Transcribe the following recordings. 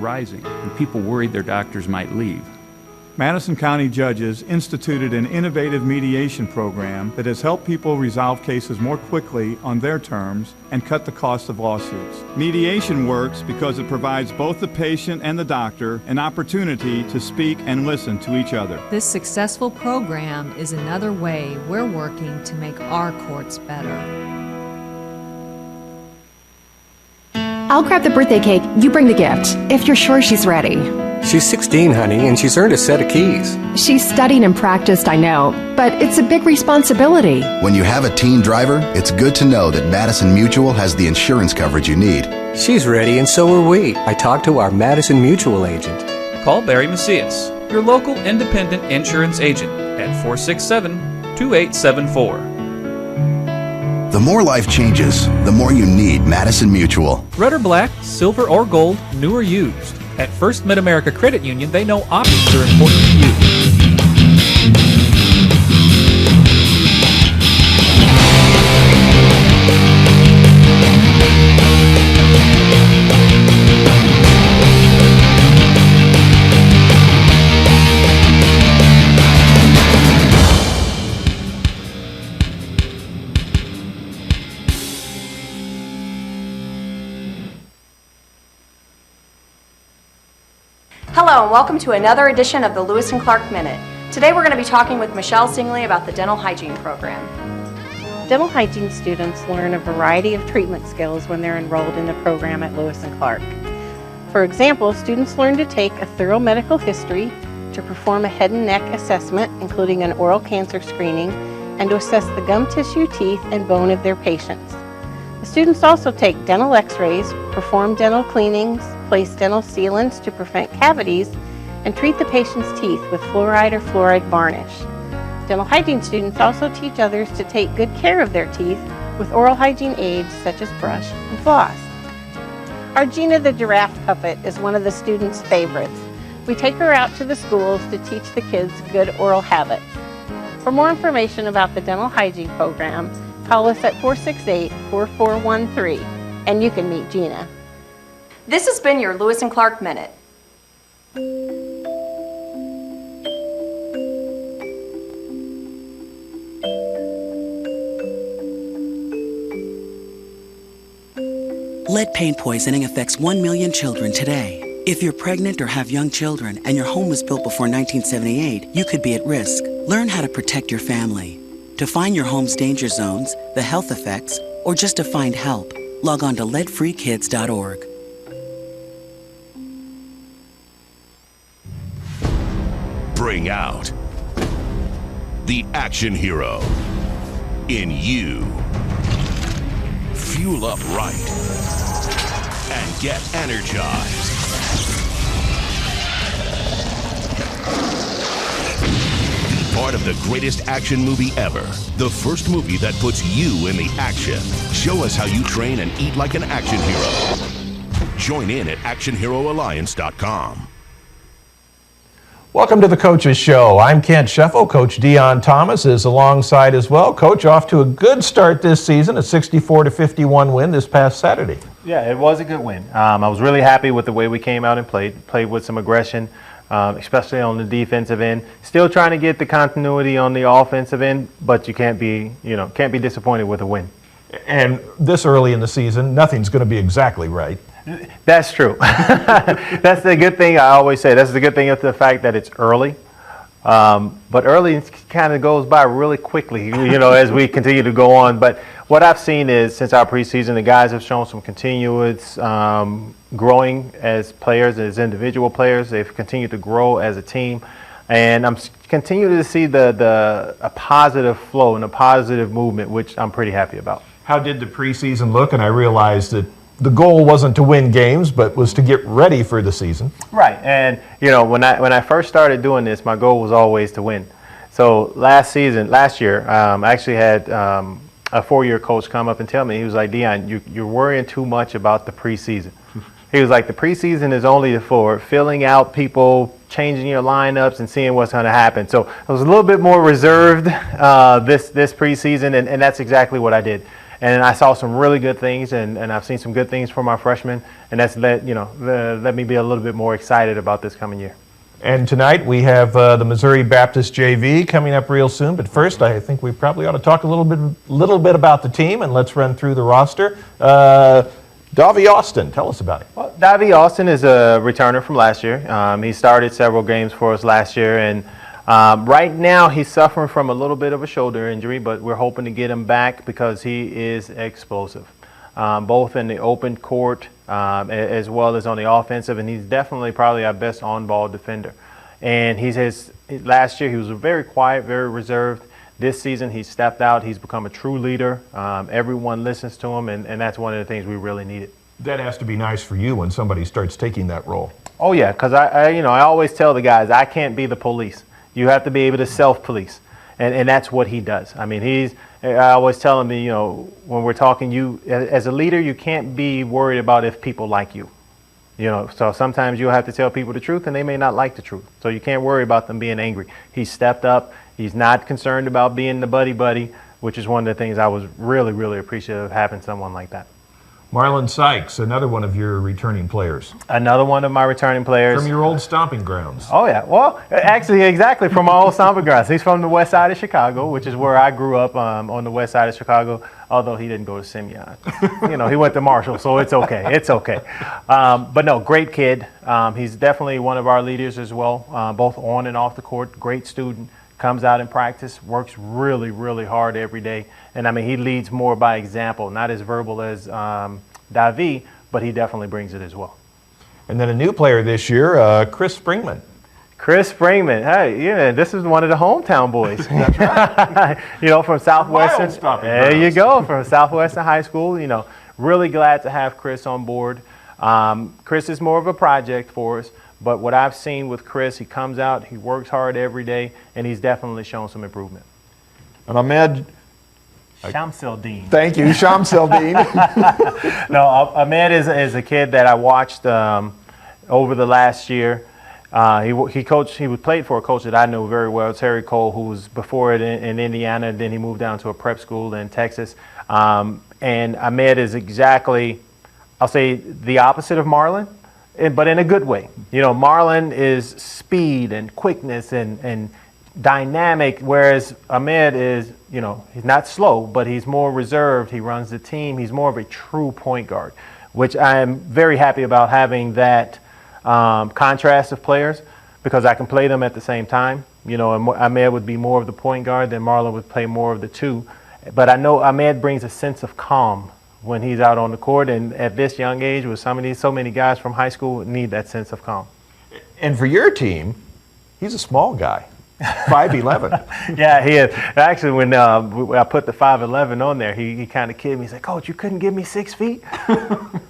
rising, and people worried their doctors might leave. Madison County judges instituted an innovative mediation program that has helped people resolve cases more quickly on their terms and cut the cost of lawsuits. Mediation works because it provides both the patient and the doctor an opportunity to speak and listen to each other. This successful program is another way we're working to make our courts better. I'll grab the birthday cake, you bring the gift, if you're sure she's ready. She's 16, honey, and she's earned a set of keys. She's studied and practiced, I know, but it's a big responsibility. When you have a teen driver, it's good to know that Madison Mutual has the insurance coverage you need. She's ready, and so are we. I talked to our Madison Mutual agent. Call Barry Macias, your local independent insurance agent, at 467-2874. The more life changes, the more you need Madison Mutual. Red or black, silver or gold, new or used. At First Mid-America Credit Union, they know options are important to you. Hello and welcome to another edition of the Lewis and Clark Minute. Today we're going to be talking with Michelle Singley about the dental hygiene program. Dental hygiene students learn a variety of treatment skills when they're enrolled in the program at Lewis and Clark. For example, students learn to take a thorough medical history, to perform a head and neck assessment, including an oral cancer screening, and to assess the gum tissue, teeth, and bone of their patients. The students also take dental x-rays, perform dental cleanings, place dental sealants to prevent cavities, and treat the patient's teeth with fluoride or fluoride varnish. Dental hygiene students also teach others to take good care of their teeth with oral hygiene aids such as brush and floss. Our Gina the giraffe puppet is one of the students' favorites. We take her out to the schools to teach the kids good oral habits. For more information about the dental hygiene program, call us at 468-4413 and you can meet Gina. This has been your Lewis and Clark Minute. Lead paint poisoning affects 1 million children today. If you're pregnant or have young children and your home was built before 1978, you could be at risk. Learn how to protect your family. To find your home's danger zones, the health effects, or just to find help, log on to leadfreekids.org. Bring out the action hero in you. Fuel up right and get energized. Be part of the greatest action movie ever. The first movie that puts you in the action. Show us how you train and eat like an action hero. Join in at actionheroalliance.com. Welcome to the Coach's Show. I'm Kent Sheffel. Coach Dion Thomas is alongside as well. Coach, off to a good start this season, a 64-51 win this past Saturday. Yeah, it was a good win. I was really happy with the way we came out and played with some aggression, especially on the defensive end. Still trying to get the continuity on the offensive end, but you can't be disappointed with a win. And this early in the season, nothing's going to be exactly right. That's true. That's the good thing. I always say that's the good thing of the fact that it's early. But early kind of goes by really quickly, as we continue to go on. But what I've seen is since our preseason, the guys have shown some continuous growing as players, as individual players. They've continued to grow as a team. And I'm continuing to see a positive flow and a positive movement, which I'm pretty happy about. How did the preseason look? And I realized that the goal wasn't to win games, but was to get ready for the season. Right, and when I first started doing this, my goal was always to win. So last year, I actually had a four-year coach come up and tell me, he was like, Dion, you're worrying too much about the preseason. He was like, the preseason is only for filling out people, changing your lineups, and seeing what's going to happen. So I was a little bit more reserved this preseason, and that's exactly what I did. And I saw some really good things, and I've seen some good things from our freshmen, and that's let me be a little bit more excited about this coming year. And tonight we have the Missouri Baptist JV coming up real soon. But first, I think we probably ought to talk a little bit about the team, and let's run through the roster. Davy Austin, tell us about it. Well, Davy Austin is a returner from last year. He started several games for us last year, and right now he's suffering from a little bit of a shoulder injury, but we're hoping to get him back because he is explosive, both in the open court as well as on the offensive, and he's definitely probably our best on-ball defender. And last year he was very quiet, very reserved. This season he stepped out. He's become a true leader. Everyone listens to him, and that's one of the things we really needed. That has to be nice for you when somebody starts taking that role. Oh yeah, because I always tell the guys, I can't be the police. You have to be able to self-police, and that's what he does. I mean, I always tell him, when we're talking, you as a leader, you can't be worried about if people like you. So sometimes you'll have to tell people the truth, and they may not like the truth. So you can't worry about them being angry. He stepped up. He's not concerned about being the buddy, which is one of the things I was really, really appreciative of having someone like that. Marlon Sykes, another one of your returning players. Another one of my returning players. From your old stomping grounds. Oh, yeah. Well, actually, exactly, from my old stomping grounds. He's from the west side of Chicago, which is where I grew up, on the west side of Chicago, although he didn't go to Simeon. He went to Marshall, so it's okay. It's okay. But no, great kid. He's definitely one of our leaders as well, both on and off the court. Great student. Comes out in practice, works really, really hard every day. And I mean, he leads more by example, not as verbal as Davy, but he definitely brings it as well. And then a new player this year, Chris Springman. Chris Springman, hey, this is one of the hometown boys. That's right. From Southwestern. There you go, from Southwestern High School. Really glad to have Chris on board. Chris is more of a project for us. But what I've seen with Chris, he comes out, he works hard every day, and he's definitely shown some improvement. And Ahmed Shamseldeen. Thank you, Shamseldeen. No, Ahmed is a kid that I watched over the last year. He played for a coach that I know very well, Terry Cole, who was before it in Indiana, and then he moved down to a prep school in Texas. And Ahmed is exactly, I'll say, the opposite of Marlon. But in a good way. Marlon is speed and quickness and dynamic, whereas Ahmed is, he's not slow, but he's more reserved. He runs the team. He's more of a true point guard, which I'm very happy about having that contrast of players, because I can play them at the same time. And Ahmed would be more of the point guard, then Marlon would play more of the two. But I know Ahmed brings a sense of calm when he's out on the court, and at this young age, with so many guys from high school need that sense of calm. And for your team, he's a small guy, 5'11". Yeah, he is. Actually, when I put the 5'11" on there, he kind of kidded me. He said, "Coach, you couldn't give me 6 feet?"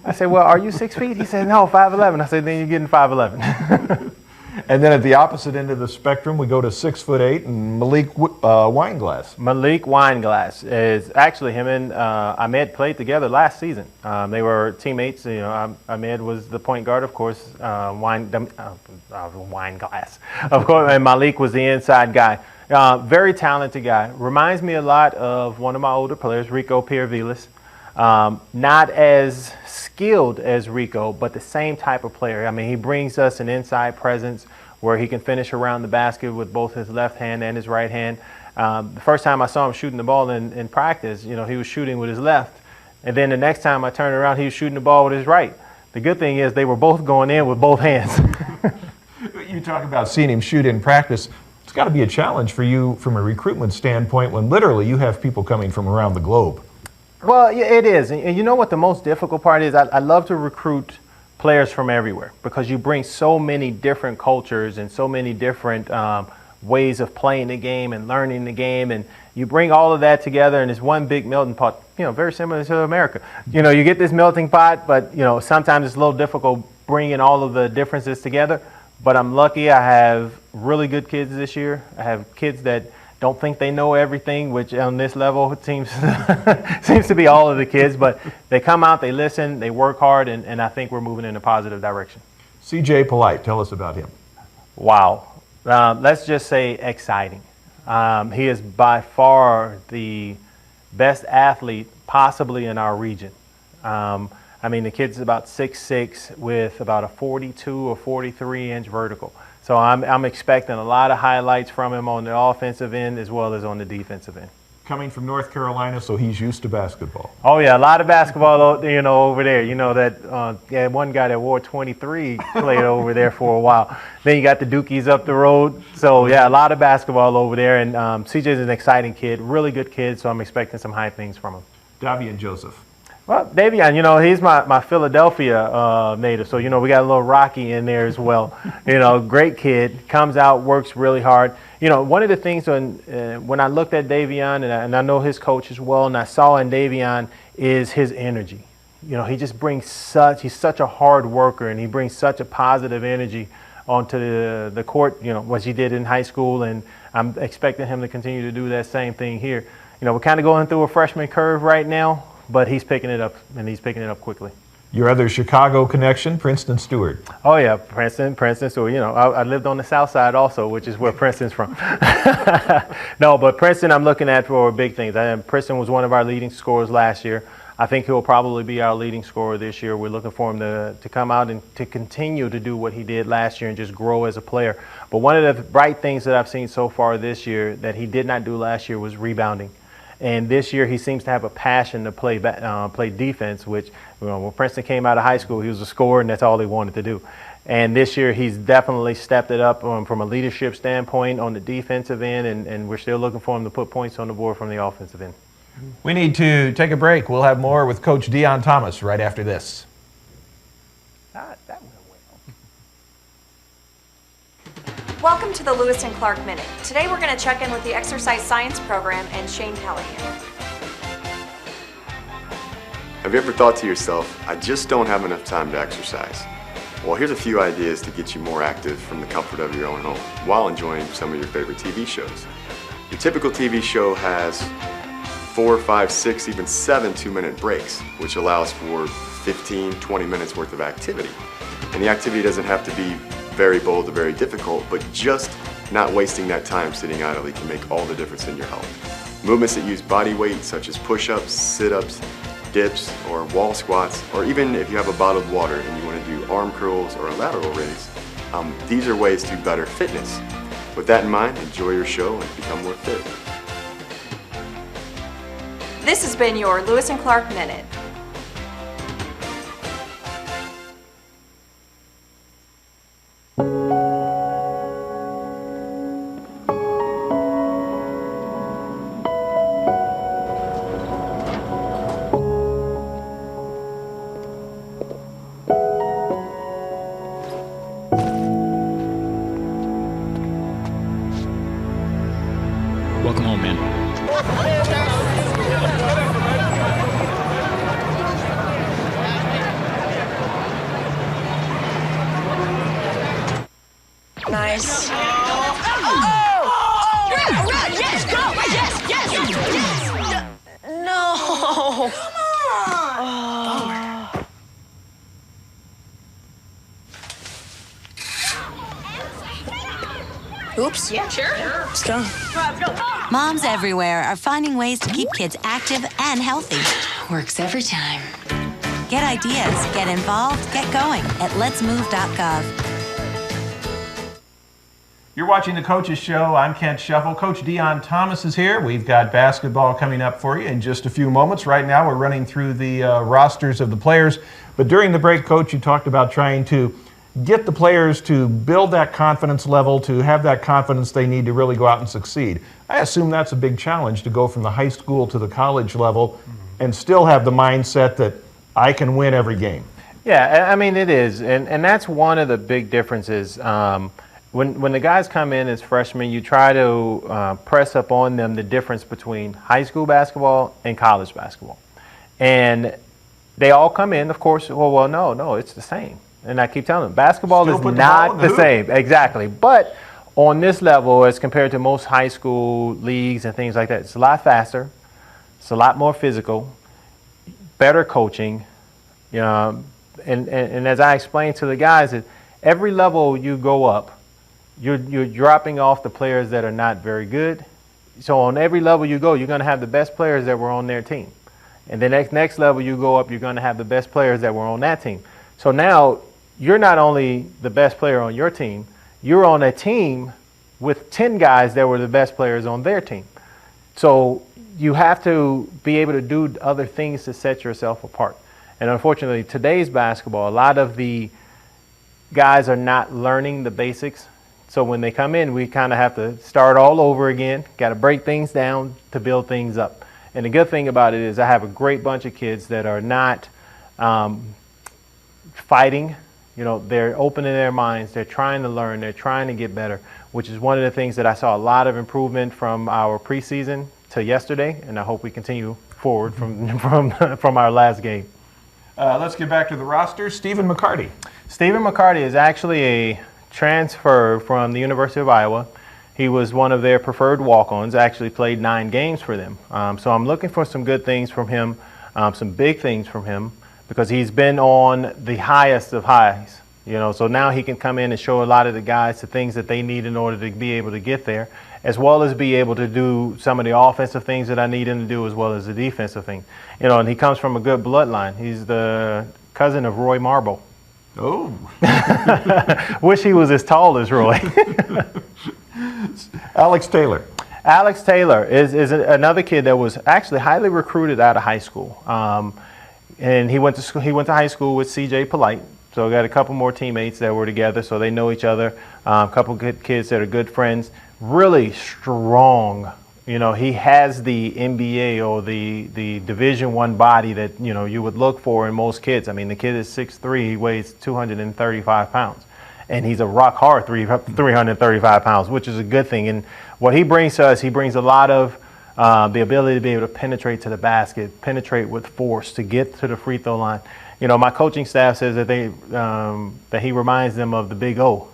I said, "Well, are you 6 feet?" He said, "No, 5'11". I said, "Then you're getting 5'11". And then at the opposite end of the spectrum, we go to 6'8" and Malik Weinglass. Malik Weinglass is actually, him and Ahmed played together last season. They were teammates. Ahmed was the point guard, of course. Weinglass, of course, and Malik was the inside guy. Very talented guy. Reminds me a lot of one of my older players, Rico Piervilas. Not as skilled as Rico, but the same type of player. I mean, he brings us an inside presence where he can finish around the basket with both his left hand and his right hand. The first time I saw him shooting the ball in practice, he was shooting with his left. And then the next time I turned around, he was shooting the ball with his right. The good thing is they were both going in with both hands. You talk about seeing him shoot in practice. It's got to be a challenge for you from a recruitment standpoint when literally you have people coming from around the globe. Well, yeah, it is. And you know what the most difficult part is? I love to recruit players from everywhere, because you bring so many different cultures and so many different ways of playing the game and learning the game, and you bring all of that together and it's one big melting pot, very similar to America. You get this melting pot, but sometimes it's a little difficult bringing all of the differences together. But I'm lucky I have really good kids this year. I have kids that don't think they know everything, which on this level it seems to be all of the kids, but they come out, they listen, they work hard, and I think we're moving in a positive direction. CJ Polite, tell us about him. Wow. Let's just say exciting. He is by far the best athlete possibly in our region. I mean, the kid's about 6'6" with about a 42 or 43-inch vertical. So I'm expecting a lot of highlights from him on the offensive end as well as on the defensive end. Coming from North Carolina, so he's used to basketball. Oh yeah, a lot of basketball, over there. You know that one guy that wore 23 played over there for a while. Then you got the Dukies up the road. So yeah, a lot of basketball over there. And CJ's an exciting kid, really good kid. So I'm expecting some high things from him. Davian Joseph. Well, Davion, he's my Philadelphia native. So, we got a little Rocky in there as well. Great kid, comes out, works really hard. One of the things when I looked at Davion, and I know his coach as well, and I saw in Davion is his energy. He just brings he's such a hard worker, and he brings such a positive energy onto the court, what he did in high school, and I'm expecting him to continue to do that same thing here. We're kind of going through a freshman curve right now, but he's picking it up, and he's picking it up quickly. Your other Chicago connection, Princeton Stewart. Oh yeah, Princeton Stewart. I lived on the south side also, which is where Princeton's from. No, but Princeton I'm looking at for big things. Princeton was one of our leading scorers last year. I think he'll probably be our leading scorer this year. We're looking for him to come out and to continue to do what he did last year and just grow as a player. But one of the bright things that I've seen so far this year that he did not do last year was rebounding. And this year he seems to have a passion to play defense, which when Princeton came out of high school, he was a scorer, and that's all he wanted to do. And this year he's definitely stepped it up from a leadership standpoint on the defensive end, and we're still looking for him to put points on the board from the offensive end. We need to take a break. We'll have more with Coach Dion Thomas right after this. That went well. Welcome to the Lewis and Clark Minute. Today we're going to check in with the Exercise Science Program and Shane Callahan. Have you ever thought to yourself, I just don't have enough time to exercise? Well, here's a few ideas to get you more active from the comfort of your own home while enjoying some of your favorite TV shows. Your typical TV show has 4, 5, 6, even 7 2-minute breaks, which allows for 15, 20 minutes worth of activity. And the activity doesn't have to be very bold or very difficult, but just not wasting that time sitting idly can make all the difference in your health. Movements that use body weight, such as push-ups, sit-ups, dips, or wall squats, or even if you have a bottle of water and you want to do arm curls or a lateral raise, these are ways to better fitness. With that in mind, enjoy your show and become more fit. This has been your Lewis and Clark Minute. Welcome home, man. Nice. Yes, go! Yes! No! Come on! Oops. Yeah, sure. Let's go. Moms everywhere are finding ways to keep kids active and healthy. Works every time. Get ideas, get involved, get going at letsmove.gov. You're watching The Coach's Show. I'm Kent Shuffle. Coach Dion Thomas is here. We've got basketball coming up for you in just a few moments. Right now we're running through the rosters of the players. But during the break, Coach, you talked about trying to get the players to build that confidence level, to have that confidence they need to really go out and succeed. I assume that's a big challenge to go from the high school to the college level and still have the mindset that I can win every game. Yeah, I mean, it is. And that's one of the big differences. When the guys come in as freshmen, you try to press up on them the difference between high school basketball and college basketball. And they all come in, of course, well, no, it's the same. And I keep telling them, basketball is not the same. Exactly. But on this level, as compared to most high school leagues and things like that, it's a lot faster. It's a lot more physical, better coaching. And as I explained to the guys, at every level you go up, you're dropping off the players that are not very good. so on every level you go, you're going to have the best players that were on their team. And the next level you go up, you're going to have the best players that were on that team. So now you're not only the best player on your team, you're on a team with 10 guys that were the best players on their team. So you have to be able to do other things to set yourself apart. And unfortunately, today's basketball, a lot of the guys are not learning the basics. So when they come in, we kind of have to start all over again, got to break things down to build things up. And the good thing about it is I have a great bunch of kids that are not fighting. You know, they're opening their minds, they're trying to learn, they're trying to get better, which is one of the things that I saw a lot of improvement from our preseason to yesterday, and I hope we continue forward from our last game. Let's get back to the roster. Stephen McCarty. Stephen McCarty is actually a transfer from the University of Iowa. He was one of their preferred walk-ons, actually played 9 games for them. So I'm looking for some good things from him, some big things from him, because he's been on the highest of highs. You know, so now he can come in and show a lot of the guys the things that they need in order to be able to get there, as well as be able to do some of the offensive things that I need him to do, as well as the defensive thing. You know, and he comes from a good bloodline. He's the cousin of Roy Marble. Oh. Wish he was as tall as Roy. Alex Taylor. Alex Taylor is another kid that was actually highly recruited out of high school. And he went to high school with C.J. Polite. So we got a couple more teammates that were together, so they know each other. A couple good kids that are good friends. Really strong. You know, he has the NBA or the Division I body that, you know, you would look for in most kids. I mean, the kid is 6'3", he weighs 235 pounds. And he's a rock hard 335 pounds, which is a good thing. And what he brings to us, he brings a lot of the ability to be able to penetrate to the basket, penetrate with force, to get to the free throw line. You know, my coaching staff says that that he reminds them of the Big O.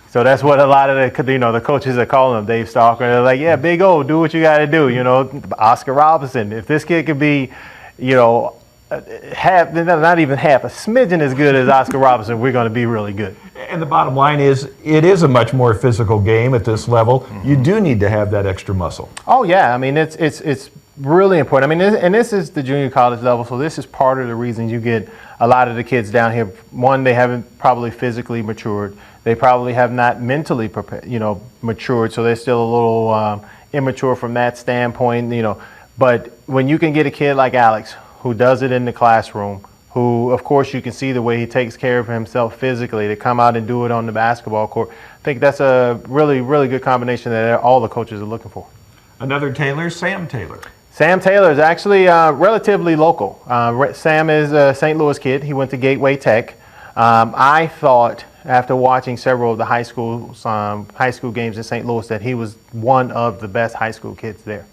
So that's what a lot of the coaches are calling him, Dave Stalker. They're like, yeah, Big O, do what you got to do. You know, Oscar Robertson. If this kid could be, you know, not even half, a smidgen as good as Oscar Robertson, we're going to be really good. And the bottom line is, it is a much more physical game at this level. Mm-hmm. You do need to have that extra muscle. Oh yeah, I mean it's really important. I mean, and this is the junior college level, so this is part of the reason you get a lot of the kids down here. One, they haven't probably physically matured. They probably have not mentally matured, so they're still a little immature from that standpoint. You know, but when you can get a kid like Alex, who does it in the classroom, who, of course, you can see the way he takes care of himself physically, to come out and do it on the basketball court. I think that's a really, really good combination that all the coaches are looking for. Another Taylor, Sam Taylor. Sam Taylor is actually relatively local. Sam is a St. Louis kid. He went to Gateway Tech. I thought, after watching several of the high school games in St. Louis, that he was one of the best high school kids there.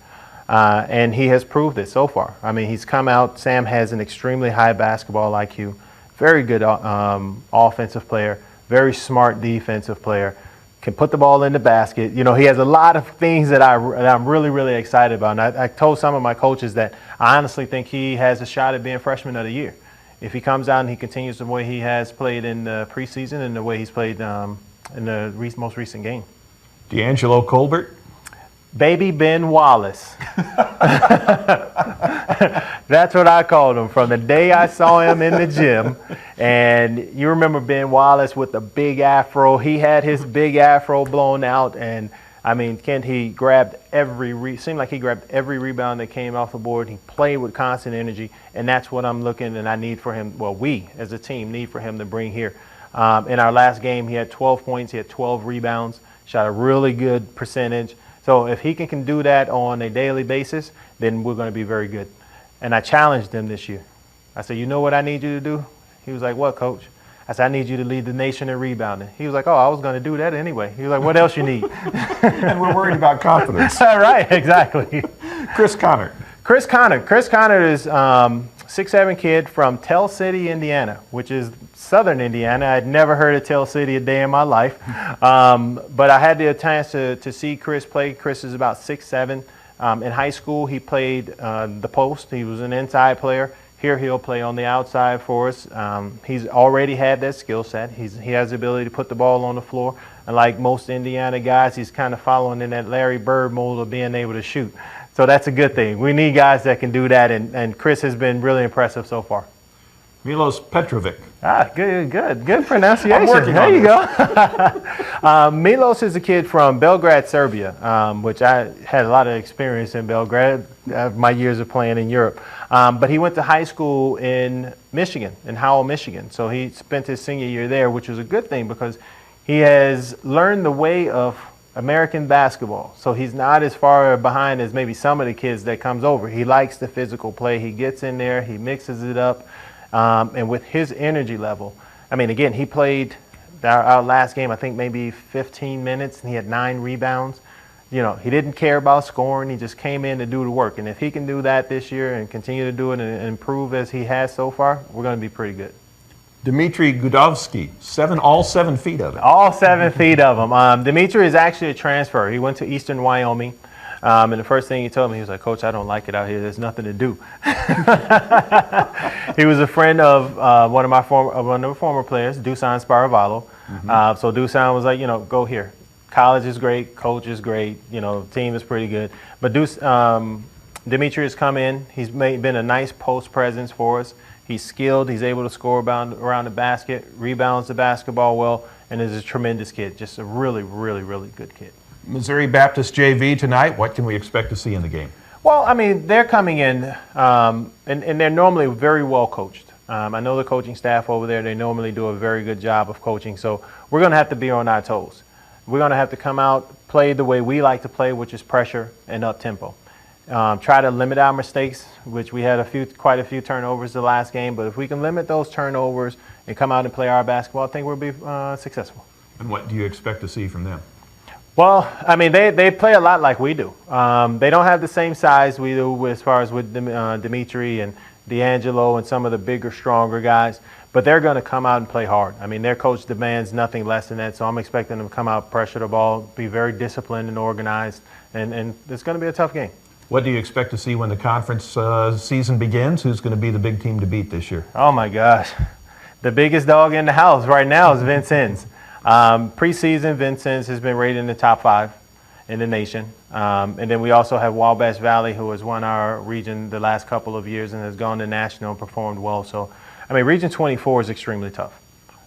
And he has proved it so far. I mean, he's come out. Sam has an extremely high basketball IQ, very good offensive player, very smart defensive player, can put the ball in the basket. You know, he has a lot of things that I'm really, really excited about. And I told some of my coaches that I honestly think he has a shot at being freshman of the year. If he comes out and he continues the way he has played in the preseason and the way he's played in the most recent game. D'Angelo Colbert. Baby Ben Wallace. That's what I called him from the day I saw him in the gym. And you remember Ben Wallace with the big afro. He had his big afro blown out. And, I mean, Kent, he grabbed seemed like he grabbed every rebound that came off the board. He played with constant energy. And that's what I'm looking and I need for him. Well, we as a team need for him to bring here. In our last game, he had 12 points. He had 12 rebounds, shot a really good percentage. So if he can do that on a daily basis, then we're going to be very good. And I challenged him this year. I said, you know what I need you to do? He was like, what, coach? I said, I need you to lead the nation in rebounding. He was like, oh, I was going to do that anyway. He was like, what else you need? And we're worried about confidence. Right, exactly. Chris Connor. Chris Connor is 6'7" kid from Tell City, Indiana, which is southern Indiana. I'd never heard of Tell City a day in my life. But I had the chance to see Chris play. Chris is about 6'7". In high school, he played the post. He was an inside player. Here he'll play on the outside for us. He's already had that skill set. He has the ability to put the ball on the floor. And like most Indiana guys, he's kind of following in that Larry Bird mold of being able to shoot. So that's a good thing. We need guys that can do that, and Chris has been really impressive so far. Milos Petrovic. Good pronunciation. I'm working there on you go. Milos is a kid from Belgrade, Serbia, which I had a lot of experience in Belgrade, my years of playing in Europe. But he went to high school in Michigan, in Howell, Michigan. So he spent his senior year there, which was a good thing because he has learned the way of American basketball. So he's not as far behind as maybe some of the kids that comes over. He likes the physical play. He gets in there. He mixes it up. And with his energy level, I mean, again, he played our last game, I think maybe 15 minutes, and he had 9 rebounds. You know, he didn't care about scoring. He just came in to do the work. And if he can do that this year and continue to do it and improve as he has so far, we're going to be pretty good. Dmitry Gudovsky, all 7 feet of it. All 7 feet of him. Dmitry is actually a transfer. He went to Eastern Wyoming. And the first thing he told me, he was like, "Coach, I don't like it out here. There's nothing to do." He was a friend of one of the former players, Dusan Sparavallo. So Dusan was like, go here. College is great. Coach is great. Team is pretty good. But Dmitry has come in. He's been a nice post presence for us. He's skilled. He's able to score around the basket, rebounds the basketball well, and is a tremendous kid. Just a really, really, really good kid. Missouri Baptist JV tonight. What can we expect to see in the game? Well, I mean, they're coming in, and they're normally very well coached. I know the coaching staff over there, they normally do a very good job of coaching, so we're going to have to be on our toes. We're going to have to come out, play the way we like to play, which is pressure and up-tempo. Try to limit our mistakes, which we had quite a few turnovers the last game, but if we can limit those turnovers and come out and play our basketball, I think we'll be successful. And what do you expect to see from them? Well, I mean, they play a lot like we do. They don't have the same size we do as far as with Dimitri and D'Angelo and some of the bigger, stronger guys, but they're going to come out and play hard. I mean, their coach demands nothing less than that, so I'm expecting them to come out, pressure the ball, be very disciplined and organized, and it's going to be a tough game. What do you expect to see when the conference season begins? Who's going to be the big team to beat this year? Oh, my gosh. The biggest dog in the house right now is Vincennes. Preseason, Vincennes has been rated in the top 5 in the nation. And then we also have Wabash Valley, who has won our region the last couple of years and has gone to national and performed well. So, I mean, Region 24 is extremely tough.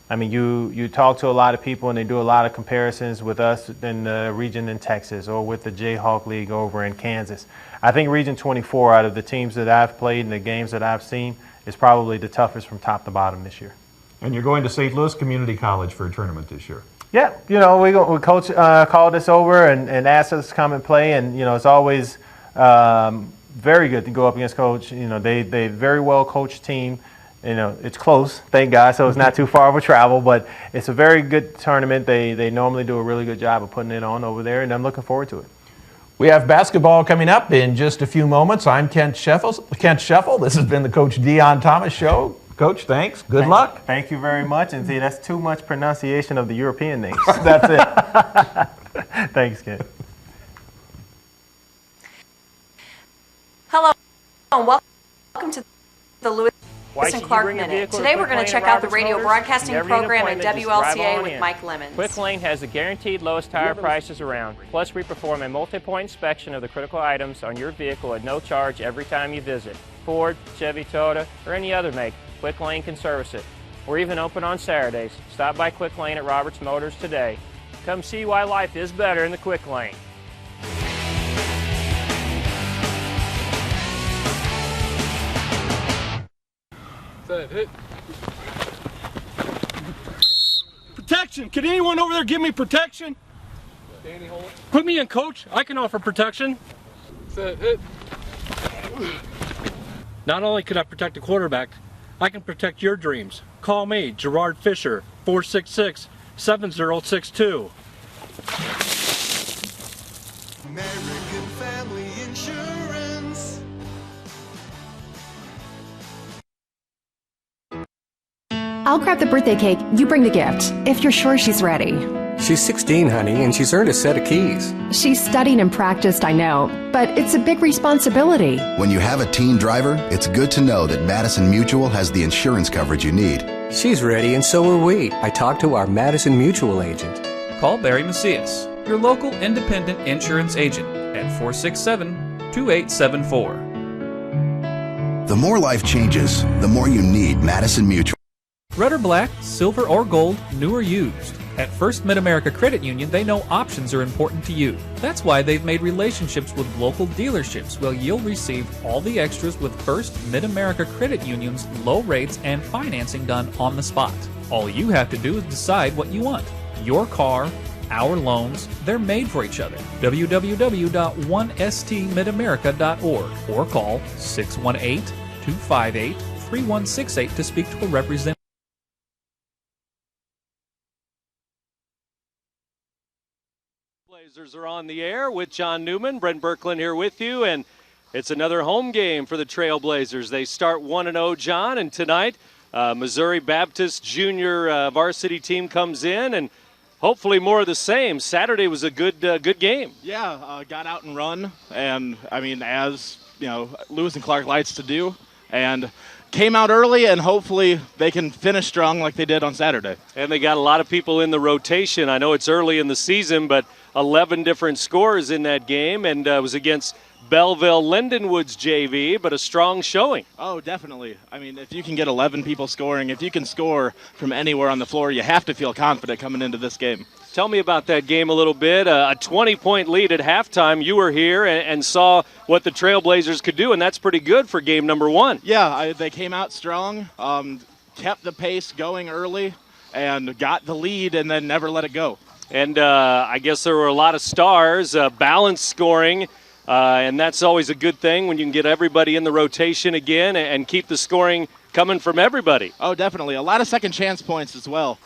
I mean, you talk to a lot of people and they do a lot of comparisons with us in the region in Texas or with the Jayhawk League over in Kansas. I think Region 24, out of the teams that I've played and the games that I've seen, is probably the toughest from top to bottom this year. And you're going to St. Louis Community College for a tournament this year. Yeah, Coach called us over and asked us to come and play, and it's always very good to go up against Coach. They very well coached team. It's close, thank God, so it's not too far of a travel, but it's a very good tournament. They normally do a really good job of putting it on over there, and I'm looking forward to it. We have basketball coming up in just a few moments. I'm Kent Scheffel. This has been the Coach Dion Thomas Show. Coach, thanks. Good luck. Thank you very much. And see, that's too much pronunciation of the European names. That's it. Thanks, Kent. Hello, and welcome to the Lewis and Clark Minute. Today we're going to check out the radio broadcasting program at WLCA with Mike Lemons. Quick Lane has the guaranteed lowest tire prices around. Plus, we perform a multi-point inspection of the critical items on your vehicle at no charge every time you visit. Ford, Chevy, Toyota, or any other make, Quick Lane can service it. We're even open on Saturdays. Stop by Quick Lane at Roberts Motors today. Come see why life is better in the Quick Lane. Hit. Protection! Can anyone over there give me protection? Danny, hold it. Put me in, Coach. I can offer protection. Hit. Not only can I protect the quarterback, I can protect your dreams. Call me, Gerard Fisher, 466-7062. American Family Insurance. I'll grab the birthday cake, you bring the gift, if you're sure she's ready. She's 16, honey, and she's earned a set of keys. She's studied and practiced, I know, but it's a big responsibility. When you have a teen driver, it's good to know that Madison Mutual has the insurance coverage you need. She's ready, and so are we. I talked to our Madison Mutual agent. Call Barry Macias, your local independent insurance agent, at 467-2874. The more life changes, the more you need Madison Mutual. Red or black, silver or gold, new or used. At First Mid-America Credit Union, they know options are important to you. That's why they've made relationships with local dealerships where you'll receive all the extras with First Mid-America Credit Union's low rates and financing done on the spot. All you have to do is decide what you want. Your car, our loans, they're made for each other. www.1stmidamerica.org or call 618-258-3168 to speak to a representative. Blazers are on the air with John Newman. Brent Berklin here with you, and it's another home game for the Trailblazers. They start 1-0, John, and tonight Missouri Baptist junior varsity team comes in, and hopefully more of the same. Saturday was a good game. Yeah, got out and run, and I mean, as you know, Lewis and Clark likes to do, and came out early, and hopefully they can finish strong like they did on Saturday. And they got a lot of people in the rotation. I know it's early in the season, but 11 different scorers in that game, and it was against Belleville Lindenwood's JV, but a strong showing. Oh, definitely. I mean, if you can get 11 people scoring, if you can score from anywhere on the floor, you have to feel confident coming into this game. Tell me about that game a little bit. A 20-point lead at halftime. You were here and saw what the Trailblazers could do, and that's pretty good for game number one. Yeah, they came out strong, kept the pace going early, and got the lead and then never let it go. And I guess there were a lot of stars, balanced scoring, and that's always a good thing when you can get everybody in the rotation again and keep the scoring coming from everybody. Oh, definitely. A lot of second chance points as well.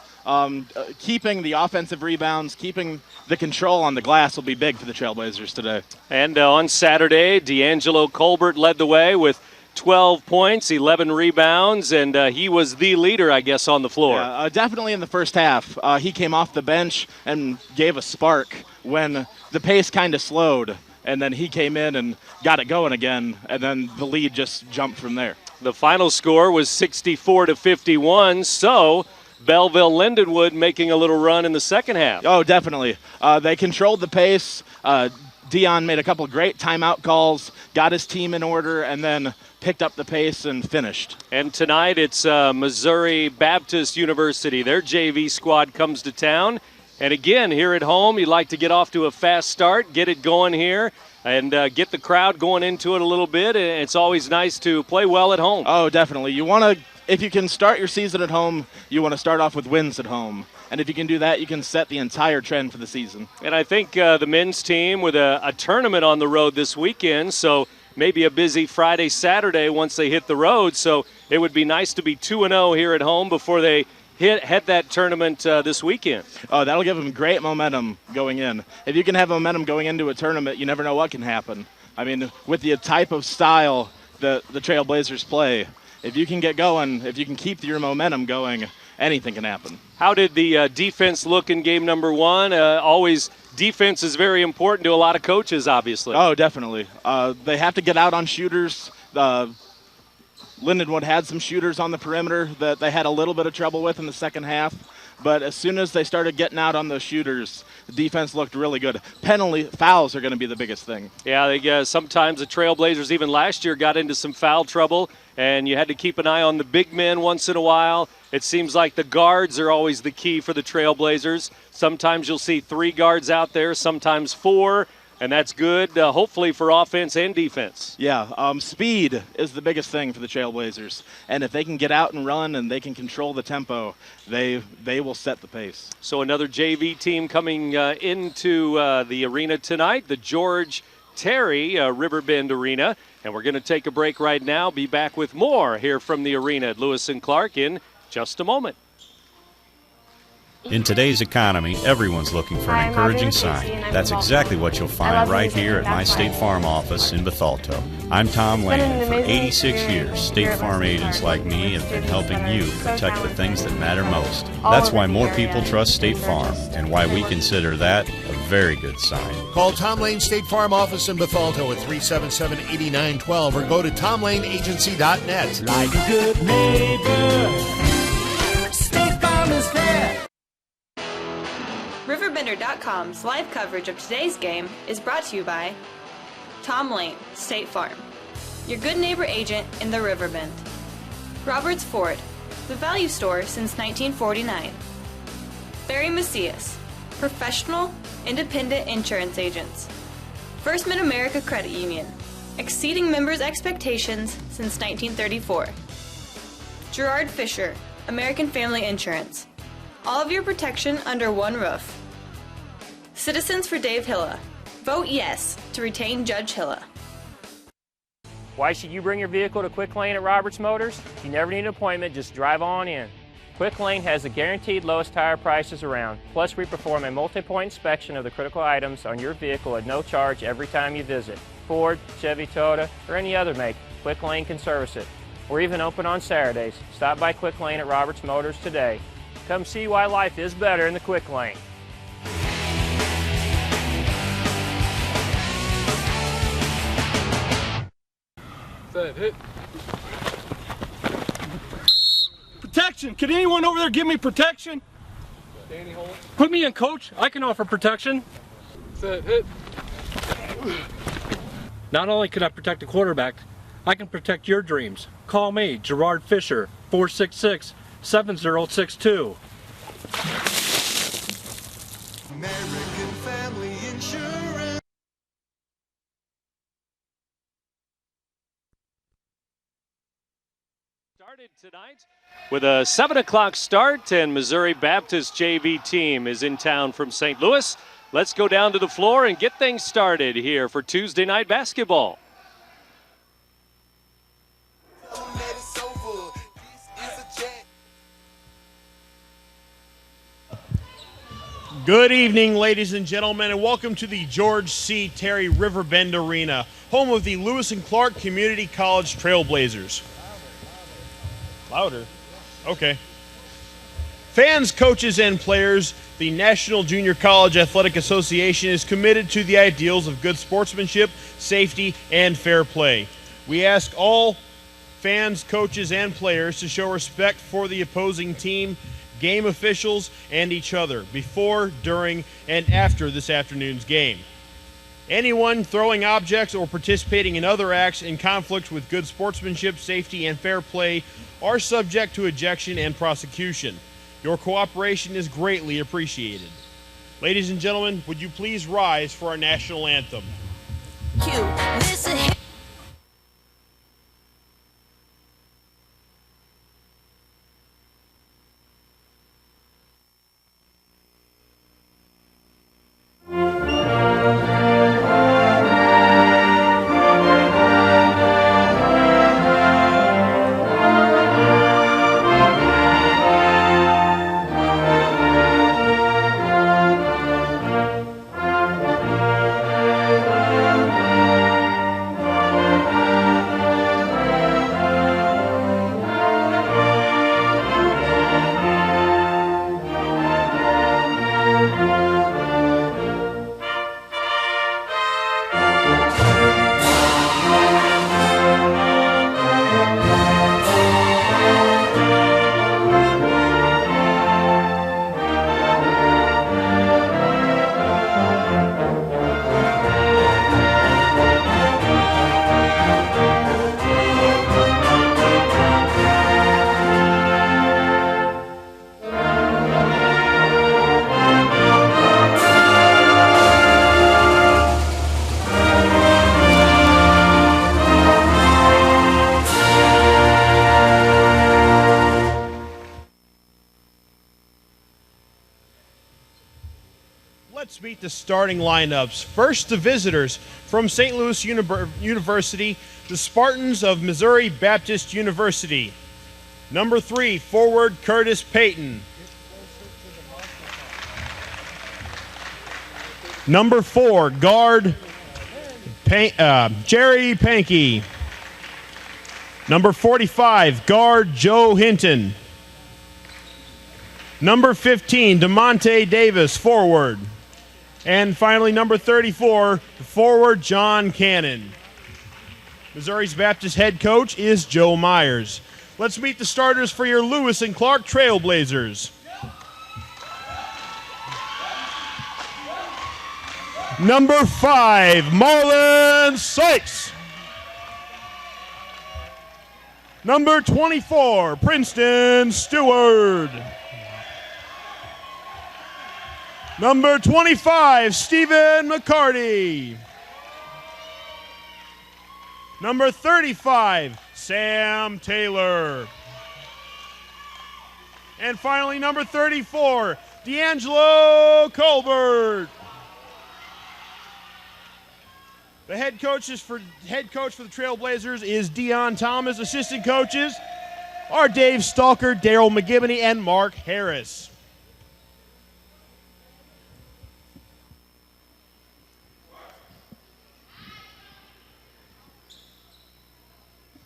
Keeping the offensive rebounds, keeping the control on the glass will be big for the Trailblazers today. And on Saturday, D'Angelo Colbert led the way with 12 points, 11 rebounds, and he was the leader, I guess, on the floor. Yeah, definitely in the first half. He came off the bench and gave a spark when the pace kind of slowed, and then he came in and got it going again, and then the lead just jumped from there. The final score was 64-51, so Belleville Lindenwood making a little run in the second half. Oh, definitely. They controlled the pace. Dion made a couple great timeout calls, got his team in order, and then picked up the pace and finished. And tonight it's Missouri Baptist University. Their JV squad comes to town. And again, here at home, you'd like to get off to a fast start, get it going here, and get the crowd going into it a little bit. And it's always nice to play well at home. Oh, definitely. You want to, if you can start your season at home, you want to start off with wins at home. And if you can do that, you can set the entire trend for the season. And I think the men's team with a tournament on the road this weekend, so maybe a busy Friday, Saturday once they hit the road. So it would be nice to be 2-0 here at home before they head that tournament this weekend. Oh, that'll give them great momentum going in. If you can have momentum going into a tournament, you never know what can happen. I mean, with the type of style the Trailblazers play, if you can get going, if you can keep your momentum going, anything can happen. How did the defense look in game number one? Always defense is very important to a lot of coaches, obviously. Oh, definitely. They have to get out on shooters. Lindenwood had some shooters on the perimeter that they had a little bit of trouble with in the second half. But as soon as they started getting out on those shooters, the defense looked really good. Fouls are going to be the biggest thing. Yeah, sometimes the Trailblazers, even last year, got into some foul trouble, and you had to keep an eye on the big men once in a while. It seems like the guards are always the key for the Trailblazers. Sometimes you'll see 3 guards out there, sometimes 4, and that's good, hopefully, for offense and defense. Yeah, speed is the biggest thing for the Trailblazers. And if they can get out and run and they can control the tempo, they will set the pace. So another JV team coming into the arena tonight, the George Terry Riverbend Arena. And we're going to take a break right now, be back with more here from the arena at Lewis and Clark in just a moment. In today's economy, everyone's looking for an encouraging sign. That's exactly what you'll find right here at my State Farm office in Bethalto. I'm Tom Lane, and for 86 years, State Farm agents like me have been helping you protect the things that matter most. That's why more people trust State Farm, and why we consider that a very good sign. Call Tom Lane State Farm office in Bethalto at 377-8912 or go to tomlaneagency.net. Like a good neighbor, State Farm is there. RiverBender.com's live coverage of today's game is brought to you by Tom Lane, State Farm, your good neighbor agent in the Riverbend. Roberts Ford, the value store since 1949. Barry Macias, professional, independent insurance agents. First Mid-America Credit Union, exceeding members' expectations since 1934. Gerard Fisher, American Family Insurance. All of your protection under one roof. Citizens for Dave Hilla. Vote yes to retain Judge Hilla. Why should you bring your vehicle to Quick Lane at Roberts Motors? You never need an appointment, just drive on in. Quick Lane has the guaranteed lowest tire prices around. Plus, we perform a multi-point inspection of the critical items on your vehicle at no charge every time you visit. Ford, Chevy, Toyota, or any other make, Quick Lane can service it. We're even open on Saturdays. Stop by Quick Lane at Roberts Motors today. Come see why life is better in the Quick Lane. Set, hit. Protection! Can anyone over there give me protection? Danny, hold. Put me in, coach. I can offer protection. Set, hit. Not only can I protect the quarterback, I can protect your dreams. Call me, Gerard Fisher, 466-7062. American Family Insurance. Started tonight with a 7 o'clock start, and Missouri Baptist JV team is in town from St. Louis. Let's go down to the floor and get things started here for Tuesday night basketball. Good evening, ladies and gentlemen, and welcome to the George C. Terry Riverbend Arena, home of the Lewis and Clark Community College Trailblazers. Louder? Okay. Fans, coaches, and players, the National Junior College Athletic Association is committed to the ideals of good sportsmanship, safety, and fair play. We ask all fans, coaches, and players to show respect for the opposing team, game officials, and each other before, during, and after this afternoon's game. Anyone throwing objects or participating in other acts in conflict with good sportsmanship, safety, and fair play are subject to ejection and prosecution. Your cooperation is greatly appreciated. Ladies and gentlemen, would you please rise for our national anthem? Let's meet the starting lineups. First, the visitors from St. Louis University, the Spartans of Missouri Baptist University. Number 3, forward Curtis Payton. Number 4, guard Jerry Pankey. Number 45, guard Joe Hinton. Number 15, DeMonte Davis, forward. And finally, number 34, forward John Cannon. Missouri's Baptist head coach is Joe Myers. Let's meet the starters for your Lewis and Clark Trailblazers. Number 5, Marlon Sykes. Number 24, Princeton Stewart. Number 25, Stephen McCarty. Number 35, Sam Taylor. And finally, number 34, D'Angelo Colbert. The head coach for the Trailblazers is Dion Thomas. Assistant coaches are Dave Stalker, Daryl McGibney, and Mark Harris.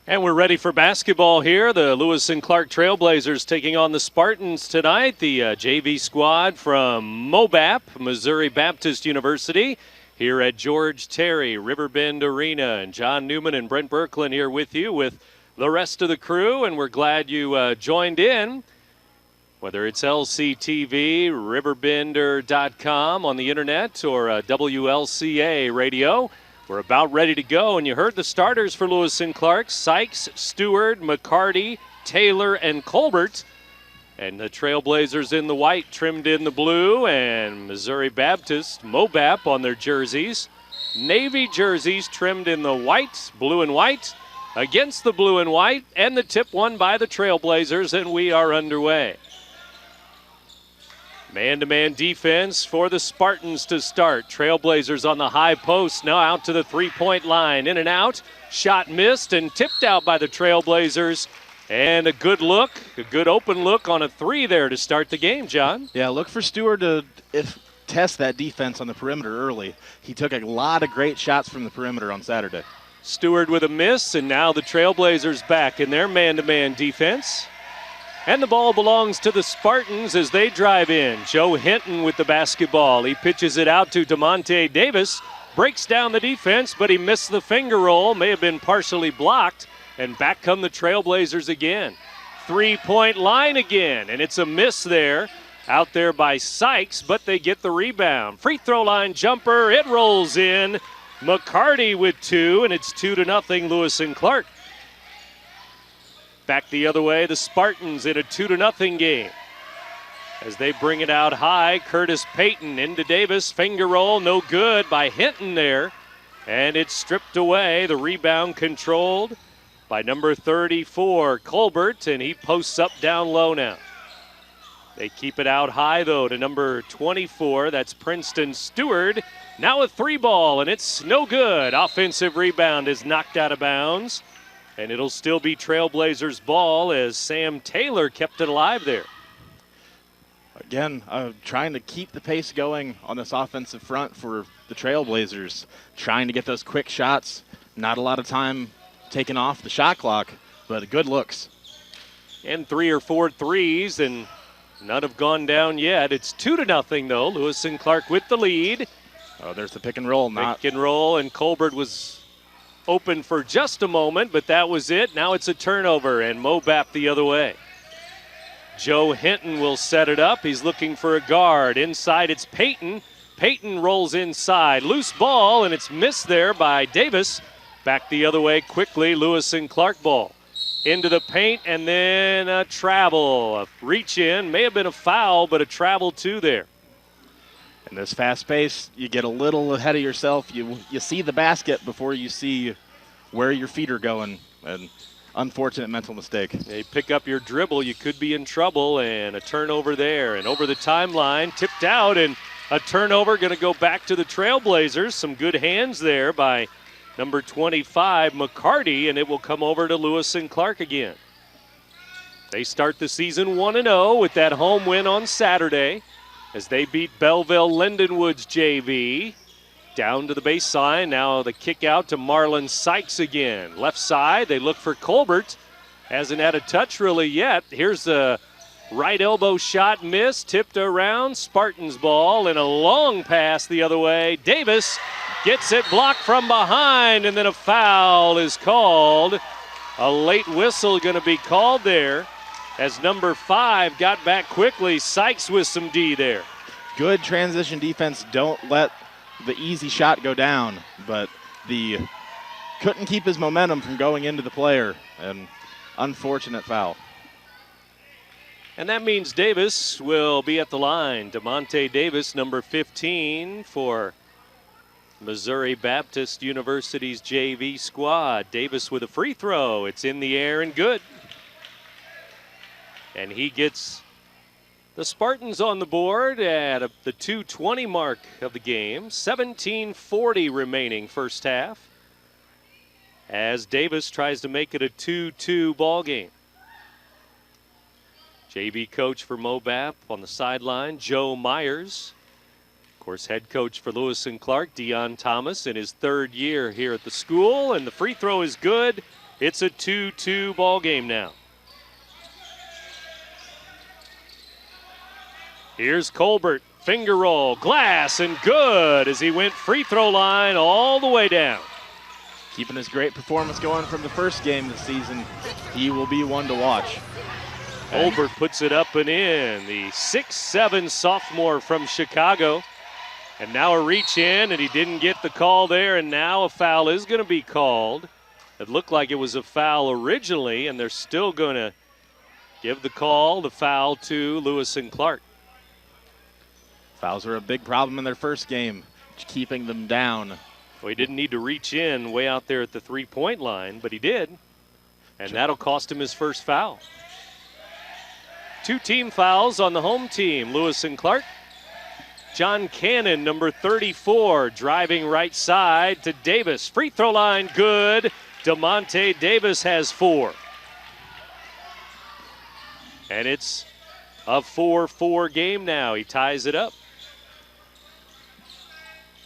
And we're ready for basketball here. The Lewis and Clark Trailblazers taking on the Spartans tonight. The JV squad from MOBAP, Missouri Baptist University, here at George Terry, RiverBend Arena. And John Newman and Brent Berklin here with you with the rest of the crew. And we're glad you joined in, whether it's LCTV, RiverBender.com on the internet, or WLCA radio. We're about ready to go, and you heard the starters for Lewis and Clark: Sykes, Stewart, McCarty, Taylor, and Colbert. And the Trailblazers in the white, trimmed in the blue, and Missouri Baptist, MOBAP, on their jerseys. Navy jerseys trimmed in the white, blue and white, against the blue and white, and the tip won by the Trailblazers, and we are underway. Man-to-man defense for the Spartans to start. Trailblazers on the high post, now out to the three-point line. In and out, shot missed and tipped out by the Trailblazers. And a good look, a good open look on a three there to start the game, John. Yeah, look for Stewart to test that defense on the perimeter early. He took a lot of great shots from the perimeter on Saturday. Stewart with a miss, and now the Trailblazers back in their man-to-man defense. And the ball belongs to the Spartans as they drive in. Joe Hinton with the basketball. He pitches it out to DeMonte Davis. Breaks down the defense, but he missed the finger roll. May have been partially blocked. And back come the Trailblazers again. Three-point line again. And it's a miss there. Out there by Sykes, but they get the rebound. Free throw line jumper. It rolls in. McCarty with two, and it's 2-0 Lewis and Clark. Back the other way, the Spartans in a 2-0 game. As they bring it out high, Curtis Payton into Davis. Finger roll, no good by Hinton there. And it's stripped away. The rebound controlled by number 34, Colbert, and he posts up down low now. They keep it out high, though, to number 24. That's Princeton Stewart. Now a three ball, and it's no good. Offensive rebound is knocked out of bounds. And it'll still be Trailblazers ball as Sam Taylor kept it alive there. Again, trying to keep the pace going on this offensive front for the Trailblazers. Trying to get those quick shots. Not a lot of time taken off the shot clock, but good looks. And 3 or 4 threes, and none have gone down yet. It's 2-0 though. Lewis and Clark with the lead. Oh, there's the pick and roll. Pick and roll, and Colbert was open for just a moment, but that was it. Now it's a turnover, and MOBAP the other way. Joe Hinton will set it up. He's looking for a guard. Inside, it's Payton. Payton rolls inside. Loose ball, and it's missed there by Davis. Back the other way quickly, Lewis and Clark ball. Into the paint, and then a travel. A reach in. May have been a foul, but a travel too there. In this fast pace, you get a little ahead of yourself. You see the basket before you see where your feet are going. And unfortunate mental mistake. They pick up your dribble, you could be in trouble, and a turnover there. And over the timeline, tipped out, and a turnover going to go back to the Trailblazers. Some good hands there by number 25, McCarty, and it will come over to Lewis and Clark again. They start the season 1-0 with that home win on Saturday. as they beat Belleville Lindenwood's JV. Down to the baseline. Now the kick out to Marlon Sykes again. Left side, they look for Colbert. Hasn't had a touch really yet. Here's the right elbow shot miss, tipped around. Spartans ball and a long pass the other way. Davis gets it blocked from behind, and then a foul is called. A late whistle going to be called there as number 5 got back quickly. Sykes with some D there. Good transition defense. Don't let the easy shot go down, but couldn't keep his momentum from going into the player, and unfortunate foul. And that means Davis will be at the line. DeMonte Davis, number 15 for Missouri Baptist University's JV squad. Davis with a free throw. It's in the air and good. And he gets the Spartans on the board at the 2:20 mark of the game. 17:40 remaining first half as Davis tries to make it a 2-2 ball game. JV coach for MoBap on the sideline, Joe Myers. Of course, head coach for Lewis and Clark, Dion Thomas, in his 3rd year here at the school. And the free throw is good. It's a 2-2 ball game now. Here's Colbert, finger roll, glass, and good as he went free throw line all the way down. Keeping his great performance going from the first game this season, he will be one to watch. Colbert puts it up and in, the 6'7" sophomore from Chicago. And now a reach in, and he didn't get the call there, and now a foul is going to be called. It looked like it was a foul originally, and they're still going to give the foul to Lewis and Clark. Fouls are a big problem in their first game, keeping them down. Well, he didn't need to reach in way out there at the three-point line, but he did. And that'll cost him his first foul. 2 team fouls on the home team. Lewis and Clark. John Cannon, number 34, driving right side to Davis. Free throw line, good. DeMonte Davis has 4. And it's a 4-4 game now. He ties it up.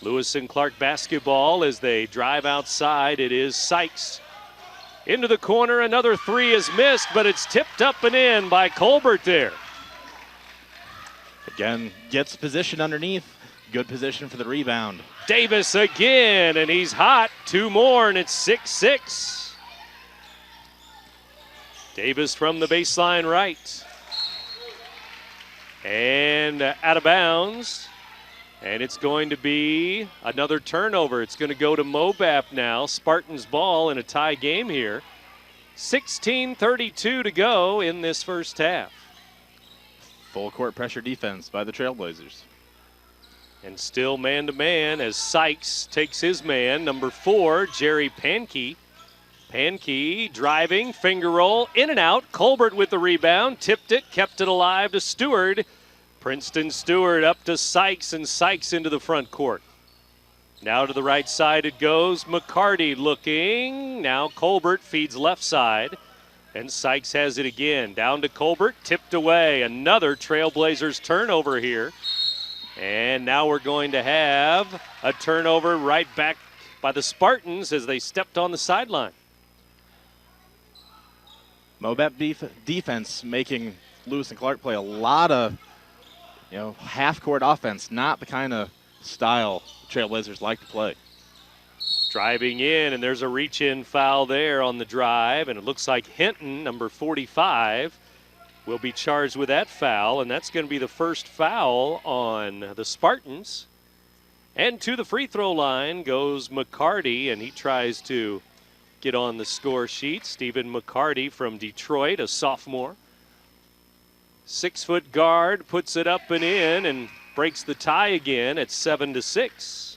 Lewis and Clark basketball as they drive outside. It is Sykes. Into the corner, another 3 is missed, but it's tipped up and in by Colbert there. Again, gets position underneath. Good position for the rebound. Davis again, and he's hot. 2 more, and it's 6-6. Davis from the baseline right. And out of bounds. And it's going to be another turnover. It's going to go to MoBap now. Spartans ball in a tie game here. 16:32 to go in this first half. Full court pressure defense by the Trailblazers. And still man-to-man as Sykes takes his man, number 4, Jerry Pankey. Pankey driving, finger roll, in and out. Colbert with the rebound, tipped it, kept it alive to Stewart. Princeton Stewart up to Sykes, and Sykes into the front court. Now to the right side it goes. McCarty looking. Now Colbert feeds left side. And Sykes has it again. Down to Colbert, tipped away. Another Trailblazers turnover here. And now we're going to have a turnover right back by the Spartans as they stepped on the sideline. MoBap defense making Lewis and Clark play a lot of half-court offense, not the kind of style Trailblazers like to play. Driving in, and there's a reach-in foul there on the drive, and it looks like Hinton, number 45, will be charged with that foul, and that's going to be the first foul on the Spartans. And to the free throw line goes McCarty, and he tries to get on the score sheet. Stephen McCarty from Detroit, a sophomore. 6-foot guard puts it up and in and breaks the tie again at 7-6.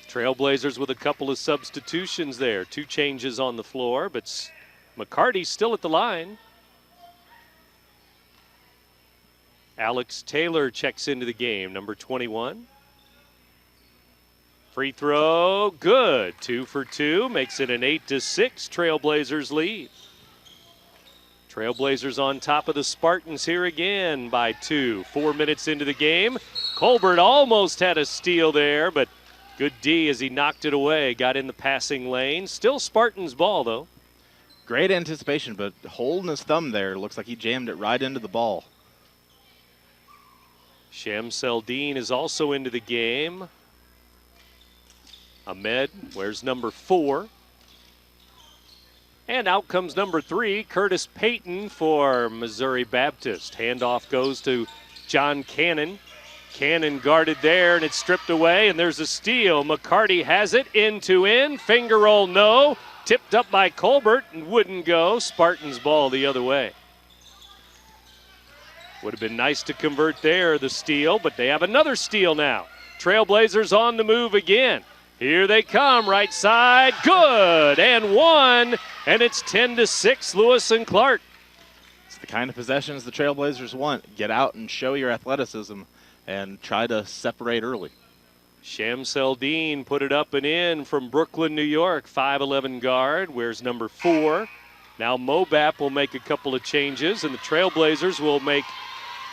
Trailblazers with a couple of substitutions there. 2 changes on the floor, but McCarty's still at the line. Alex Taylor checks into the game, number 21. Free throw, good. 2 for 2, makes it an 8-6 Trailblazers lead. Trailblazers on top of the Spartans here again by 2. 4 minutes into the game. Colbert almost had a steal there, but good D as he knocked it away. Got in the passing lane. Still Spartans ball, though. Great anticipation, but holding his thumb there. Looks like he jammed it right into the ball. Shamseldine is also into the game. Ahmed, where's number 4? And out comes number 3, Curtis Payton for Missouri Baptist. Handoff goes to John Cannon. Cannon guarded there, and it's stripped away, and there's a steal. McCarty has it, in to in. Finger roll, no. Tipped up by Colbert and wouldn't go. Spartans ball the other way. Would have been nice to convert there, the steal, but they have another steal now. Trailblazers on the move again. Here they come, right side, good, and 1, and it's 10-6, Lewis and Clark. It's the kind of possessions the Trailblazers want. Get out and show your athleticism and try to separate early. Shamseldine put it up and in from Brooklyn, New York, 5'11" guard, wears number 4. Now Mobap will make a couple of changes, and the Trailblazers will make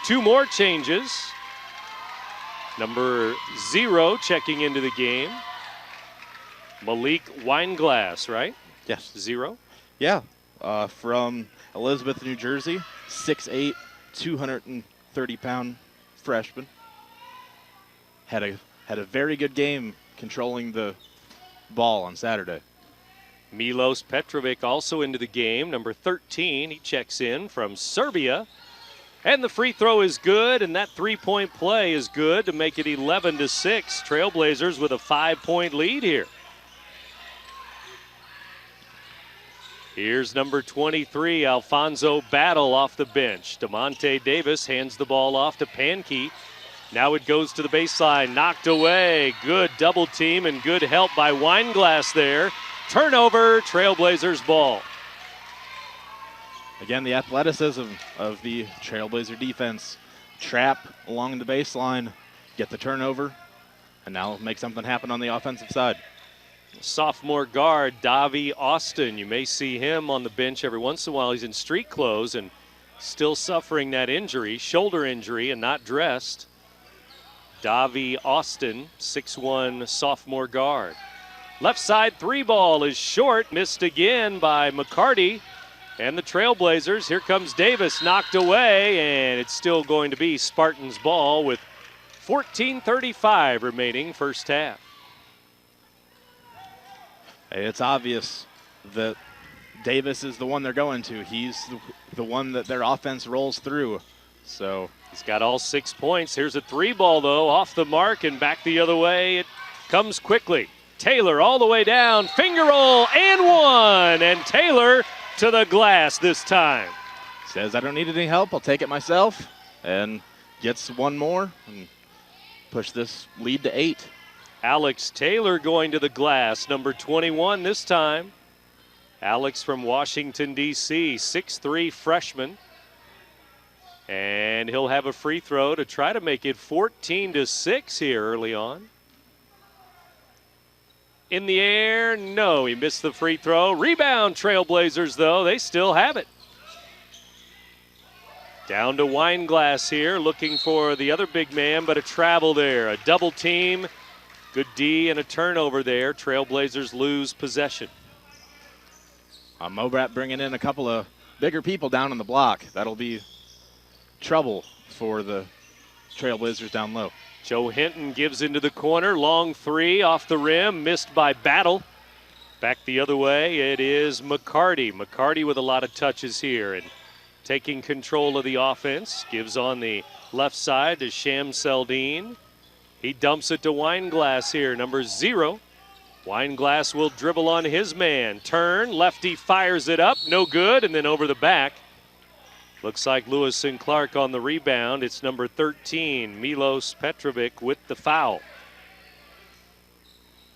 2 more changes. Number 0 checking into the game. Malik Weinglass, right? Yes. 0? Yeah, from Elizabeth, New Jersey, 6'8", 230-pound freshman. Had a very good game controlling the ball on Saturday. Milos Petrovic also into the game, number 13. He checks in from Serbia. And the free throw is good, and that three-point play is good to make it 11-6. Trailblazers with a 5-point lead here. Here's number 23, Alfonso Battle off the bench. DeMonte Davis hands the ball off to Pankey. Now it goes to the baseline, knocked away. Good double team and good help by Weinglass there. Turnover, Trailblazers ball. Again, the athleticism of the Trailblazer defense. Trap along the baseline, get the turnover, and now make something happen on the offensive side. Sophomore guard, Davi Austin. You may see him on the bench every once in a while. He's in street clothes and still suffering that injury, shoulder injury, and not dressed. Davi Austin, 6'1", sophomore guard. Left side 3-ball is short, missed again by McCarty. And the Trailblazers, here comes Davis, knocked away, and it's still going to be Spartans ball with 14:35 remaining first half. It's obvious that Davis is the one they're going to. He's the one that their offense rolls through. So he's got all 6 points. Here's a 3-ball, though, off the mark and back the other way. It comes quickly. Taylor all the way down, finger roll, and 1. And Taylor to the glass this time. Says, I don't need any help. I'll take it myself. And gets 1 more and push this lead to 8. Alex Taylor going to the glass, number 21 this time. Alex from Washington, D.C., 6'3" freshman. And he'll have a free throw to try to make it 14-6 here early on. In the air, no, he missed the free throw. Rebound, Trailblazers, though, they still have it. Down to Weinglass here, looking for the other big man, but a travel there. A double team, good D and a turnover there. Trailblazers lose possession. Mobrat bringing in a couple of bigger people down on the block. That'll be trouble for the Trailblazers down low. Joe Hinton gives into the corner. Long 3 off the rim, missed by Battle. Back the other way, it is McCarty. McCarty with a lot of touches here and taking control of the offense. Gives on the left side to Shamseldine. He dumps it to Weinglass here, number 0. Weinglass will dribble on his man. Turn, lefty fires it up, no good, and then over the back. Looks like Lewis and Clark on the rebound. It's number 13, Milos Petrovic, with the foul.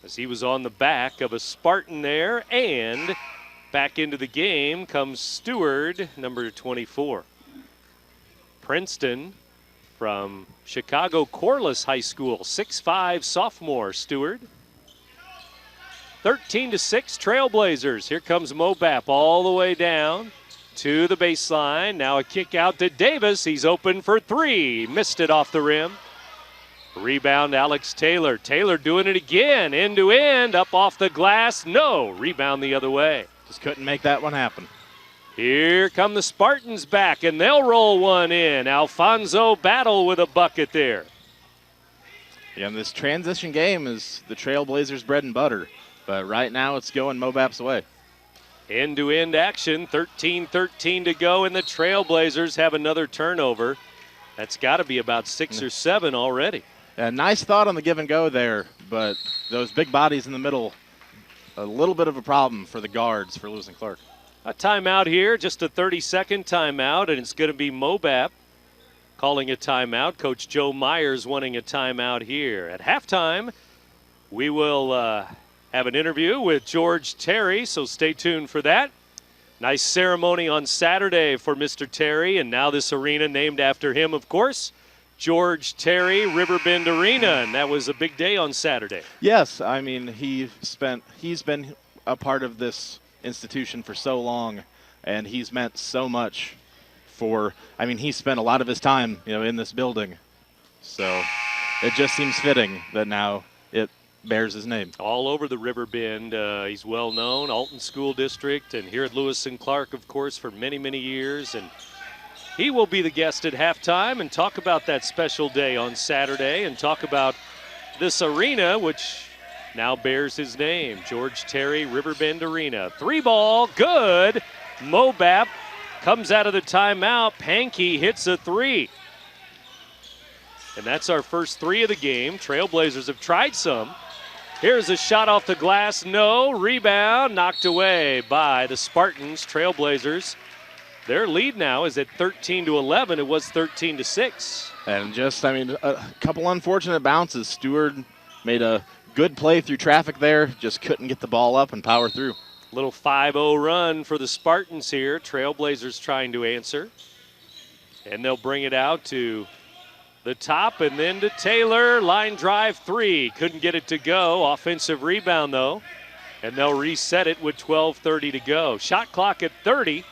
As he was on the back of a Spartan there, and back into the game comes Stewart, number 24. Princeton from Chicago Corliss High School, 6'5" sophomore Stewart. 13-6 Trailblazers. Here comes Mobap all the way down. to the baseline. Now a kick out to Davis. He's open for three. Missed it off the rim. Rebound, Alex Taylor. Taylor doing it again. End to end. Up off the glass. No. Rebound the other way. Just couldn't make that one happen. Here come the Spartans back, and they'll roll one in. Alfonso Battle with a bucket there. Yeah, and this transition game is the Trailblazers' bread and butter. But right now it's going Mobap's way. End-to-end action, 13-13 to go, and the Trailblazers have another turnover. That's got to be about 6 or 7 already. Yeah, nice thought on the give and go there, but those big bodies in the middle, a little bit of a problem for the guards for Lewis and Clark. A timeout here, just a 30-second timeout, and it's going to be Mobap calling a timeout. Coach Joe Myers wanting a timeout here. At halftime, we will have an interview with George Terry, so stay tuned for that. Nice ceremony on Saturday for Mr. Terry, and now this arena named after him, of course. George Terry, RiverBend Arena, and that was a big day on Saturday. Yes, I mean, he's been a part of this institution for so long, and he's meant so much he spent a lot of his time, in this building. So it just seems fitting that now it bears his name. All over the Riverbend. He's well known, Alton School District, and here at Lewis and Clark, of course, for many, many years. And he will be the guest at halftime and talk about that special day on Saturday and talk about this arena, which now bears his name. George Terry, RiverBend Arena. 3-ball, good. Mobap comes out of the timeout. Pankey hits a 3. And that's our first 3 of the game. Trailblazers have tried some. Here's a shot off the glass. No. Rebound knocked away by the Spartans. Trailblazers, their lead now is at 13-11. It was 13-6. And just, a couple unfortunate bounces. Stewart made a good play through traffic there. Just couldn't get the ball up and power through. Little 5-0 run for the Spartans here. Trailblazers trying to answer. And they'll bring it out to the top and then to Taylor. Line drive 3. Couldn't get it to go. Offensive rebound, though. And they'll reset it with 12:30 to go. Shot clock at 30.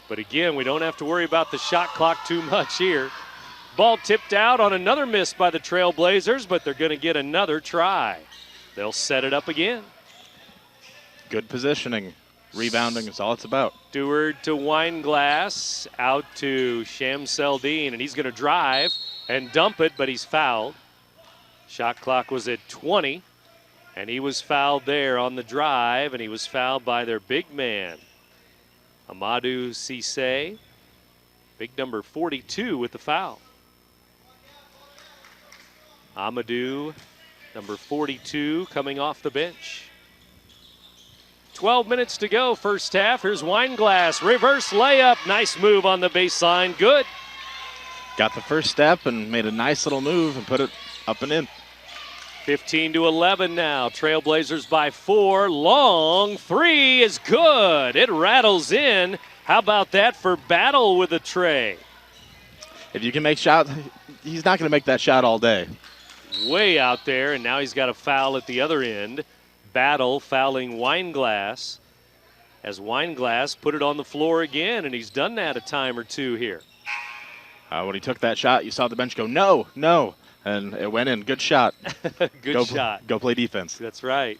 But again, we don't have to worry about the shot clock too much here. Ball tipped out on another miss by the Trailblazers, but they're going to get another try. They'll set it up again. Good positioning. Rebounding is all it's about. Stewart to Wineglass, out to Shamseldine, and he's going to drive and dump it, but he's fouled. Shot clock was at 20, and he was fouled there on the drive, and he was fouled by their big man, Amadou Cisse, big number 42 with the foul. Amadou, number 42, coming off the bench. 12 minutes to go, first half. Here's Wineglass, reverse layup. Nice move on the baseline, good. Got the first step and made a nice little move and put it up and in. 15-11 now. Trailblazers by 4. Long 3 is good. It rattles in. How about that for Battle with a tray? If you can make shots, he's not going to make that shot all day. Way out there, and now he's got a foul at the other end. Battle fouling Wineglass as Wineglass put it on the floor again, and he's done that a time or two here. When he took that shot, you saw the bench go, no, no, and it went in. Good shot. Good shot. Go play defense. That's right.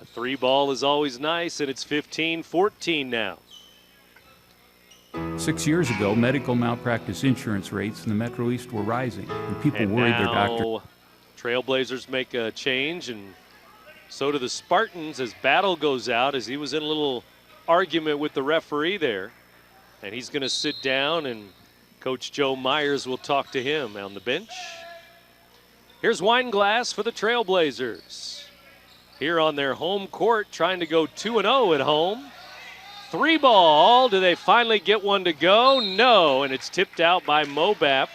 A 3-ball is always nice, and it's 15-14 now. 6 years ago, medical malpractice insurance rates in the Metro East were rising, and people worried their doctor. Trailblazers make a change, and so do the Spartans as Battle goes out, as he was in a little argument with the referee there. And he's going to sit down, and Coach Joe Myers will talk to him on the bench. Here's Wineglass for the Trailblazers. Here on their home court, trying to go 2-0 at home. 3-ball. Do they finally get one to go? No, and it's tipped out by Mobap.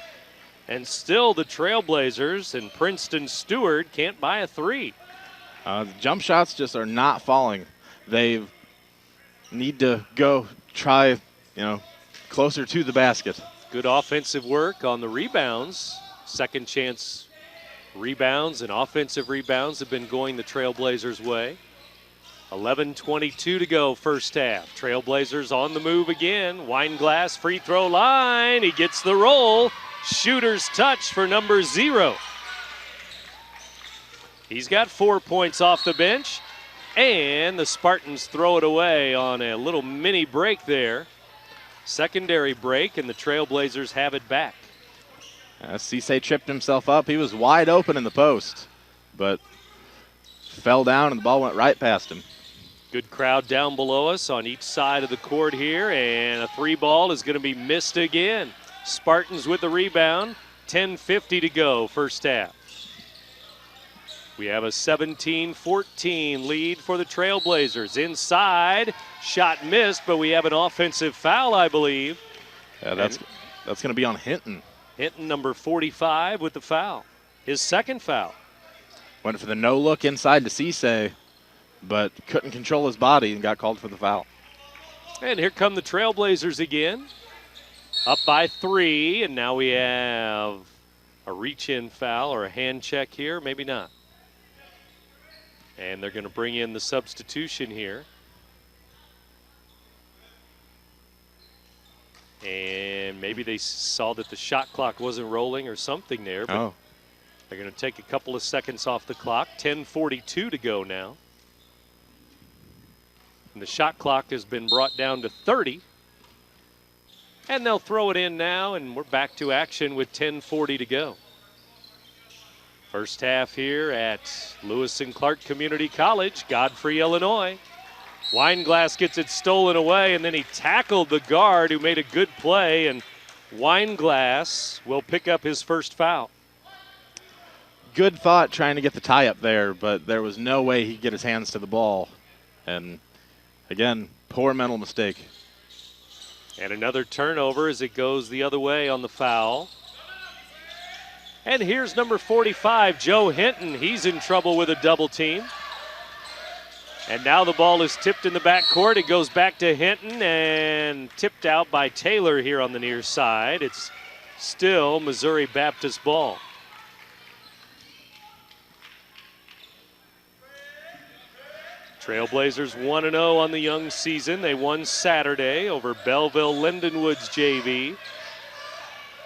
And still the Trailblazers and Princeton Stewart can't buy a 3. The jump shots just are not falling. They need to go try, closer to the basket. Good offensive work on the rebounds. Second chance rebounds and offensive rebounds have been going the Trailblazers' way. 11:22 to go first half. Trailblazers on the move again. Weinglass free throw line. He gets the roll. Shooter's touch for number 0. He's got 4 points off the bench. And the Spartans throw it away on a little mini break there. Secondary break, and the Trailblazers have it back. Cisse tripped himself up. He was wide open in the post, but fell down and the ball went right past him. Good crowd down below us on each side of the court here, and a 3 ball is going to be missed again. Spartans with the rebound, 10:50 to go first half. We have a 17-14 lead for the Trailblazers. Inside, shot missed, but we have an offensive foul, I believe. Yeah, that's going to be on Hinton. Hinton, number 45, with the foul. His second foul. Went for the no-look inside to Cisse, but couldn't control his body and got called for the foul. And here come the Trailblazers again. Up by 3, and now we have a reach-in foul or a hand check here. Maybe not. And they're going to bring in the substitution here. And maybe they saw that the shot clock wasn't rolling or something there. But they're going to take a couple of seconds off the clock. 10:42 to go now. And the shot clock has been brought down to 30. And they'll throw it in now, and we're back to action with 10:40 to go. First half here at Lewis and Clark Community College, Godfrey, Illinois. Weinglass gets it stolen away, and then he tackled the guard who made a good play, and Weinglass will pick up his first foul. Good thought trying to get the tie up there, but there was no way he could get his hands to the ball. And again, poor mental mistake. And another turnover as it goes the other way on the foul. And here's number 45, Joe Hinton. He's in trouble with a double team. And now the ball is tipped in the backcourt. It goes back to Hinton and tipped out by Taylor here on the near side. It's still Missouri Baptist ball. Trailblazers 1-0 on the young season. They won Saturday over Belleville Lindenwood's JV.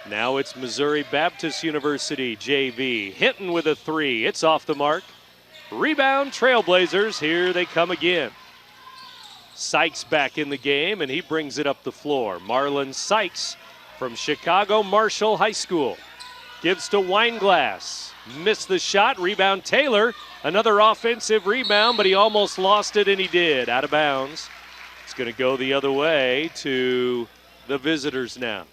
Now it's Missouri Baptist University JV. Hinton with a 3. It's off the mark. Rebound Trailblazers. Here they come again. Sykes back in the game, and he brings it up the floor. Marlon Sykes from Chicago Marshall High School. Gives to Weinglass. Missed the shot. Rebound Taylor. Another offensive rebound, but he almost lost it, and he did. Out of bounds. It's going to go the other way to the visitors now.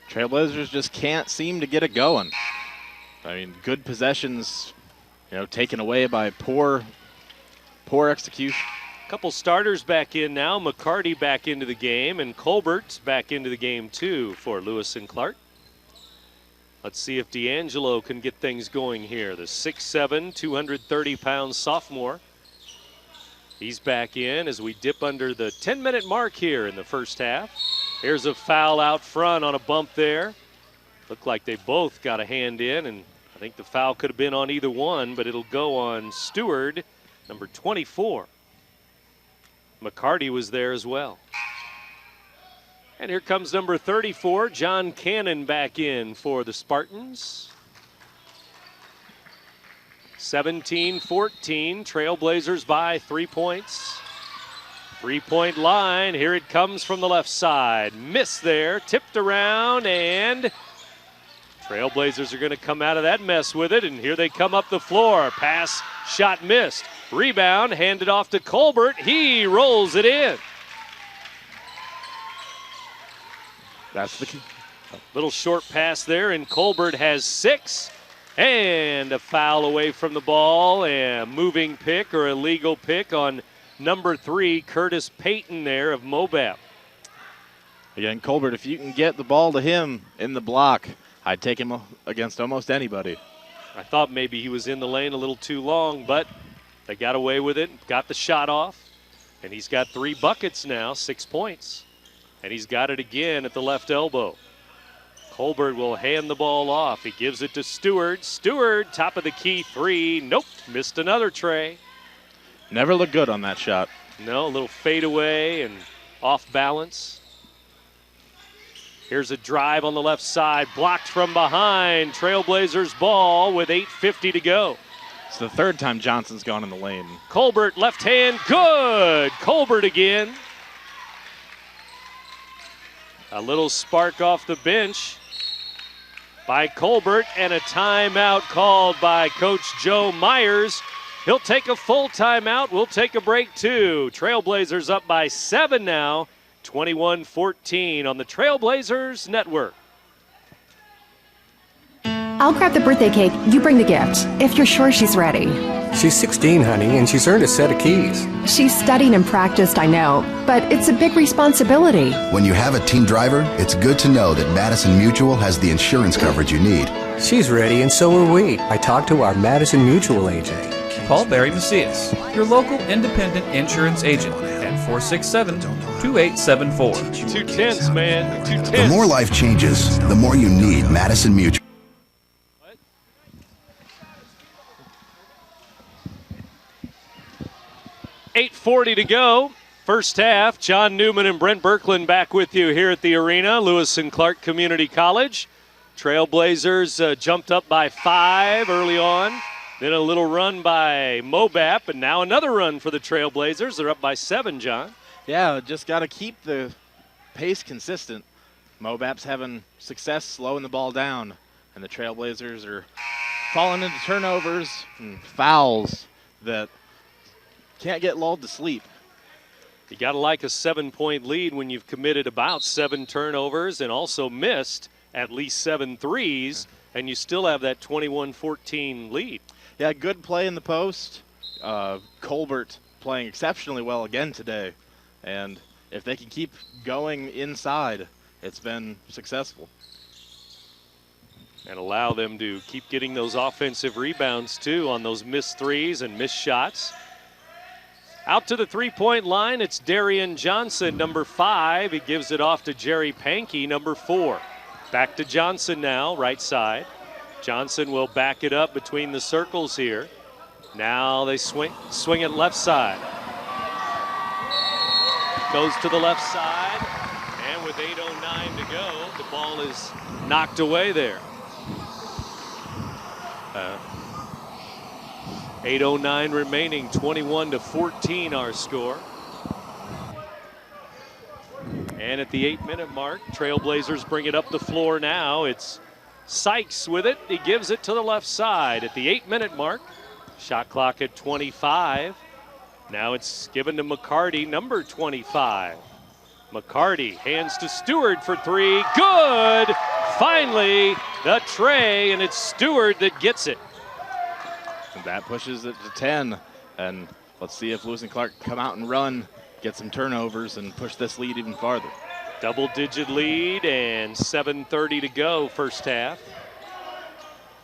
Trailblazers just can't seem to get it going. I mean, good possessions, taken away by poor execution. Couple starters back in now. McCarty back into the game, and Colbert's back into the game too for Lewis and Clark. Let's see if D'Angelo can get things going here. The 6'7", 230-pound sophomore. He's back in as we dip under the 10-minute mark here in the first half. Here's a foul out front on a bump there. Looked like they both got a hand in, and I think the foul could have been on either one, but it'll go on Stewart, number 24. McCarty was there as well. And here comes number 34, John Cannon, back in for the Spartans. 17-14, Trailblazers by 3 points. 3-point line, here it comes from the left side. Miss there, tipped around, and Trailblazers are going to come out of that mess with it, and here they come up the floor. Pass, shot missed. Rebound, handed off to Colbert. He rolls it in. That's the key. Little short pass there, and Colbert has 6. And a foul away from the ball, and a moving pick or a legal pick on number 3, Curtis Payton there of Mobap. Again, Colbert, if you can get the ball to him in the block, I'd take him against almost anybody. I thought maybe he was in the lane a little too long, but they got away with it, got the shot off, and he's got 3 buckets now, 6 points. And he's got it again at the left elbow. Colbert will hand the ball off. He gives it to Stewart. Stewart, top of the key 3. Nope, missed another tray. Never looked good on that shot. No, a little fadeaway and off balance. Here's a drive on the left side, blocked from behind. Trailblazers ball with 8:50 to go. It's the third time Johnson's gone in the lane. Colbert, left hand, good. Colbert again. A little spark off the bench by Colbert, and a timeout called by Coach Joe Myers. He'll take a full timeout. We'll take a break too. Trailblazers up by 7 now, 21-14 on the Trailblazers Network. I'll grab the birthday cake. You bring the gift, if you're sure she's ready. She's 16, honey, and she's earned a set of keys. She's studied and practiced, I know, but it's a big responsibility. When you have a teen driver, it's good to know that Madison Mutual has the insurance coverage you need. She's ready, and so are we. I talked to our Madison Mutual agent. Call Barry Macias, your local independent insurance agent, at 467-2874. 210s, man. 210s. The more life changes, the more you need Madison Mutual. 8:40 to go. First half. John Newman and Brent Birkeland back with you here at the arena, Lewis and Clark Community College. Trailblazers jumped up by 5 early on. Then a little run by Mobap, and now another run for the Trailblazers. They're up by 7, John. Yeah, just got to keep the pace consistent. Mobap's having success slowing the ball down, and the Trailblazers are falling into turnovers and fouls that can't get lulled to sleep. You got to like a 7-point lead when you've committed about 7 turnovers and also missed at least 7 threes, and you still have that 21-14 lead. Yeah, good play in the post. Colbert playing exceptionally well again today. And if they can keep going inside, it's been successful. And allow them to keep getting those offensive rebounds, too, on those missed threes and missed shots. Out to the three-point line, it's Darian Johnson, number 5. He gives it off to Jerry Pankey, number 4. Back to Johnson now, right side. Johnson will back it up between the circles here. Now they swing it left side. Goes to the left side, and with 8:09 to go, the ball is knocked away there. 8:09 remaining, 21-14 our score. And at the 8-minute mark, Trailblazers bring it up the floor now. It's Sykes with it. He gives it to the left side at the 8-minute mark. Shot clock at 25. Now it's given to McCarty, number 25. McCarty hands to Stewart for 3. Good! Finally, the tray, and it's Stewart that gets it. And that pushes it to 10. And let's see if Lewis and Clark come out and run, get some turnovers, and push this lead even farther. Double-digit lead and 7:30 to go first half.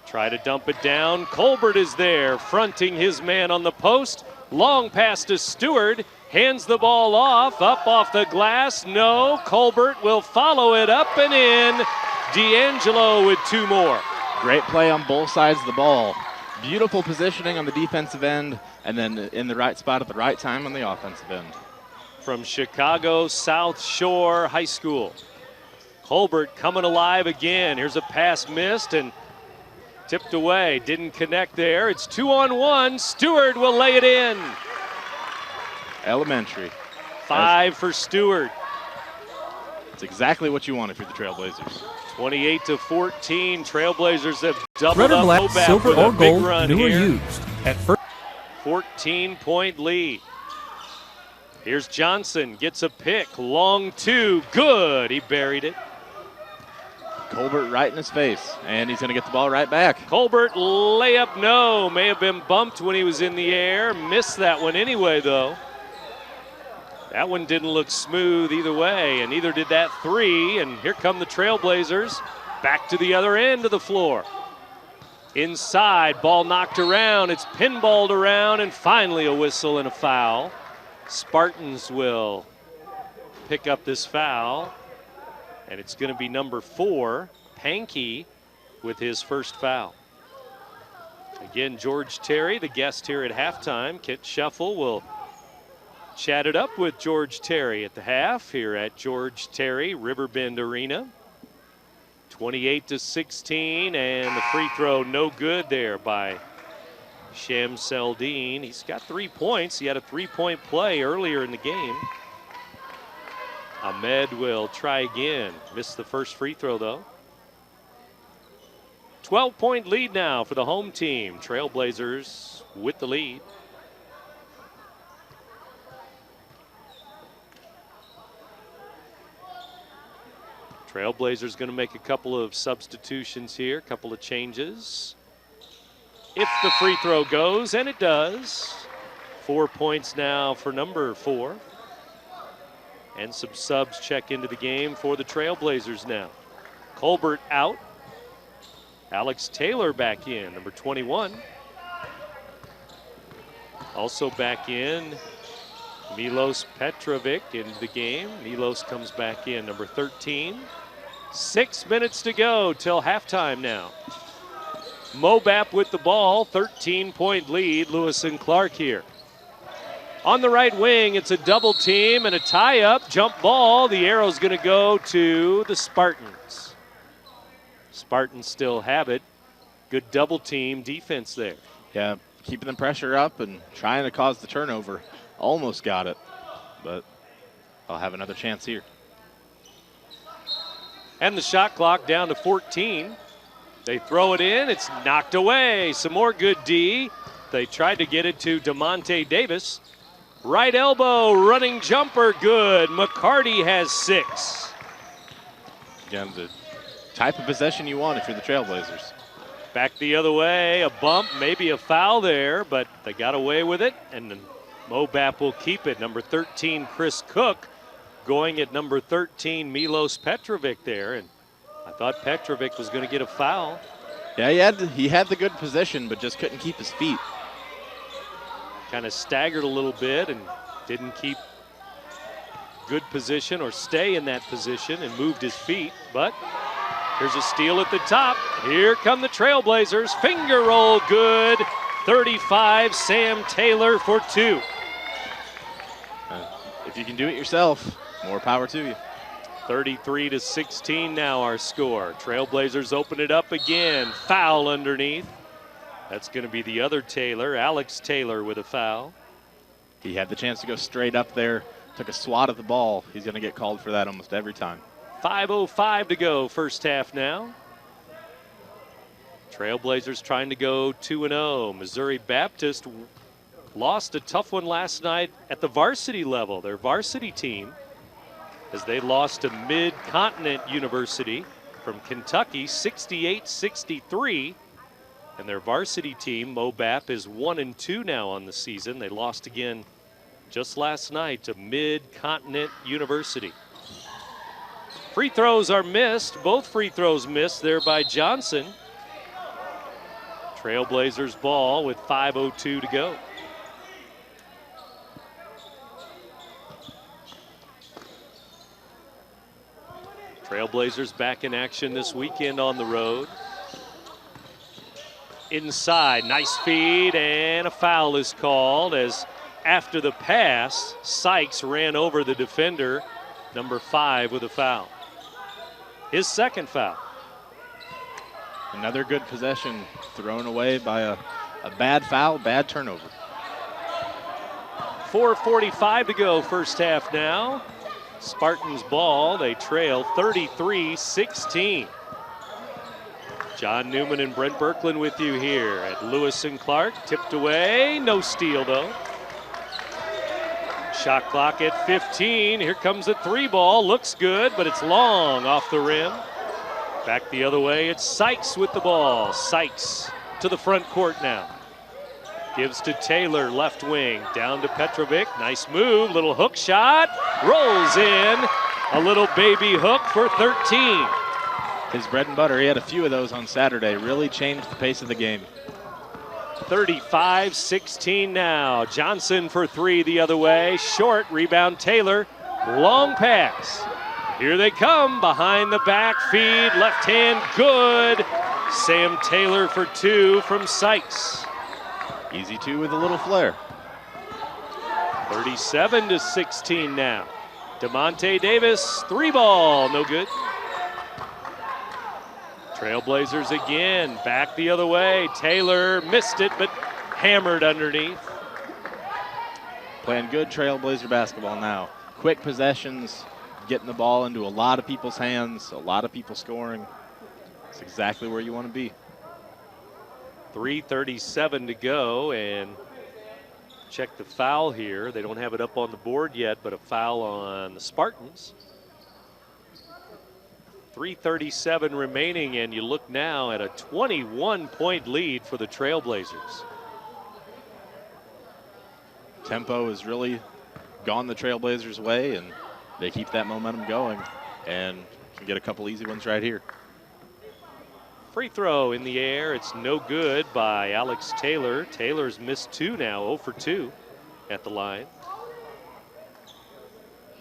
Try to dump it down. Colbert is there, fronting his man on the post. Long pass to Stewart. Hands the ball off, up off the glass. No, Colbert will follow it up and in. D'Angelo with 2 more. Great play on both sides of the ball. Beautiful positioning on the defensive end, and then in the right spot at the right time on the offensive end. From Chicago South Shore High School. Colbert coming alive again. Here's a pass missed and tipped away. Didn't connect there. It's 2-on-1. Stewart will lay it in. Elementary. 5 for Stewart. It's exactly what you want if you're the Trailblazers. 28-14. Trailblazers have doubled up Black, Mobap silver with or a big gold, run new or here. used. At first. 14-point lead. Here's Johnson, gets a pick, long 2, good, he buried it. Colbert right in his face, and he's going to get the ball right back. Colbert layup, no, may have been bumped when he was in the air, missed that one anyway though. That one didn't look smooth either way, and neither did that 3, and here come the Trailblazers, back to the other end of the floor. Inside, ball knocked around, it's pinballed around, and finally a whistle and a foul. Spartans will pick up this foul, and it's going to be number 4, Pankey, with his first foul. Again, George Terry, the guest here at halftime. Kent Shuffle will chat it up with George Terry at the half here at George Terry Riverbend Arena. 28-16, and the free throw no good there by Shams Seldine. He's got 3 points. He had a 3-point play earlier in the game. Ahmed will try again. Missed the first free throw, though. 12-point lead now for the home team. Trailblazers with the lead. Trailblazers going to make a couple of substitutions here, a couple of changes. If the free throw goes, and it does. 4 points now for number 4. And some subs check into the game for the Trailblazers now. Colbert out. Alex Taylor back in, number 21. Also back in, Milos Petrovic into the game. Milos comes back in, number 13. 6 minutes to go till halftime now. Mobap with the ball, 13-point lead, Lewis and Clark here. On the right wing, it's a double team and a tie-up, jump ball. The arrow's going to go to the Spartans. Spartans still have it. Good double team defense there. Yeah, keeping the pressure up and trying to cause the turnover. Almost got it, but I'll have another chance here. And the shot clock down to 14. They throw it in, it's knocked away. Some more good D. They tried to get it to DeMonte Davis. Right elbow, running jumper, good. McCarty has 6. Again, the type of possession you want if you're the Trailblazers. Back the other way, a bump, maybe a foul there, but they got away with it, and then Mobap will keep it. Number 13, Chris Cook, going at number 13, Milos Petrovic there, and I thought Petrovic was going to get a foul. Yeah, he had the good position, but just couldn't keep his feet. Kind of staggered a little bit and didn't keep good position or stay in that position and moved his feet, but here's a steal at the top. Here come the Trailblazers. Finger roll good. 35, Sam Taylor for 2. If you can do it yourself, more power to you. 33-16 now our score. Trailblazers open it up again. Foul underneath. That's going to be the other Taylor, Alex Taylor with a foul. He had the chance to go straight up there, took a swat at the ball. He's going to get called for that almost every time. 5:05 to go, first half now. Trailblazers trying to go 2-0. Missouri Baptist lost a tough one last night at the varsity level, their varsity team, as they lost to Mid-Continent University from Kentucky, 68-63. And their varsity team, Mobap, is 1-2 now on the season. They lost again just last night to Mid-Continent University. Free throws are missed. Both free throws missed there by Johnson. Trailblazers ball with 5:02 to go. Trailblazers back in action this weekend on the road. Inside, nice feed, and a foul is called as after the pass, Sykes ran over the defender, number 5, with a foul. His second foul. Another good possession thrown away by a bad foul, bad turnover. 4:45 to go, first half now. Spartans ball, they trail 33-16. John Newman and Brent Birkland with you here at Lewis and Clark. Tipped away, no steal though. Shot clock at 15. Here comes a 3 ball. Looks good, but it's long off the rim. Back the other way, it's Sykes with the ball. Sykes to the front court now. Gives to Taylor, left wing. Down to Petrovic. Nice move, little hook shot. Rolls in. A little baby hook for 13. His bread and butter. He had a few of those on Saturday. Really changed the pace of the game. 35-16 now. Johnson for 3 the other way. Short, rebound Taylor. Long pass. Here they come. Behind the back feed. Left hand good. Sam Taylor for 2 from Sykes. Easy 2 with a little flair. 37-16 now. DeMonte Davis, 3-ball, no good. Trailblazers again, back the other way. Taylor missed it, but hammered underneath. Playing good Trailblazer basketball now. Quick possessions, getting the ball into a lot of people's hands, a lot of people scoring. It's exactly where you want to be. 3:37 to go, and check the foul here. They don't have it up on the board yet, but a foul on the Spartans. 3:37 remaining, and you look now at a 21-point lead for the Trailblazers. Tempo has really gone the Trailblazers' way, and they keep that momentum going and can get a couple easy ones right here. Free throw in the air. It's no good by Alex Taylor. Taylor's missed 2 now, 0 for 2 at the line.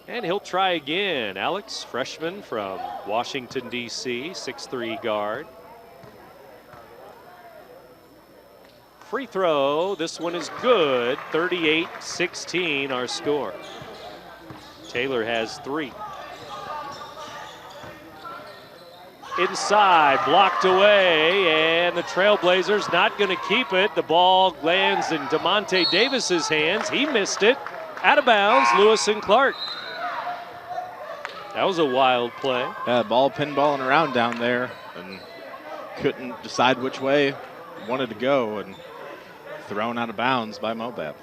And he'll try again. Alex, freshman from Washington, D.C., 6'3" guard. Free throw, this one is good. 38-16 our score. Taylor has 3. Inside, blocked away, and the Trailblazers not going to keep it. The ball lands in DeMonte Davis's hands. He missed it. Out of bounds, Lewis and Clark. That was a wild play. Yeah, ball pinballing around down there and couldn't decide which way he wanted to go, and thrown out of bounds by Mobab.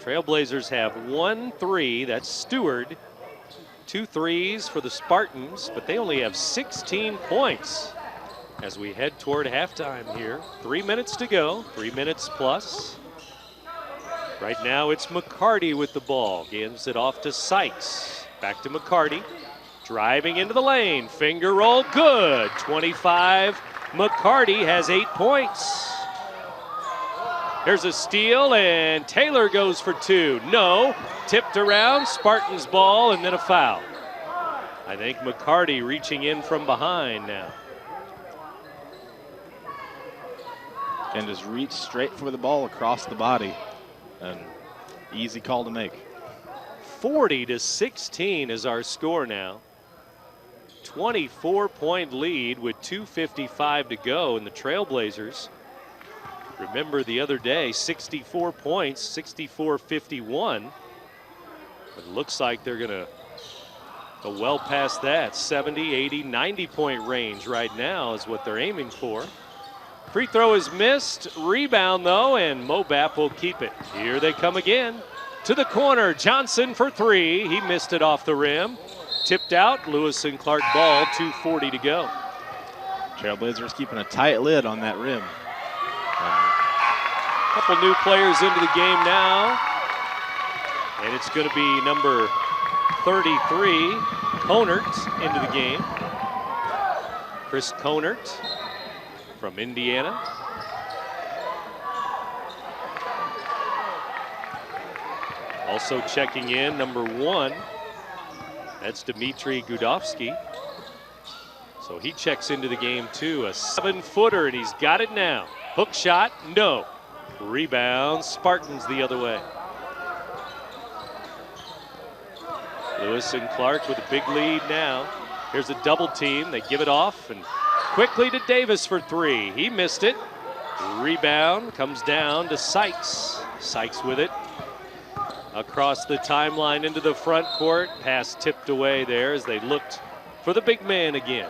Trailblazers have 1 3. That's Stewart. 2 threes for the Spartans, but they only have 16 points as we head toward halftime here. 3 minutes to go, 3 minutes plus. Right now it's McCarty with the ball. Gives it off to Sykes. Back to McCarty. Driving into the lane. Finger roll, good. 25. McCarty has 8 points. Here's a steal, and Taylor goes for 2. No. Tipped around, Spartans ball, and then a foul. I think McCarty reaching in from behind now. And just reach straight for the ball across the body. An easy call to make. 40-16 is our score now. 24-point lead with 2:55 to go, and the Trailblazers, remember the other day, 64 points, 64-51. It looks like they're going to go well past that. 70, 80, 90-point range right now is what they're aiming for. Free throw is missed. Rebound, though, and Mobap will keep it. Here they come again. To the corner, Johnson for 3. He missed it off the rim. Tipped out, Lewis and Clark ball, 2:40 to go. Trailblazers keeping a tight lid on that rim. Couple new players into the game now. And it's going to be number 33, Conert, into the game. Chris Conert from Indiana. Also checking in, number 1. That's Dmitry Gudovsky. So he checks into the game too. A 7-footer, and he's got it now. Hook shot, no. Rebound, Spartans the other way. Lewis and Clark with a big lead now. Here's a double team. They give it off, and quickly to Davis for 3. He missed it. Rebound comes down to Sykes. Sykes with it. Across the timeline into the front court. Pass tipped away there as they looked for the big man again.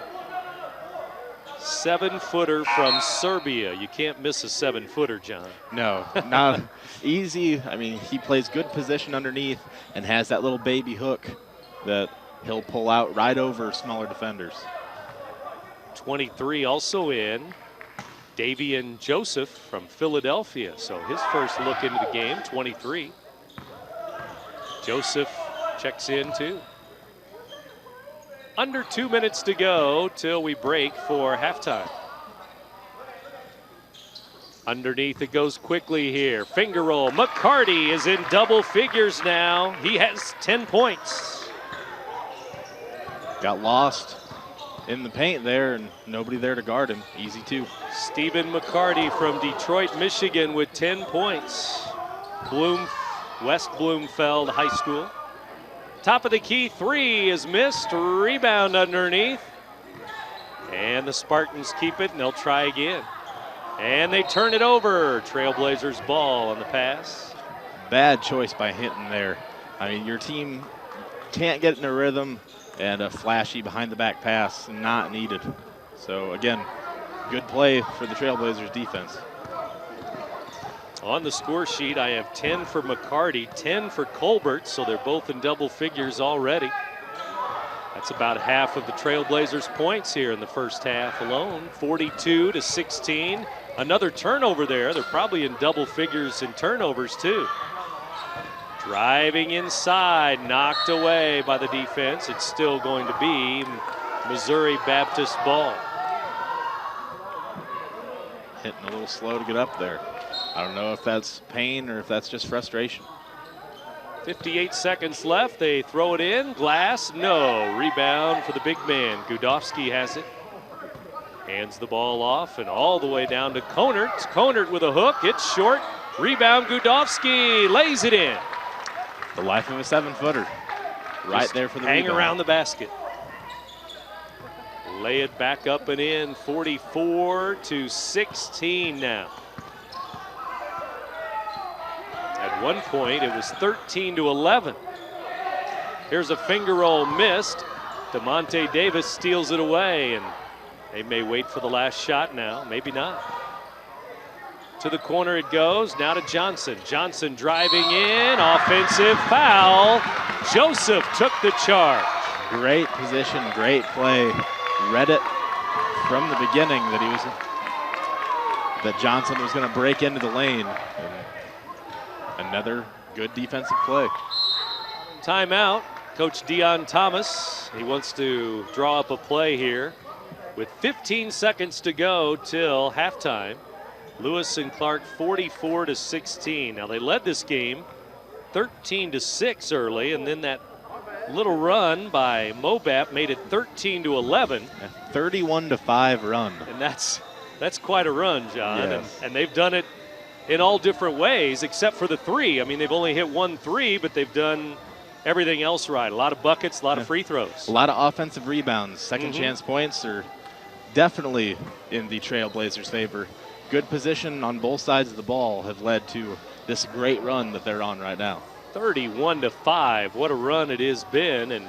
7-footer from Serbia. You can't miss a 7-footer, John. No, not easy. I mean, he plays good position underneath and has that little baby hook that he'll pull out right over smaller defenders. 23 also in. Davian Joseph from Philadelphia. So his first look into the game, 23. Joseph checks in too. Under 2 minutes to go till we break for halftime. Underneath it goes quickly here. Finger roll. McCarty is in double figures now. He has 10 points. Got lost in the paint there and nobody there to guard him. Easy two. Stephen McCarty from Detroit, Michigan with 10 points. West Bloomfield High School. Top of the key three is missed. Rebound underneath. And the Spartans keep it, and they'll try again. And they turn it over. Trailblazers ball on the pass. Bad choice by Hinton there. I mean, your team can't get in a rhythm, and a flashy behind-the-back pass not needed. So, again, good play for the Trailblazers defense. On the score sheet, I have 10 for McCarty, 10 for Colbert, so they're both in double figures already. That's about half of the Trailblazers' points here in the first half alone, 42-16. Another turnover there. They're probably in double figures in turnovers, too. Driving inside, knocked away by the defense. It's still going to be Missouri Baptist ball. Hitting a little slow to get up there. I don't know if that's pain or if that's just frustration. 58 seconds left. They throw it in. Glass, no. Rebound for the big man. Gudovsky has it. Hands the ball off and all the way down to Konert. Konert with a hook. It's short. Rebound, Gudovsky lays it in. The life of a 7-footer. Right Just there for the hang rebound. Around the basket. Lay it back up and in. 44-16 now. At one point, it was 13-11. Here's a finger roll missed. DeMonte Davis steals it away, and they may wait for the last shot now. Maybe not. To the corner it goes. Now to Johnson. Johnson driving in. Offensive foul. Joseph took the charge. Great position, great play. Read it from the beginning that Johnson was going to break into the lane. And another good defensive play. Timeout. Coach Dion Thomas. He wants to draw up a play here with 15 seconds to go till halftime. Lewis and Clark 44-16. Now they led this game 13-6 early, and then that little run by Mobap made it 13-11. A 31-5 run. And that's quite a run, John. Yes. And they've done it in all different ways except for the three. I mean, they've only hit 1 3, but they've done everything else right. A lot of buckets, a lot of free throws. A lot of offensive rebounds. Second chance points are definitely in the Trailblazers' favor. Good position on both sides of the ball have led to this great run that they're on right now. 31-5. What a run it has been. And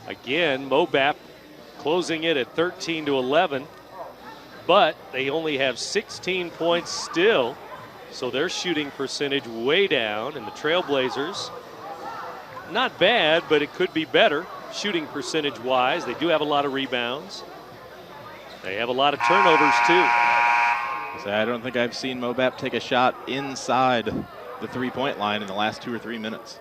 again, Mobap closing it at 13-11. But they only have 16 points still. So their shooting percentage way down. And the Trailblazers, not bad, but it could be better shooting percentage-wise. They do have a lot of rebounds. They have a lot of turnovers, too. I don't think I've seen Mobap take a shot inside the three-point line in the last 2 or 3 minutes.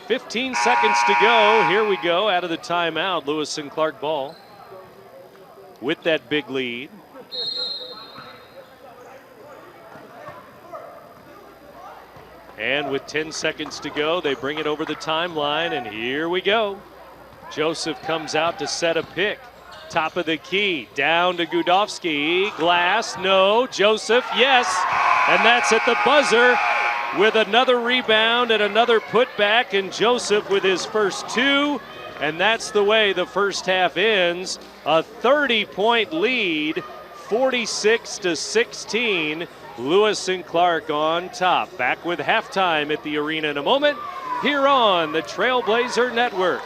15 seconds to go. Here we go out of the timeout. Lewis and Clark ball with that big lead. And with 10 seconds to go, they bring it over the timeline, and here we go. Joseph comes out to set a pick. Top of the key, down to Gudovsky. Glass, no. Joseph, yes. And that's at the buzzer with another rebound and another putback. And Joseph with his first 2. And that's the way the first half ends. A 30-point lead, 46-16. Lewis and Clark on top. Back with halftime at the arena in a moment. Here on the Trailblazer Network.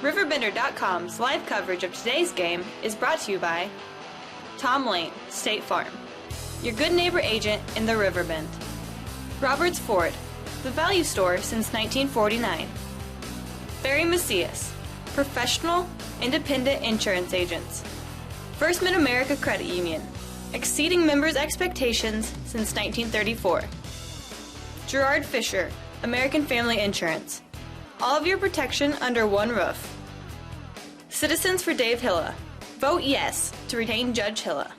RiverBender.com's live coverage of today's game is brought to you by Tom Lane, State Farm, your good neighbor agent in the Riverbend. Roberts Ford, the value store since 1949. Barry Macias, professional, independent insurance agents. First Mid-America Credit Union, exceeding members' expectations since 1934. Gerard Fisher, American Family Insurance. All of your protection under one roof. Citizens for Dave Hilla. Vote yes to retain Judge Hilla.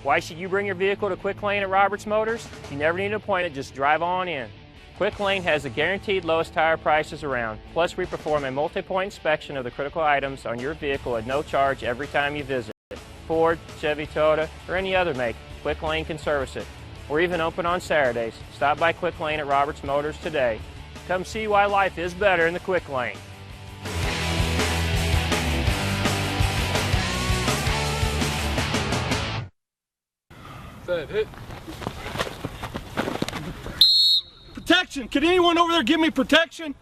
Why should you bring your vehicle to Quick Lane at Roberts Motors? You never need an appointment, just drive on in. Quick Lane has the guaranteed lowest tire prices around. Plus, we perform a multi-point inspection of the critical items on your vehicle at no charge every time you visit. Ford, Chevy, Toyota, or any other make, Quick Lane can service it. We're even open on Saturdays. Stop by Quick Lane at Roberts Motors today. Come see why life is better in the Quick Lane. Set, hit. Protection! Can anyone over there give me protection?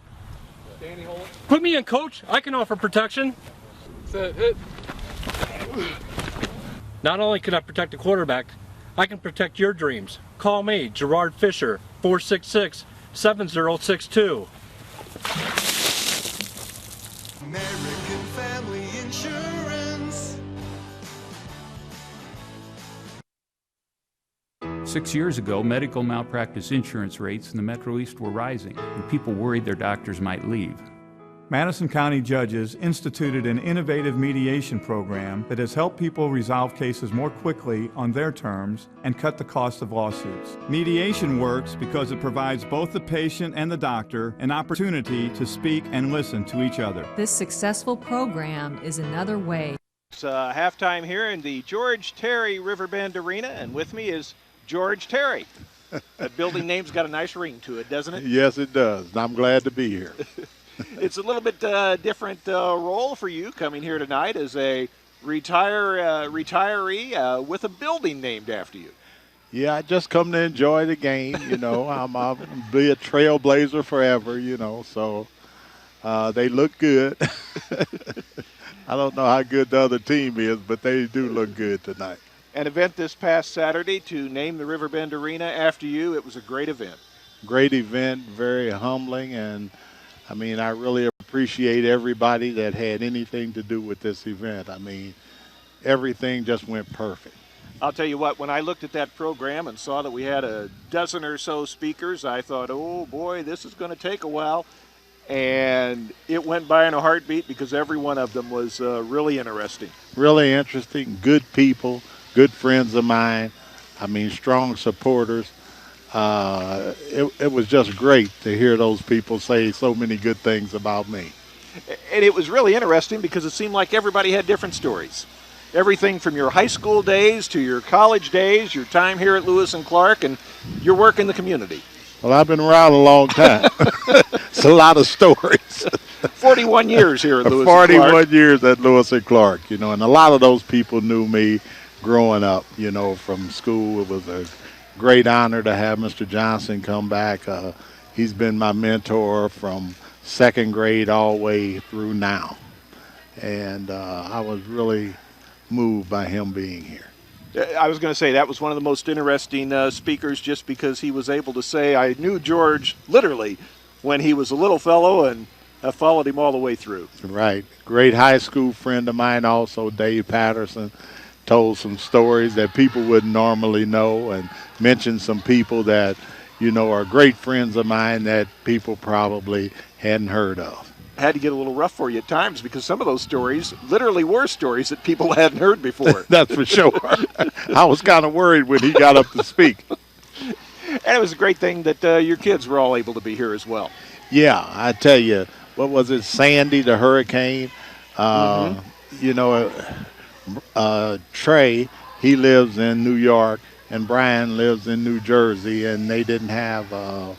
Danny, hold it. Put me in, coach. I can offer protection. Set, hit. Not only can I protect the quarterback, I can protect your dreams. Call me, Gerard Fisher, 466-7062. American Family Insurance. 6 years ago, medical malpractice insurance rates in the Metro East were rising, and people worried their doctors might leave. Madison County judges instituted an innovative mediation program that has helped people resolve cases more quickly on their terms and cut the cost of lawsuits. Mediation works because it provides both the patient and the doctor an opportunity to speak and listen to each other. This successful program is another way. It's halftime here in the George Terry RiverBend Arena, and with me is George Terry. That building name's got a nice ring to it, doesn't it? Yes, it does. And I'm glad to be here. It's a little bit different role for you coming here tonight as a retiree with a building named after you. Yeah, I just come to enjoy the game. You know, I'll be a Trailblazer forever, you know, so they look good. I don't know how good the other team is, but they do look good tonight. An event this past Saturday to name the RiverBend Arena after you. It was a great event. Great event, very humbling, and I mean, I really appreciate everybody that had anything to do with this event. I mean, everything just went perfect. I'll tell you what, when I looked at that program and saw that we had a dozen or so speakers, I thought, oh boy, this is going to take a while. And it went by in a heartbeat because every one of them was really interesting. Really interesting, good people, good friends of mine. I mean, strong supporters. It was just great to hear those people say so many good things about me. And it was really interesting because it seemed like everybody had different stories. Everything from your high school days to your college days, your time here at Lewis and Clark, and your work in the community. Well, I've been around a long time. It's a lot of stories. 41 years here at Lewis and Clark. 41 years at Lewis and Clark, you know, and a lot of those people knew me growing up, you know, from school. It was a great honor to have Mr. Johnson come back. He's been my mentor from second grade all the way through now. And I was really moved by him being here. I was going to say that was one of the most interesting speakers just because he was able to say, I knew George literally when he was a little fellow and followed him all the way through. Right. Great high school friend of mine also, Dave Patterson, told some stories that people wouldn't normally know and mentioned some people that, you know, are great friends of mine that people probably hadn't heard of. Had to get a little rough for you at times because some of those stories literally were stories that people hadn't heard before. That's for sure. I was kind of worried when he got up to speak. And it was a great thing that your kids were all able to be here as well. Yeah, I tell you, what was it, Sandy, the hurricane? You know, Trey, he lives in New York, and Brian lives in New Jersey, and they didn't have the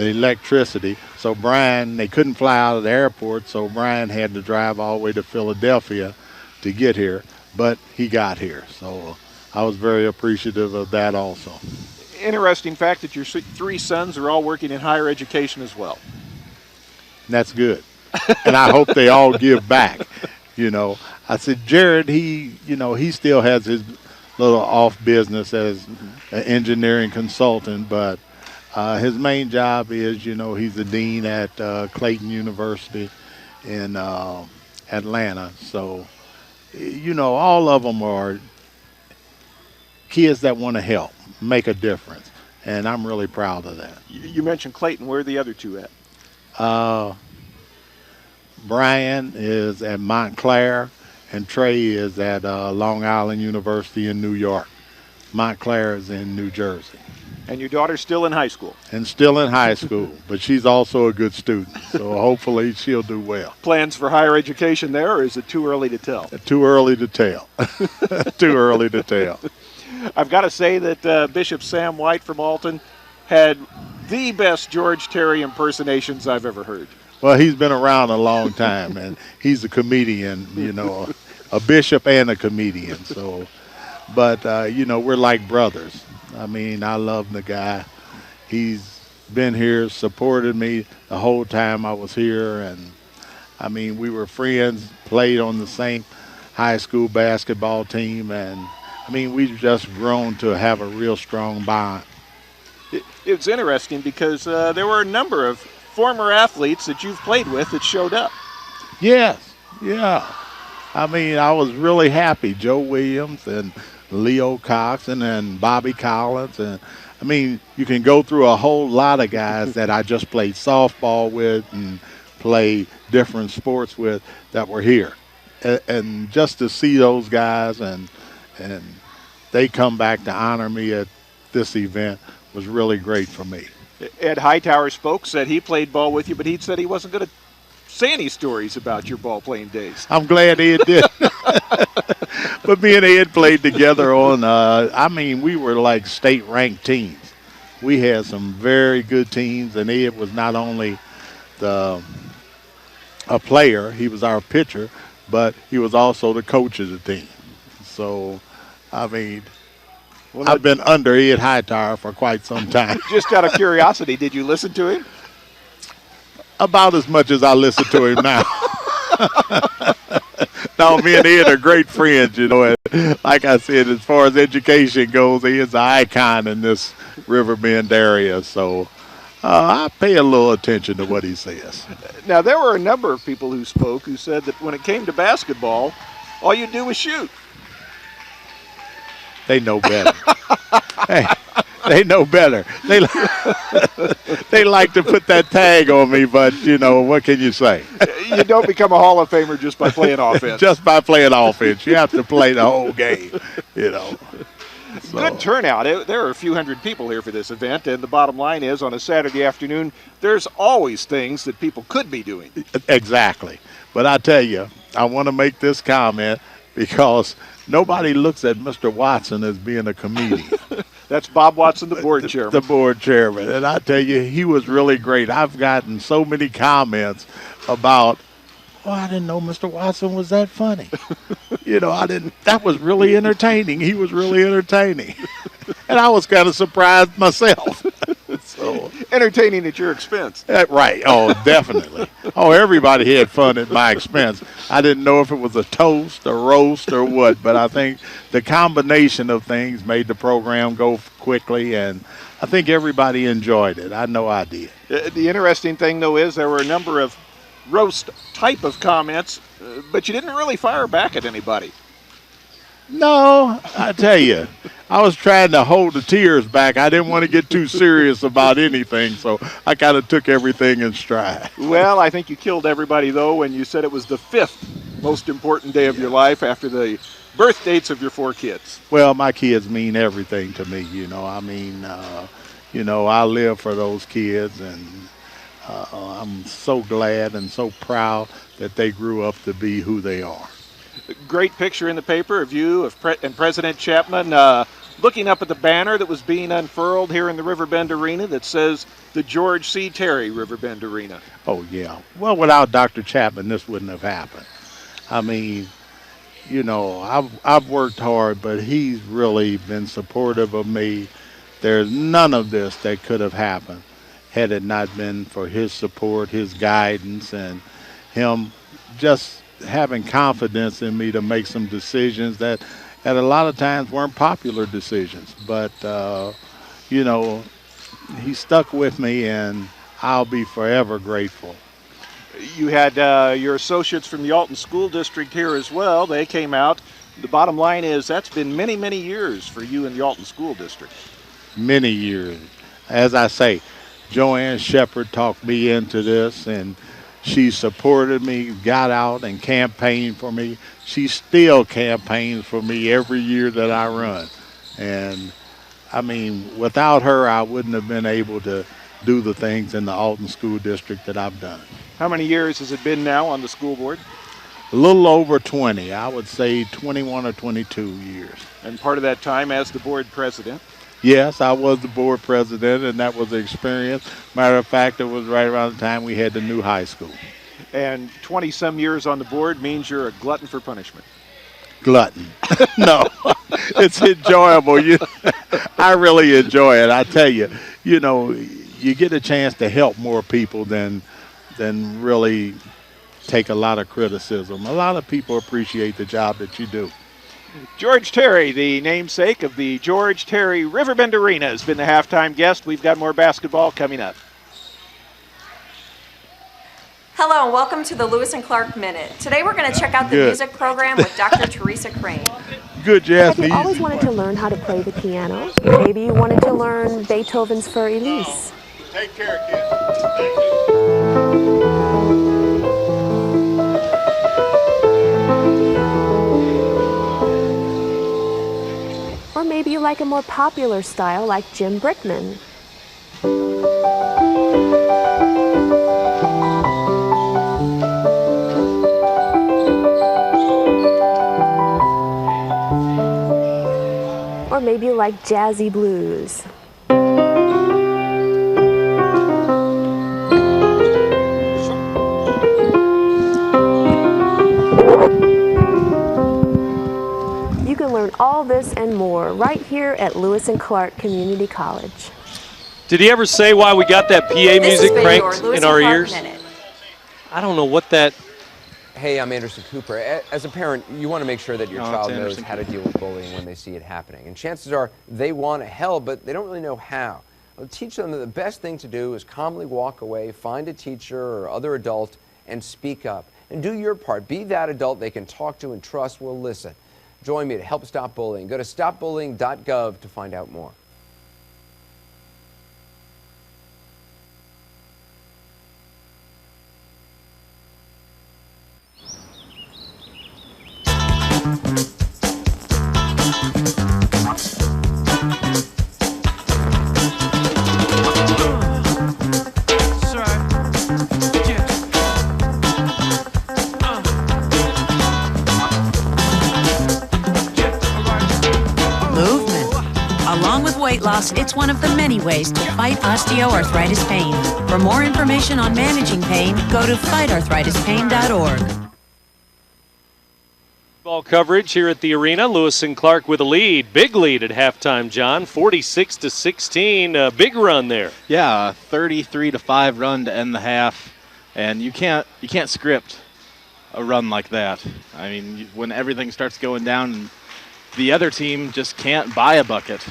electricity. So Brian, they couldn't fly out of the airport, so Brian had to drive all the way to Philadelphia to get here, but he got here. So I was very appreciative of that also. Interesting fact that your three sons are all working in higher education as well. And that's good. And I hope they all give back. You know, I said, Jared, he still has his little off business as an engineering consultant, but his main job is, you know, he's the dean at Clayton University in Atlanta. So, you know, all of them are kids that want to help, make a difference, and I'm really proud of that. You mentioned Clayton. Where are the other two at? Brian is at Montclair, and Trey is at Long Island University in New York. Montclair is in New Jersey. And your daughter's still in high school. And still in high school, but she's also a good student, so hopefully she'll do well. Plans for higher education there, or is it too early to tell? Too early to tell. Too early to tell. I've got to say that Bishop Sam White from Alton had the best George Terry impersonations I've ever heard. Well, he's been around a long time, and he's a comedian, you know, a bishop and a comedian. So, but, you know, we're like brothers. I mean, I love the guy. He's been here, supported me the whole time I was here. And, I mean, we were friends, played on the same high school basketball team. And, I mean, we've just grown to have a real strong bond. It's interesting because there were a number of former athletes that you've played with that showed up. Yes, yeah. I mean, I was really happy. Joe Williams and Leo Cox and Bobby Collins. And, I mean, you can go through a whole lot of guys that I just played softball with and played different sports with that were here. And just to see those guys and they come back to honor me at this event was really great for me. Ed Hightower spoke, said he played ball with you, but he said he wasn't going to say any stories about your ball-playing days. I'm glad Ed did. But me and Ed played together on, I mean, we were like state-ranked teams. We had some very good teams, and Ed was not only a player, he was our pitcher, but he was also the coach of the team. So, I mean, I've been under Ed Hightower for quite some time. Just out of curiosity, did you listen to him? About as much as I listen to him now. No, me and Ed are great friends, you know. And like I said, as far as education goes, he is an icon in this Riverbend area. So I pay a little attention to what he says. Now, there were a number of people who spoke who said that when it came to basketball, all you do was shoot. They know better. Hey, they know better. They like to put that tag on me, but, you know, what can you say? You don't become a Hall of Famer just by playing offense. Just by playing offense. You have to play the whole game, you know. So. Good turnout. There are a few hundred people here for this event, and the bottom line is on a Saturday afternoon, there's always things that people could be doing. Exactly. But I tell you, I want to make this comment because nobody looks at Mr. Watson as being a comedian. That's Bob Watson, the board chairman. The board chairman. And I tell you, he was really great. I've gotten so many comments about, oh, I didn't know Mr. Watson was that funny. You know, that was really entertaining. He was really entertaining. And I was kind of surprised myself. So entertaining at your expense. Right. Oh, definitely. Oh, everybody had fun at my expense. I didn't know if it was a toast, a roast, or what, but I think the combination of things made the program go quickly, and I think everybody enjoyed it. I know I did. The interesting thing, though, is there were a number of roast type of comments, but you didn't really fire back at anybody. No, I tell you, I was trying to hold the tears back. I didn't want to get too serious about anything, so I kind of took everything in stride. Well, I think you killed everybody, though, when you said it was the 5th most important day of your life after the birth dates of your 4 kids. Well, my kids mean everything to me, you know. I mean, you know, I live for those kids, and I'm so glad and so proud that they grew up to be who they are. Great picture in the paper of you and President Chapman looking up at the banner that was being unfurled here in the Riverbend Arena that says the George C. Terry Riverbend Arena. Oh, yeah. Well, without Dr. Chapman, this wouldn't have happened. I mean, you know, I've worked hard, but he's really been supportive of me. There's none of this that could have happened had it not been for his support, his guidance, and him just having confidence in me to make some decisions that at a lot of times weren't popular decisions. But, you know, he stuck with me, and I'll be forever grateful. You had your associates from the Alton School District here as well. They came out. The bottom line is that's been many, many years for you in the Alton School District. Many years. As I say, Joanne Shepard talked me into this, and she supported me, got out and campaigned for me. She still campaigns for me every year that I run. And I mean, without her, I wouldn't have been able to do the things in the Alton School District that I've done. How many years has it been now on the school board? A little over 20. I would say 21 or 22 years. And part of that time as the board president? Yes, I was the board president, and that was an experience. Matter of fact, it was right around the time we had the new high school. And 20-some years on the board means you're a glutton for punishment. Glutton. No, it's enjoyable. I really enjoy it. I tell you, you get a chance to help more people than really take a lot of criticism. A lot of people appreciate the job that you do. George Terry, the namesake of the George Terry RiverBend Arena, has been the halftime guest. We've got more basketball coming up. Hello and welcome to the Lewis and Clark Minute. Today we're going to check out the music program with Dr. Teresa Crane. Good, Jess. Have you always wanted to learn how to play the piano? Maybe you wanted to learn Beethoven's For Elise. Take care, kids. Thank you. Or maybe you like a more popular style like Jim Brickman. Or maybe you like jazzy blues. You can learn all this and more right here at Lewis and Clark Community College. Did he ever say why we got that PA music cranked in our ears? I don't know what that... Hey, I'm Anderson Cooper. As a parent, you want to make sure that your child knows how to deal with bullying when they see it happening. And chances are they want help, but they don't really know how. I'll teach them that the best thing to do is calmly walk away, find a teacher or other adult, and speak up. And do your part. Be that adult they can talk to and trust will listen. Join me to help stop bullying. Go to stopbullying.gov to find out more. Weight loss, it's one of the many ways to fight osteoarthritis pain. For more information on managing pain, go to fightarthritispain.org. Ball coverage here at the arena. Lewis and Clark with a lead. Big lead at halftime, John. 46-16. Big run there. Yeah, 33-5 run to end the half. And you can't script a run like that. I mean, when everything starts going down, the other team just can't buy a bucket.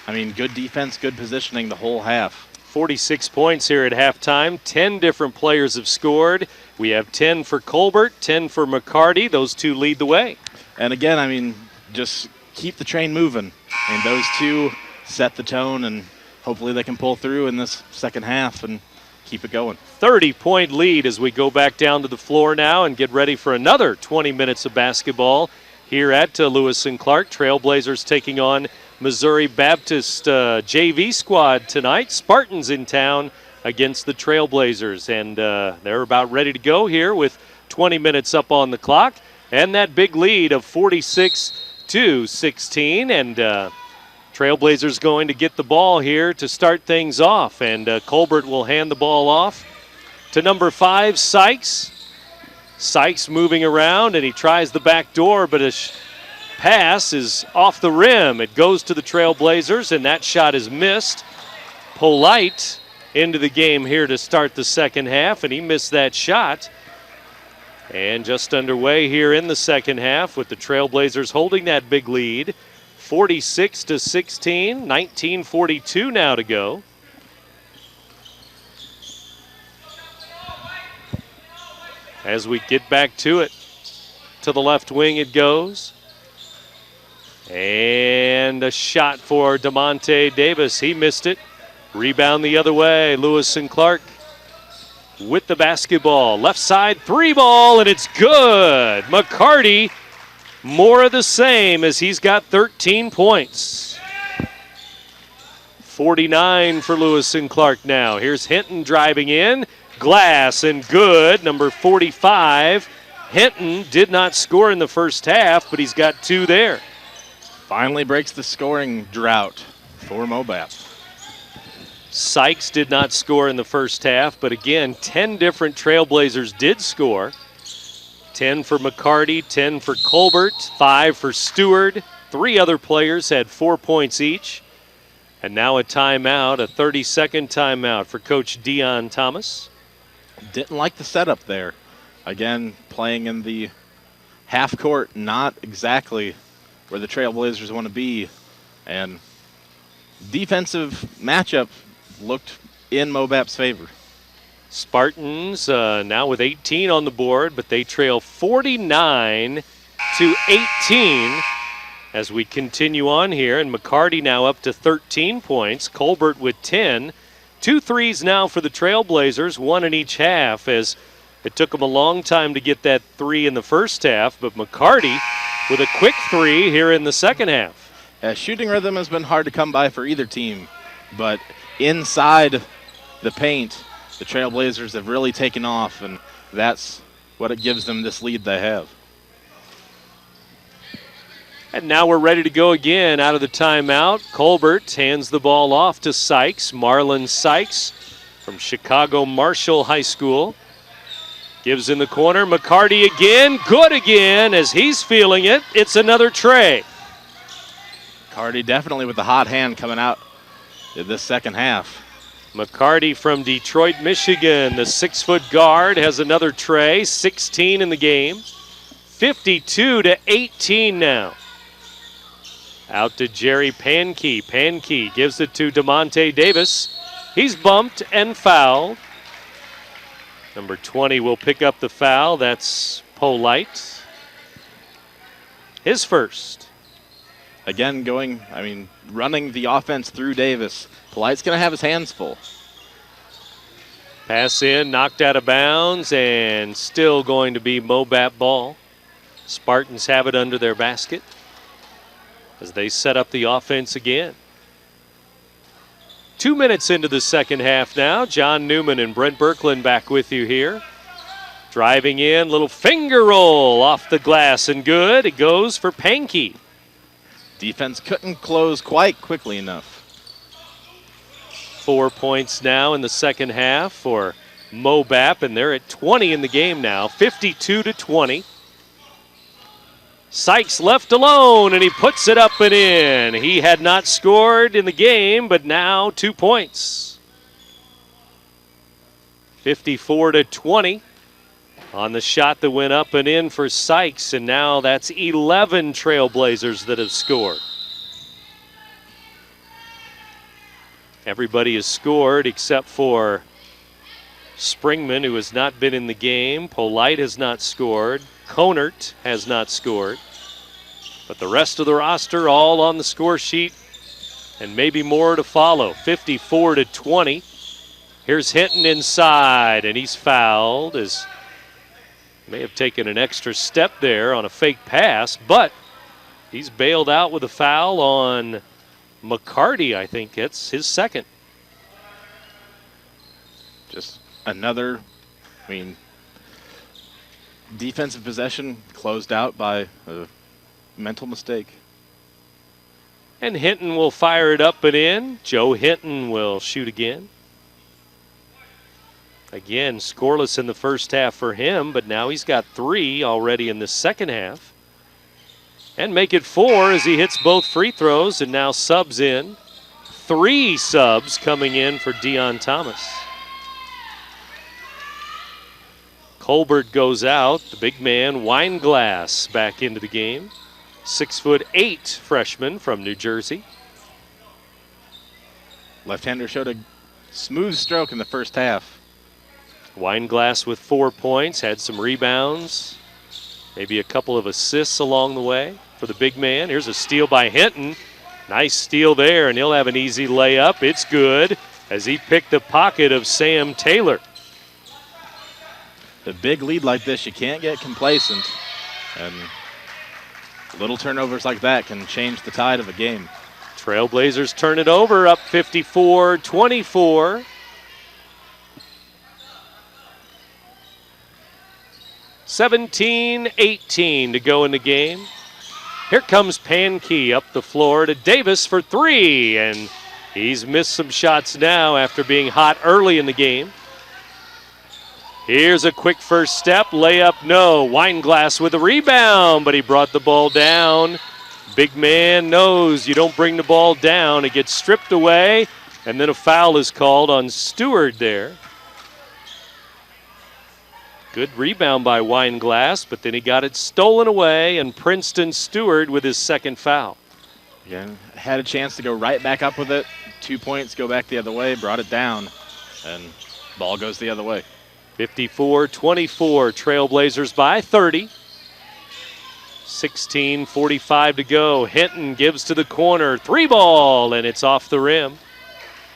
I mean, good defense, good positioning the whole half. 46 points here at halftime. 10 different players have scored. We have 10 for Colbert, 10 for McCarty. Those two lead the way. And again, I mean, just keep the train moving. And those two set the tone, and hopefully they can pull through in this second half and keep it going. 30-point lead as we go back down to the floor now and get ready for another 20 minutes of basketball here at Lewis and Clark. Trailblazers taking on Missouri Baptist JV squad tonight. Spartans in town against the Trailblazers, and they're about ready to go here with 20 minutes up on the clock and that big lead of 46-16. And Trailblazers going to get the ball here to start things off, and Colbert will hand the ball off to number 5, Sykes. Sykes moving around, and he tries the back door, but a pass is off the rim. It goes to the Trailblazers, and that shot is missed. Polite into the game here to start the second half, and he missed that shot. And just underway here in the second half with the Trailblazers holding that big lead, 46-16, 19:42 now to go. As we get back to it, to the left wing it goes. And a shot for DeMonte Davis. He missed it. Rebound the other way. Lewis and Clark with the basketball. Left side 3 ball, and it's good. McCarty, more of the same as he's got 13 points. 49 for Lewis and Clark now. Here's Hinton driving in. Glass and good, number 45. Hinton did not score in the first half, but he's got 2 there. Finally breaks the scoring drought for Mobap. Sykes did not score in the first half, but again, 10 different Trailblazers did score. 10 for McCarty, 10 for Colbert, 5 for Stewart. 3 other players had 4 points each. And now a timeout, a 30-second timeout for Coach Dion Thomas. Didn't like the setup there. Again, playing in the half court, not exactly where the Trailblazers want to be. And defensive matchup looked in Mobap's favor. Spartans now with 18 on the board, but they trail 49 to 18 as we continue on here. And McCarty now up to 13 points. Colbert with 10. 2 threes now for the Trailblazers, 1 in each half, as it took them a long time to get that 3 in the first half, but McCarty with a quick 3 here in the second half. Shooting rhythm has been hard to come by for either team, but inside the paint, the Trailblazers have really taken off, and that's what it gives them this lead they have. And now we're ready to go again out of the timeout. Colbert hands the ball off to Sykes. Marlon Sykes from Chicago Marshall High School. Gives in the corner. McCarty again. Good again as he's feeling it. It's another tray. McCarty definitely with the hot hand coming out in this second half. McCarty from Detroit, Michigan, the 6-foot guard, has another tray. 16 in the game. 52 to 18 now. Out to Jerry Pankey. Pankey gives it to DeMonte Davis. He's bumped and fouled. Number 20 will pick up the foul. That's Polite. His first. Again, running the offense through Davis. Polite's going to have his hands full. Pass in, knocked out of bounds, and still going to be Mobap ball. Spartans have it under their basket as they set up the offense again. 2 minutes into the second half now. John Newman and Brent Birkeland back with you here. Driving in, little finger roll off the glass and good. It goes for Pankey. Defense couldn't close quite quickly enough. 4 points now in the second half for Mobap, and they're at 20 in the game now, 52 to 20. Sykes left alone, and he puts it up and in. He had not scored in the game, but now 2 points. 54 to 20 on the shot that went up and in for Sykes, and now that's 11 Trailblazers that have scored. Everybody has scored except for Springman, who has not been in the game. Polite has not scored. Conert has not scored. But the rest of the roster all on the score sheet, and maybe more to follow. 54 to 20. Here's Hinton inside, and he's fouled as may have taken an extra step there on a fake pass, but he's bailed out with a foul on McCarty. I think it's his second. Just another, defensive possession closed out by a mental mistake. And Hinton will fire it up and in. Joe Hinton will shoot again. Again, scoreless in the first half for him, but now he's got 3 already in the second half. And make it 4 as he hits both free throws and now subs in. 3 subs coming in for Dion Thomas. Colbert goes out. The big man, Weinglass, back into the game. 6'8" freshman from New Jersey. Left-hander showed a smooth stroke in the first half. Weinglass with 4 points, had some rebounds, maybe a couple of assists along the way for the big man. Here's a steal by Hinton. Nice steal there, and he'll have an easy layup. It's good as he picked the pocket of Sam Taylor. A big lead like this, you can't get complacent, and little turnovers like that can change the tide of a game. Trailblazers turn it over, up 54-24. 17-18 to go in the game. Here comes Pankey up the floor to Davis for three, and he's missed some shots now after being hot early in the game. Here's a quick first step, layup, no. Weinglass with a rebound, but he brought the ball down. Big man knows you don't bring the ball down. It gets stripped away, and then a foul is called on Stewart there. Good rebound by Weinglass, but then he got it stolen away, and Princeton Stewart with his second foul. Again, had a chance to go right back up with it. 2 points, go back the other way, brought it down, and ball goes the other way. 54-24, Trailblazers by 30. 16:45 to go. Hinton gives to the corner. Three ball, and it's off the rim.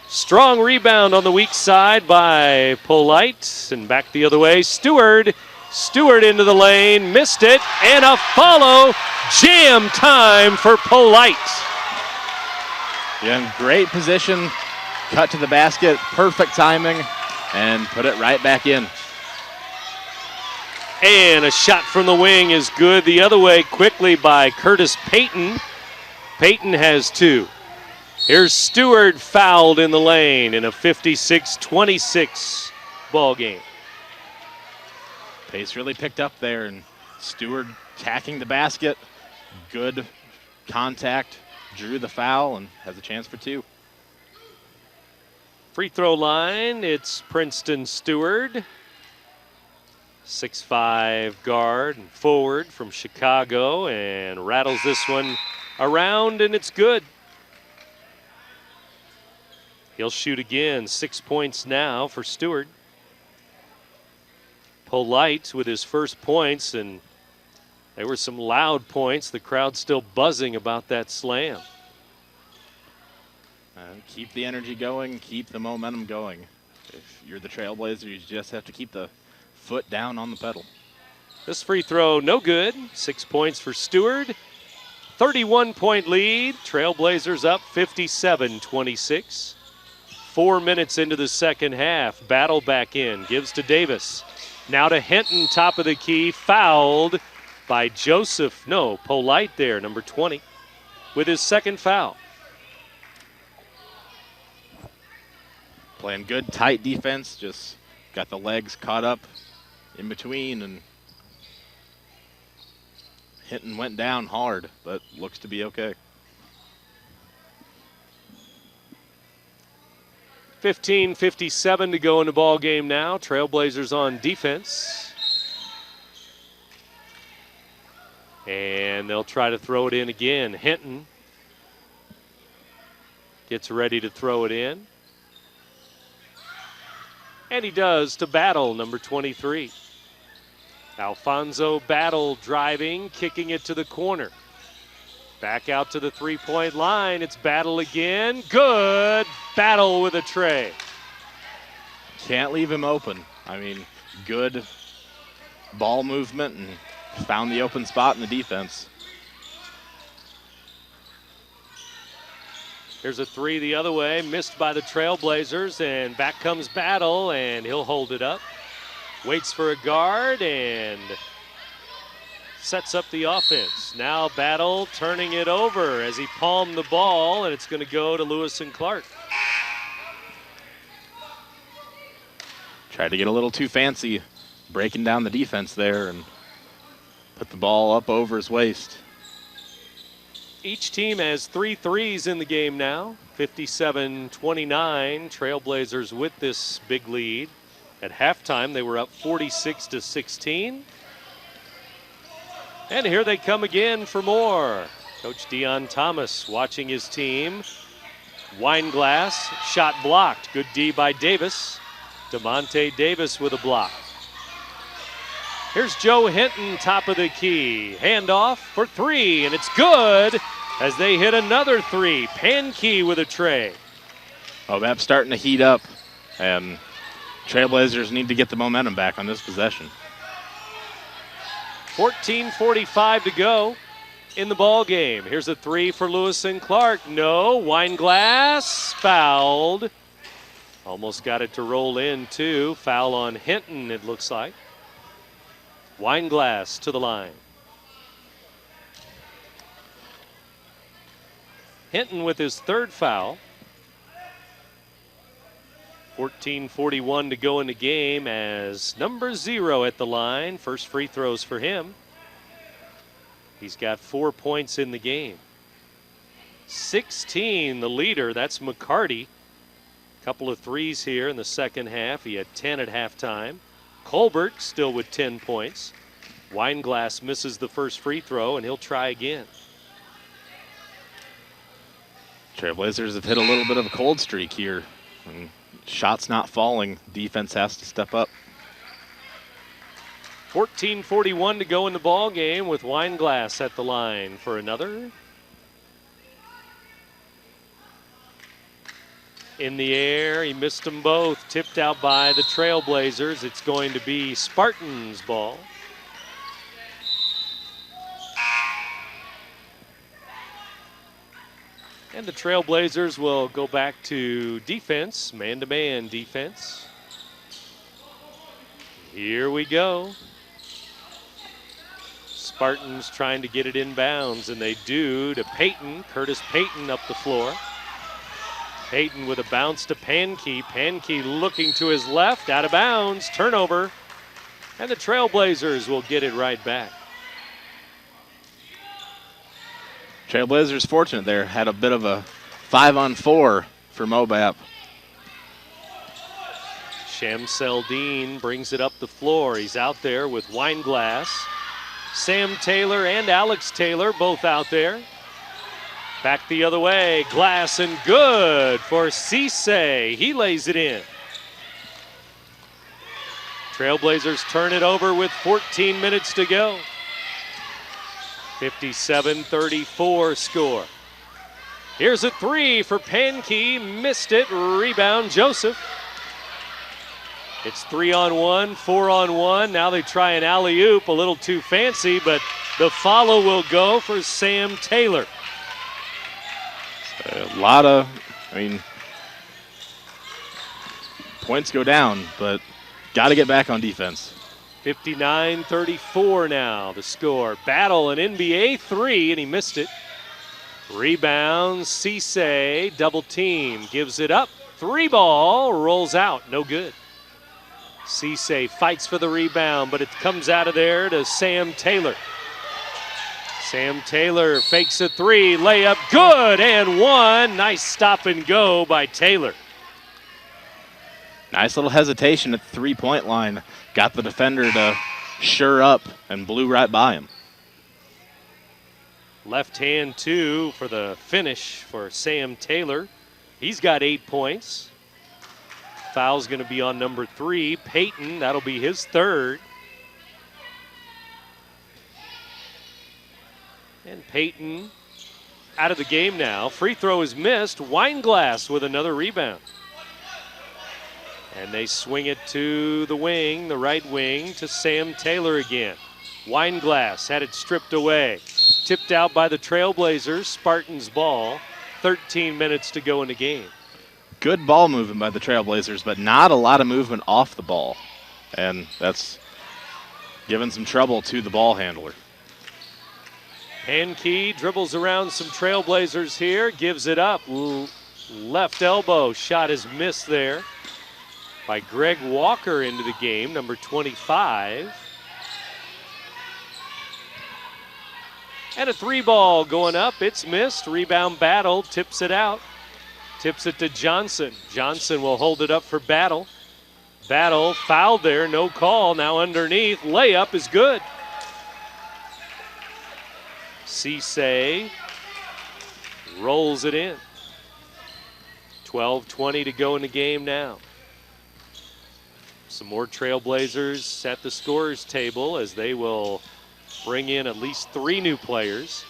Strong rebound on the weak side by Polite, and back the other way. Stewart into the lane, missed it, and a follow. Jam time for Polite. Yeah, in great position, cut to the basket, perfect timing, and put it right back in. And a shot from the wing is good the other way quickly by Curtis Payton. Payton has two. Here's Stewart fouled in the lane in a 56-26 ball game. Pace really picked up there, and Stewart attacking the basket. Good contact, drew the foul, and has a chance for two. Free throw line, it's Princeton Stewart. 6'5" guard and forward from Chicago, and rattles this one around, and it's good. He'll shoot again. 6 points now for Stewart. Polite with his first points, and there were some loud points. The crowd still buzzing about that slam. Keep the energy going, keep the momentum going. If you're the Trailblazer, you just have to keep the foot down on the pedal. This free throw, no good. 6 points for Stewart. 31-point lead. Trailblazers up 57-26. 4 minutes into the second half. Battle back in. Gives to Davis. Now to Hinton, top of the key. Fouled by Polite there, number 20, with his second foul. Playing good, tight defense. Just got the legs caught up in between, and Hinton went down hard, but looks to be okay. 15:57 to go in the ball game now. Trailblazers on defense. And they'll try to throw it in again. Hinton gets ready to throw it in. And he does to Battle, number 23. Alfonso Battle driving, kicking it to the corner. Back out to the three-point line. It's Battle again. Good. Battle with a tray. Can't leave him open. I mean, good ball movement and found the open spot in the defense. Here's a three the other way, missed by the Trailblazers, and back comes Battle, and he'll hold it up. Waits for a guard and sets up the offense. Now Battle turning it over as he palmed the ball, and it's going to go to Lewis and Clark. Tried to get a little too fancy, breaking down the defense there, and put the ball up over his waist. Each team has 3 threes in the game now. 57-29. Trailblazers with this big lead. At halftime, they were up 46-16. And here they come again for more. Coach Dion Thomas watching his team. Weinglass, shot blocked. Good D by Davis. DeMonte Davis with a block. Here's Joe Hinton, top of the key. Handoff for three, and it's good as they hit another three. Pankey with a tray. Oh, that's starting to heat up, and Trailblazers need to get the momentum back on this possession. 14:45 to go. in the ball game. Here's a 3 for Lewis and Clark. No, Weinglass fouled. Almost got it to roll in, too. Foul on Hinton, it looks like. Weinglass to the line. Hinton with his third foul. 14:41 to go in the game as number 0 at the line. First free throws for him. He's got 4 points in the game. 16, the leader, that's McCarty. Couple of threes here in the second half. He had 10 at halftime. Colbert still with 10 points. Weinglass misses the first free throw, and he'll try again. Trailblazers have hit a little bit of a cold streak here. And shots not falling. Defense has to step up. 14:41 to go in the ball game with Weinglass at the line for another. In the air, he missed them both. Tipped out by the Trailblazers. It's going to be Spartans' ball. And the Trailblazers will go back to defense, man-to-man defense. Here we go. Spartans trying to get it inbounds, and they do to Payton. Curtis Payton up the floor. Payton with a bounce to Pankey. Pankey looking to his left, out of bounds, turnover. And the Trailblazers will get it right back. Trailblazers fortunate there. Had a bit of a 5-on-4 for Mobap. Shamseldine brings it up the floor. He's out there with Weinglass. Sam Taylor and Alex Taylor both out there. Back the other way. Glass and good for Cisse. He lays it in. Trailblazers turn it over with 14 minutes to go. 57-34 score. Here's a 3 for Pankey. Missed it. Rebound Joseph. It's 3-on-1, 4-on-1. Now they try an alley-oop, a little too fancy, but the follow will go for Sam Taylor. A lot of, points go down, but got to get back on defense. 59-34 now, the score. Battle an NBA 3, and he missed it. Rebounds, Cisse, double team, gives it up. 3 ball, rolls out, no good. Cisse fights for the rebound, but it comes out of there to Sam Taylor. Sam Taylor fakes a 3, layup good, and 1. Nice stop and go by Taylor. Nice little hesitation at the 3-point line. Got the defender to sure up and blew right by him. Left hand 2 for the finish for Sam Taylor. He's got 8 points. Foul's going to be on number 3, Payton. That'll be his third. And Payton out of the game now. Free throw is missed. Weinglass with another rebound. And they swing it to the wing, the right wing, to Sam Taylor again. Weinglass had it stripped away. Tipped out by the Trailblazers. Spartans ball. 13 minutes to go in the game. Good ball movement by the Trailblazers, but not a lot of movement off the ball. And that's giving some trouble to the ball handler. Pankey dribbles around some Trailblazers here, gives it up. Left elbow shot is missed there by Greg Walker into the game, number 25. And a 3 ball going up, it's missed. Rebound Battle, tips it out. Tips it to Johnson. Johnson will hold it up for Battle. Battle fouled there, no call. Now underneath, layup is good. Cisse rolls it in. 12:20 to go in the game now. Some more Trailblazers at the scorer's table as they will bring in at least 3 new players.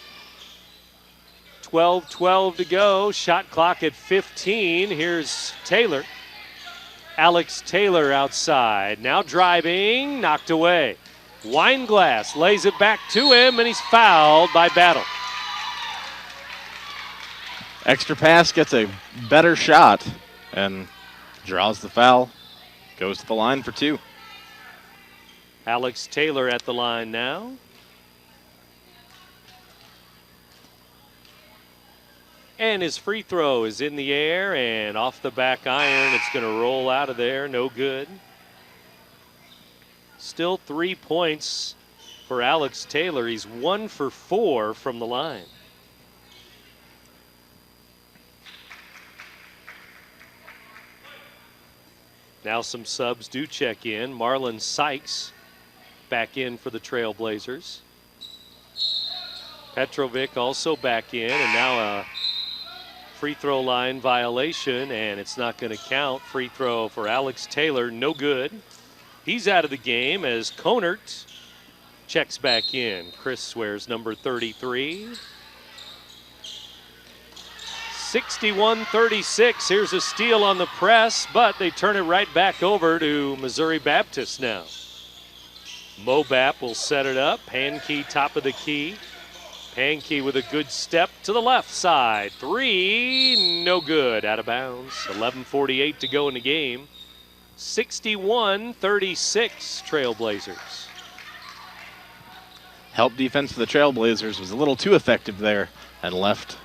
12:12 to go. Shot clock at 15. Here's Taylor. Alex Taylor outside. Now driving. Knocked away. Weinglass lays it back to him, and he's fouled by Battle. Extra pass gets a better shot and draws the foul. Goes to the line for 2. Alex Taylor at the line now. And his free throw is in the air and off the back iron. It's going to roll out of there. No good. Still 3 points for Alex Taylor. He's 1 for 4 from the line. Now some subs do check in. Marlon Sykes back in for the Trailblazers. Petrovic also back in, and now a free throw line violation, and it's not going to count. Free throw for Alex Taylor, no good. He's out of the game as Conert checks back in. Chris wears number 33. 61-36. Here's a steal on the press, but they turn it right back over to Missouri Baptist now. Mobap will set it up. Pankey top of the key. Pankey with a good step to the left side. 3, no good. Out of bounds. 11:48 to go in the game. 61-36 Trailblazers. Help defense for the Trailblazers was a little too effective there and left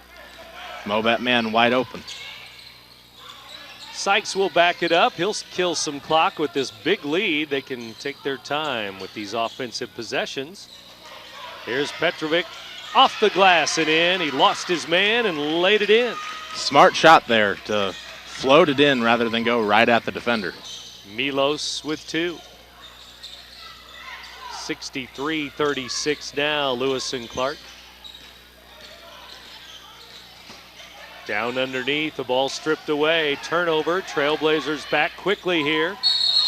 Mobap man wide open. Sykes will back it up. He'll kill some clock with this big lead. They can take their time with these offensive possessions. Here's Petrovic off the glass and in. He lost his man and laid it in. Smart shot there to float it in rather than go right at the defender. Milos with 2. 63-36 now, Lewis and Clark. Down underneath, the ball stripped away. Turnover, Trailblazers back quickly here.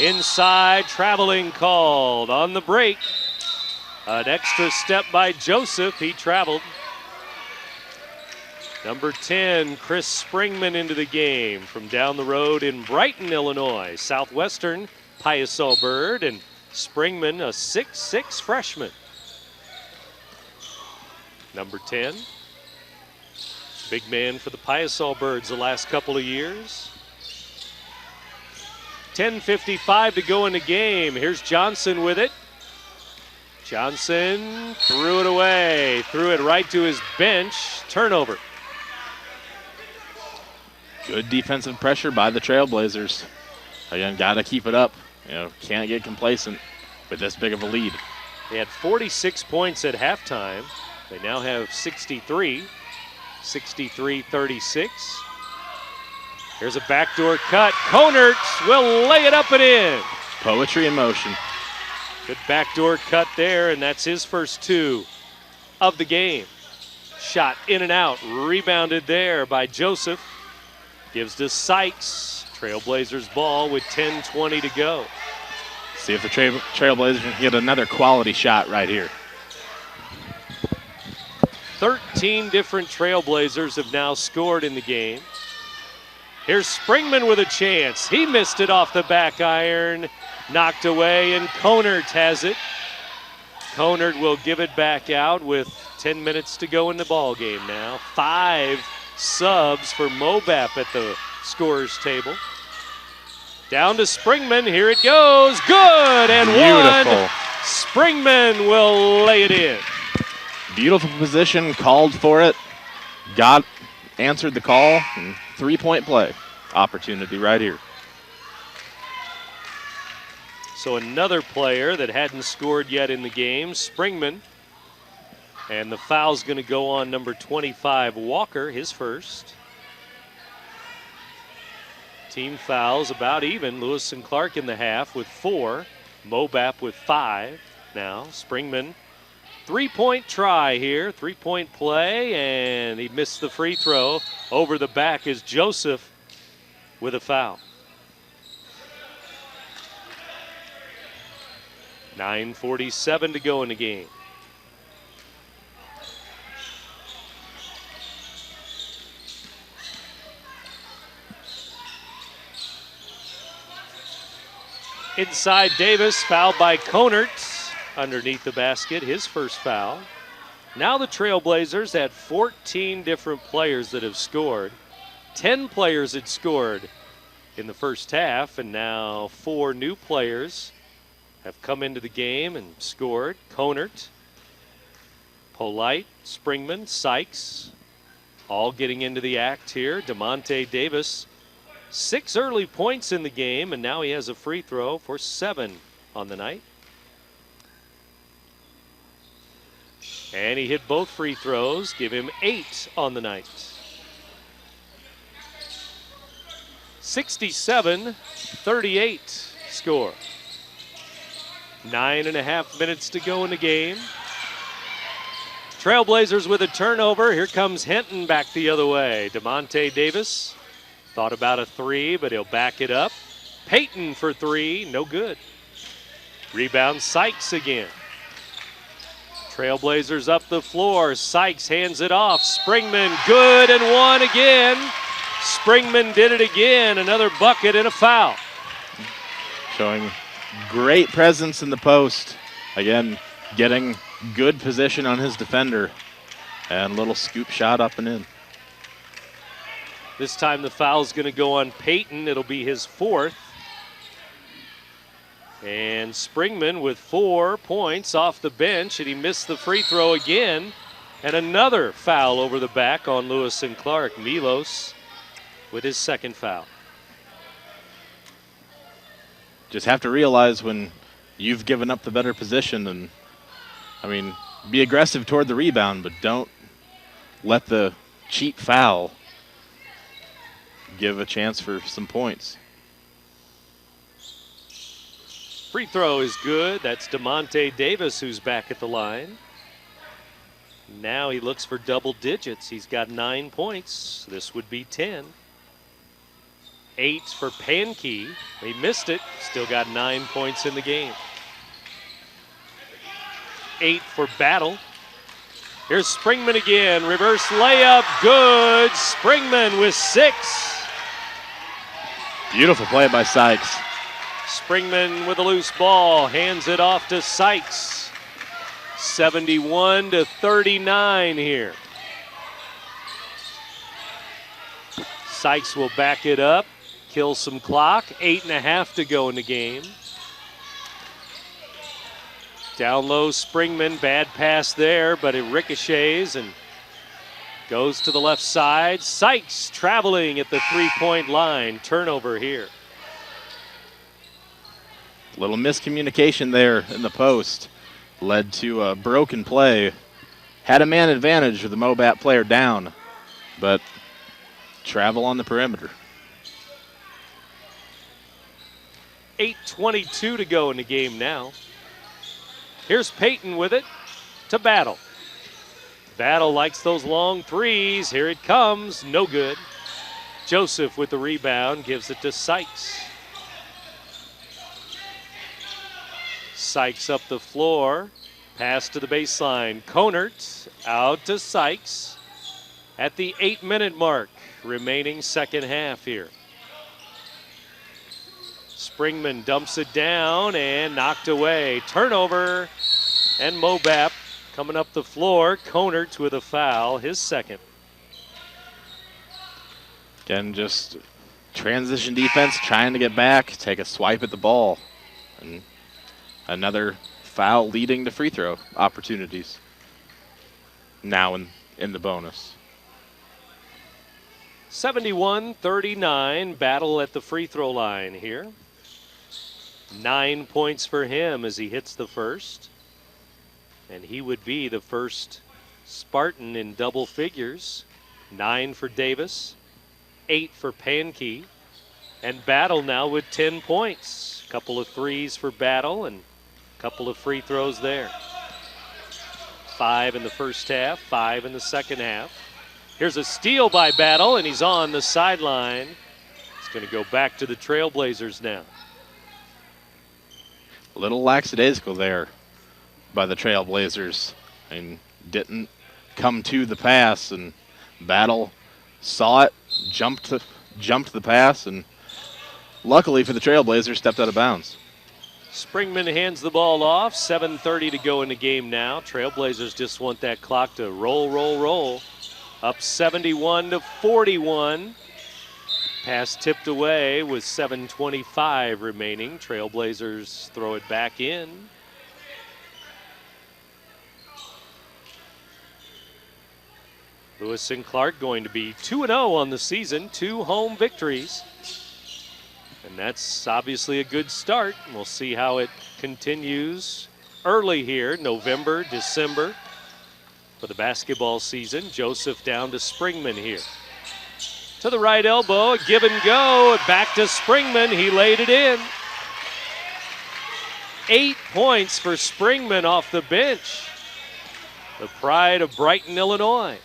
Inside, traveling called on the break. An extra step by Joseph, he traveled. Number 10, Chris Springman into the game from down the road in Brighton, Illinois. Southwestern, Piasol Bird, and Springman, a 6'6" freshman. Number 10. Big man for the Piasol Birds the last couple of years. 10:55 to go in the game. Here's Johnson with it. Johnson threw it away. Threw it right to his bench. Turnover. Good defensive pressure by the Trailblazers. Again, got to keep it up. Can't get complacent with this big of a lead. They had 46 points at halftime. They now have 63. 63-36. Here's a backdoor cut. Conert will lay it up and in. Poetry in motion. Good backdoor cut there, and that's his first 2 of the game. Shot in and out. Rebounded there by Joseph. Gives to Sykes. Trailblazers ball with 10:20 to go. See if the Trailblazers can get another quality shot right here. 13 different Trailblazers have now scored in the game. Here's Springman with a chance. He missed it off the back iron. Knocked away, and Conert has it. Conert will give it back out with 10 minutes to go in the ball game now. 5 subs for Mobap at the scorer's table. Down to Springman. Here it goes. Good and Beautiful. 1. Springman will lay it in. Beautiful position, called for it, answered the call, and 3-point play opportunity right here. So another player that hadn't scored yet in the game, Springman. And the foul's going to go on number 25, Walker, his first. Team fouls about even. Lewis and Clark in the half with 4. Mobap with 5 now. Springman. 3-point try here, 3-point play, and he missed the free throw. Over the back is Joseph with a foul. 9:47 to go in the game. Inside Davis, fouled by Conert. Underneath the basket, his first foul. Now the Trailblazers had 14 different players that have scored. 10 players had scored in the first half, and now 4 new players have come into the game and scored. Conert, Polite, Springman, Sykes, all getting into the act here. DeMonte Davis, 6 early points in the game, and now he has a free throw for 7 on the night. And he hit both free throws, give him 8 on the night. 67-38 score. 9.5 minutes to go in the game. Trailblazers with a turnover. Here comes Hinton back the other way. DeMonte Davis thought about a 3, but he'll back it up. Payton for 3, no good. Rebound Sykes again. Trailblazers up the floor. Sykes hands it off. Springman good and one again. Springman did it again. Another bucket and a foul. Showing great presence in the post. Again, getting good position on his defender. And a little scoop shot up and in. This time the foul's going to go on Payton. It'll be his 4th. And Springman with 4 points off the bench, and he missed the free throw again. And another foul over the back on Lewis and Clark. Milos with his 2nd foul. Just have to realize when you've given up the better position, and I mean, be aggressive toward the rebound, but don't let the cheap foul give a chance for some points. Free throw is good. That's DeMonte Davis who's back at the line. Now he looks for double digits. He's got 9 points. This would be 10. 8 for Pankey. He missed it. Still got 9 points in the game. 8 for Battle. Here's Springman again. Reverse layup. Good. Springman with 6. Beautiful play by Sykes. Springman with a loose ball, hands it off to Sykes. 71-39 here. Sykes will back it up, kill some clock. 8.5 to go in the game. Down low, Springman, bad pass there, but it ricochets and goes to the left side. Sykes traveling at the 3-point line. Turnover here. Little miscommunication there in the post led to a broken play. Had a man advantage with the Mobat player down, but travel on the perimeter. 8:22 to go in the game now. Here's Payton with it to Battle. Battle likes those long threes. Here it comes, no good. Joseph with the rebound gives it to Sykes. Sykes up the floor, pass to the baseline. Conert out to Sykes at the 8-minute mark, remaining second half here. Springman dumps it down and knocked away. Turnover, and Mobap coming up the floor. Conert with a foul, his 2nd. Again, just transition defense, trying to get back, take a swipe at the ball. And another foul leading to free throw opportunities. Now in the bonus. 71-39, Battle at the free throw line here. 9 points for him as he hits the first. And he would be the first Spartan in double figures. 9 for Davis, 8 for Pankey. And Battle now with 10 points. Couple of threes for Battle and couple of free throws there. 5 in the first half, 5 in the second half. Here's a steal by Battle, and he's on the sideline. It's going to go back to the Trailblazers now. A little lackadaisical there by the Trailblazers, and didn't come to the pass, and Battle saw it, jumped the pass, and luckily for the Trailblazers, stepped out of bounds. Springman hands the ball off. 7:30 to go in the game now. Trailblazers just want that clock to roll, roll, roll. Up 71-41. Pass tipped away with 7:25 remaining. Trailblazers throw it back in. Lewis and Clark going to be 2-0 on the season, 2 home victories. And that's obviously a good start. We'll see how it continues early here, November, December, for the basketball season. Joseph down to Springman here. To the right elbow, a give and go, back to Springman, he laid it in. 8 points for Springman off the bench. The pride of Brighton, Illinois.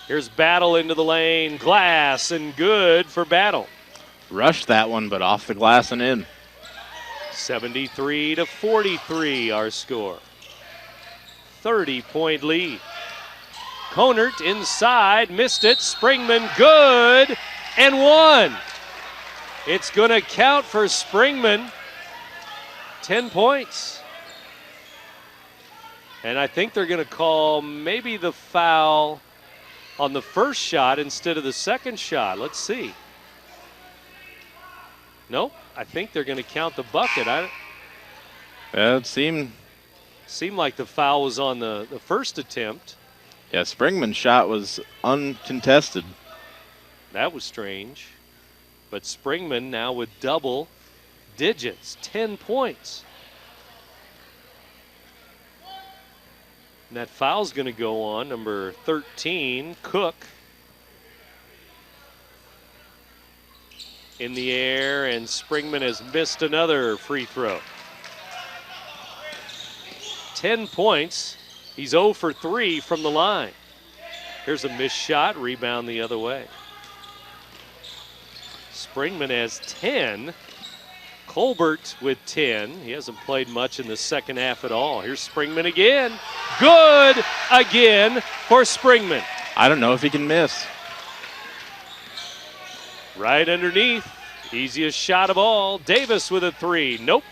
Here's Battle into the lane, glass and good for Battle. Rushed that one, but off the glass and in. 73-43 our score. 30-point lead. Conert inside, missed it. Springman good and one. It's going to count for Springman. 10 points. And I think they're going to call maybe the foul on the first shot instead of the second shot. Let's see. Nope, I think they're going to count the bucket. It seemed like the foul was on the first attempt. Yeah, Springman's shot was uncontested. That was strange. But Springman now with double digits, 10 points. And that foul's going to go on number 13, Cook. In the air, and Springman has missed another free throw. 10 points. He's 0 for 3 from the line. Here's a missed shot, rebound the other way. Springman has 10. Colbert with 10. He hasn't played much in the second half at all. Here's Springman again. Good again for Springman. I don't know if he can miss. Right underneath. Easiest shot of all. Davis with a 3. Nope.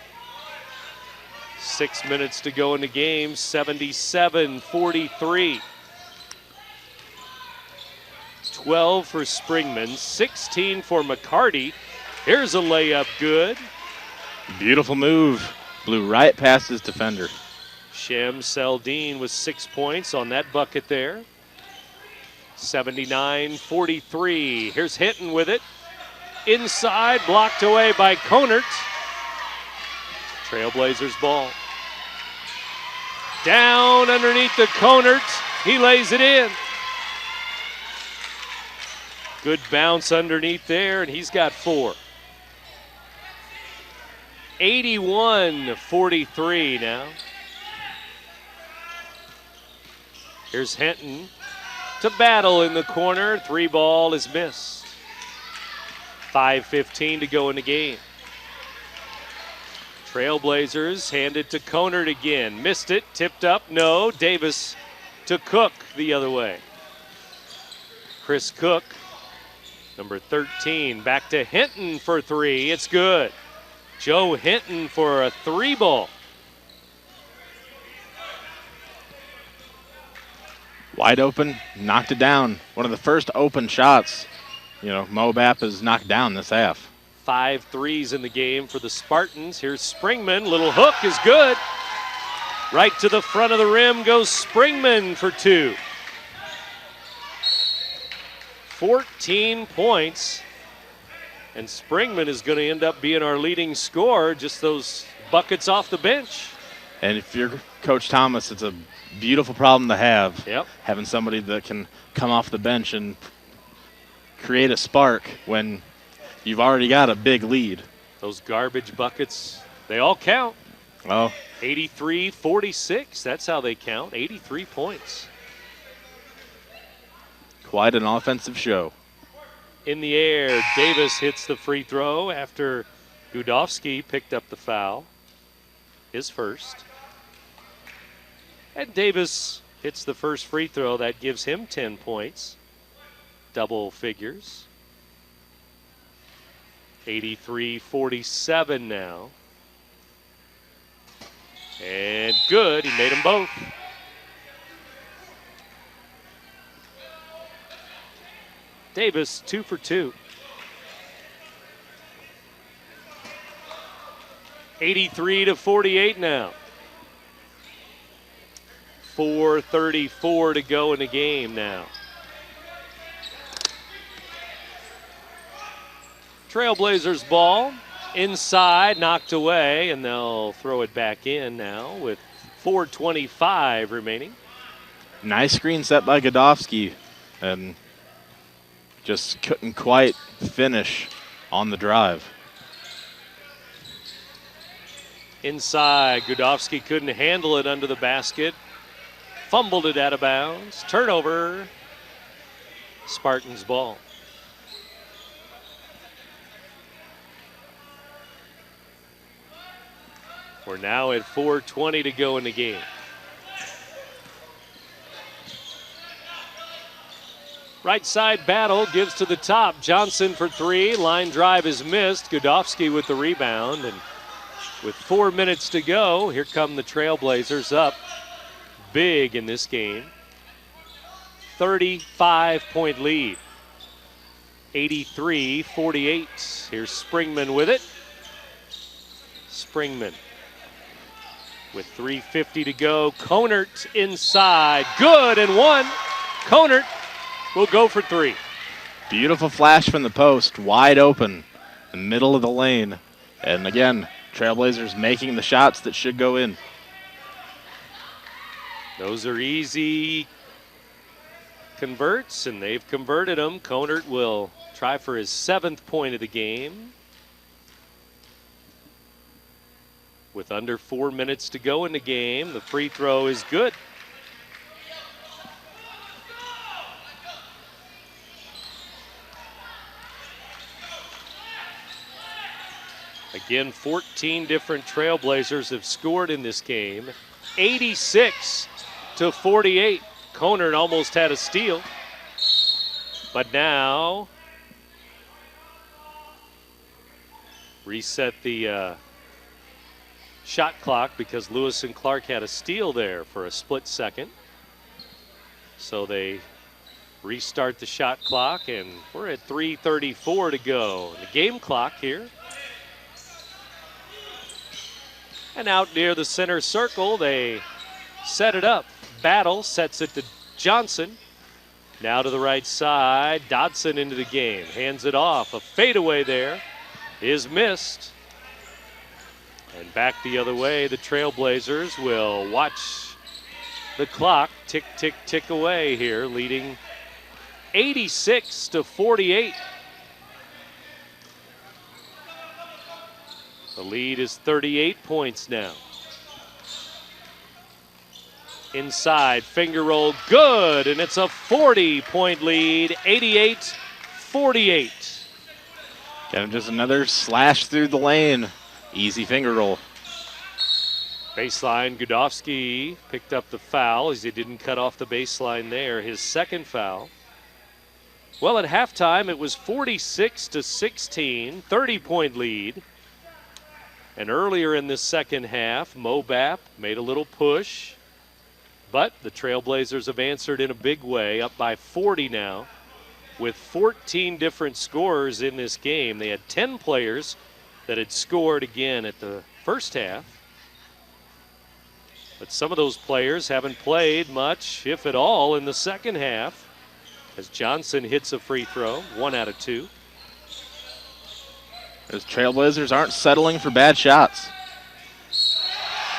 6 minutes to go in the game. 77-43. 12 for Springman. 16 for McCarty. Here's a layup good. Beautiful move. Blew right past his defender. Shem Seldine with 6 points on that bucket there. 79-43. Here's Hinton with it. Inside, blocked away by Conert. Trailblazers ball. Down underneath the Conert. He lays it in. Good bounce underneath there, and he's got 4. 81-43 now. Here's Hinton to Battle in the corner. 3 ball is missed. 5:15 to go in the game. Trailblazers hand it to Conert again. Missed it, tipped up, no. Davis to Cook the other way. Chris Cook, number 13, back to Hinton for 3. It's good. Joe Hinton for a 3 ball. Wide open, knocked it down. One of the first open shots, Mobap has knocked down this half. 5 threes in the game for the Spartans. Here's Springman. Little hook is good. Right to the front of the rim goes Springman for 2. 14 points. And Springman is going to end up being our leading scorer, just those buckets off the bench. And if you're Coach Thomas, it's a beautiful problem to have. Yep. Having somebody that can come off the bench and create a spark when you've already got a big lead. Those garbage buckets, they all count. Oh. 83-46, that's how they count. 83 points. Quite an offensive show. In the air, Davis hits the free throw after Gudovsky picked up the foul. His first. And Davis hits the first free throw. That gives him 10 points. Double figures. 83-47 now. And good. He made them both. Davis, 2 for 2. 83-48 now. 4:34 to go in the game now. Trailblazers ball inside, knocked away, and they'll throw it back in now with 4:25 remaining. Nice screen set by Godofsky, and just couldn't quite finish on the drive. Inside, Godofsky couldn't handle it under the basket. Fumbled it out of bounds. Turnover. Spartans ball. We're now at 4:20 to go in the game. Right side battle, gives to the top. Johnson for 3. Line drive is missed. Godofsky with the rebound. And with 4 minutes to go, here come the Trailblazers up big in this game. 35-point lead. 83-48. Here's Springman with it. Springman with 3:50 to go. Conert inside. Good and one. Conert will go for 3. Beautiful flash from the post, wide open, in the middle of the lane. And again, Trailblazers making the shots that should go in. Those are easy converts, and they've converted them. Conert will try for his 7th point of the game. With under 4 minutes to go in the game, the free throw is good. Again, 14 different Trailblazers have scored in this game. 86-48. Conert almost had a steal. But now, reset the shot clock because Lewis and Clark had a steal there for a split second. So they restart the shot clock, and we're at 3:34 to go. The game clock here. And out near the center circle, they set it up. Battle sets it to Johnson. Now to the right side, Dodson into the game. Hands it off. A fadeaway there is missed. And back the other way, the Trailblazers will watch the clock tick, tick, tick away here, leading 86-48. The lead is 38 points now. Inside, finger roll, good, and it's a 40-point lead, 88-48. Again, just another slash through the lane. Easy finger roll. Baseline, Godofsky picked up the foul as he didn't cut off the baseline there. His 2nd foul. Well, at halftime, it was 46-16, 30-point lead. And earlier in this second half, Mobap made a little push. But the Trailblazers have answered in a big way, up by 40 now, with 14 different scorers in this game. They had 10 players that had scored again at the first half. But some of those players haven't played much, if at all, in the second half, as Johnson hits a free throw, 1 out of 2. Those Trailblazers aren't settling for bad shots.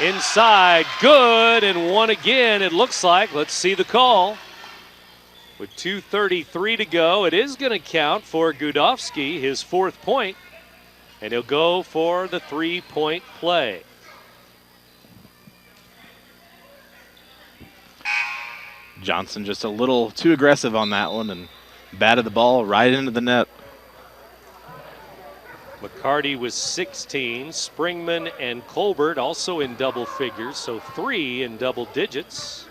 Inside, good, and one again, it looks like. Let's see the call. With 2:33 to go, it is going to count for Godofsky, his 4th point, and he'll go for the 3-point play. Johnson just a little too aggressive on that one and batted the ball right into the net. McCarty was 16. Springman and Colbert also in double figures, so 3 in double digits.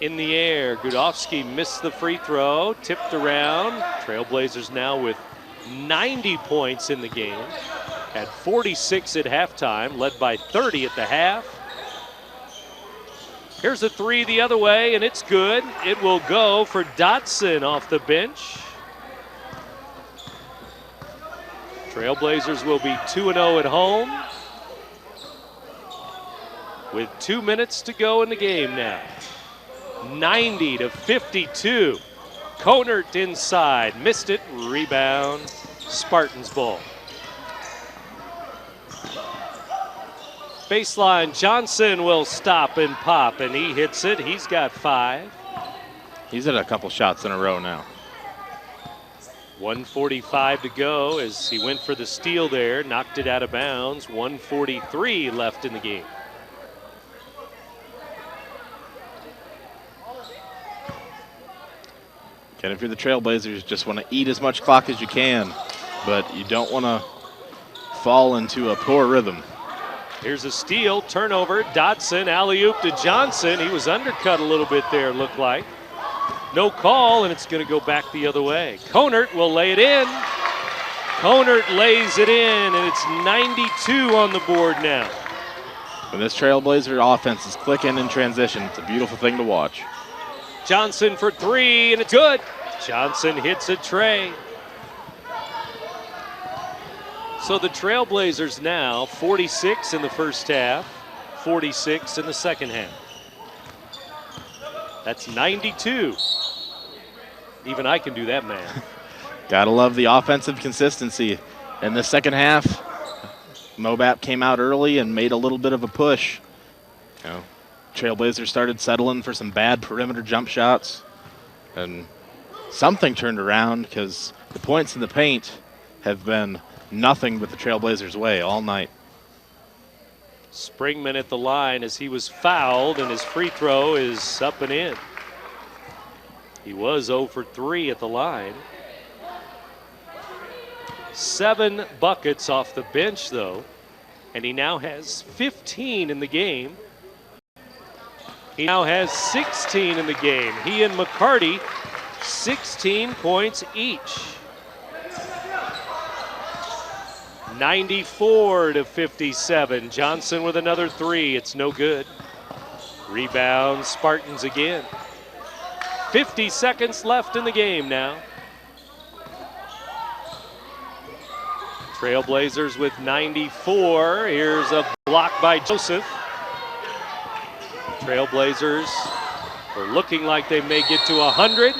In the air, Godofsky missed the free throw, tipped around. Trailblazers now with 90 points in the game. At 46 at halftime, led by 30 at the half. Here's a three the other way, and it's good. It will go for Dotson off the bench. Trailblazers will be 2-0 at home with 2 minutes to go in the game now. 90-52. Conert inside, missed it, rebound, Spartans ball. Baseline, Johnson will stop and pop, and he hits it. He's got 5. He's hit a couple shots in a row now. 1:45 to go as he went for the steal there, knocked it out of bounds. 1:43 left in the game. And if you're the Trailblazers, just want to eat as much clock as you can, but you don't want to fall into a poor rhythm. Here's a steal, turnover, Dotson, alley-oop to Johnson. He was undercut a little bit there, it looked like. No call, and it's going to go back the other way. Conert will lay it in. Conert lays it in, and it's 92 on the board now. When this Trailblazer offense is clicking in transition, it's a beautiful thing to watch. Johnson for 3, and it's good. Johnson hits a tray. So the Trailblazers now 46 in the first half, 46 in the second half. That's 92. Even I can do that, man. Gotta love the offensive consistency. In the second half, Mobap came out early and made a little bit of a push. You know, Trailblazers started settling for some bad perimeter jump shots, and something turned around because the points in the paint have been nothing but the Trailblazers' way all night. Springman at the line as he was fouled, and his free throw is up and in. He was 0 for 3 at the line. 7 buckets off the bench, though, and he now has 15 in the game. He now has 16 in the game. He and McCarty, 16 points each. 94-57. Johnson with another 3. It's no good. Rebound, Spartans again. 50 seconds left in the game now. Trailblazers with 94. Here's a block by Joseph. Trailblazers are looking like they may get to 100.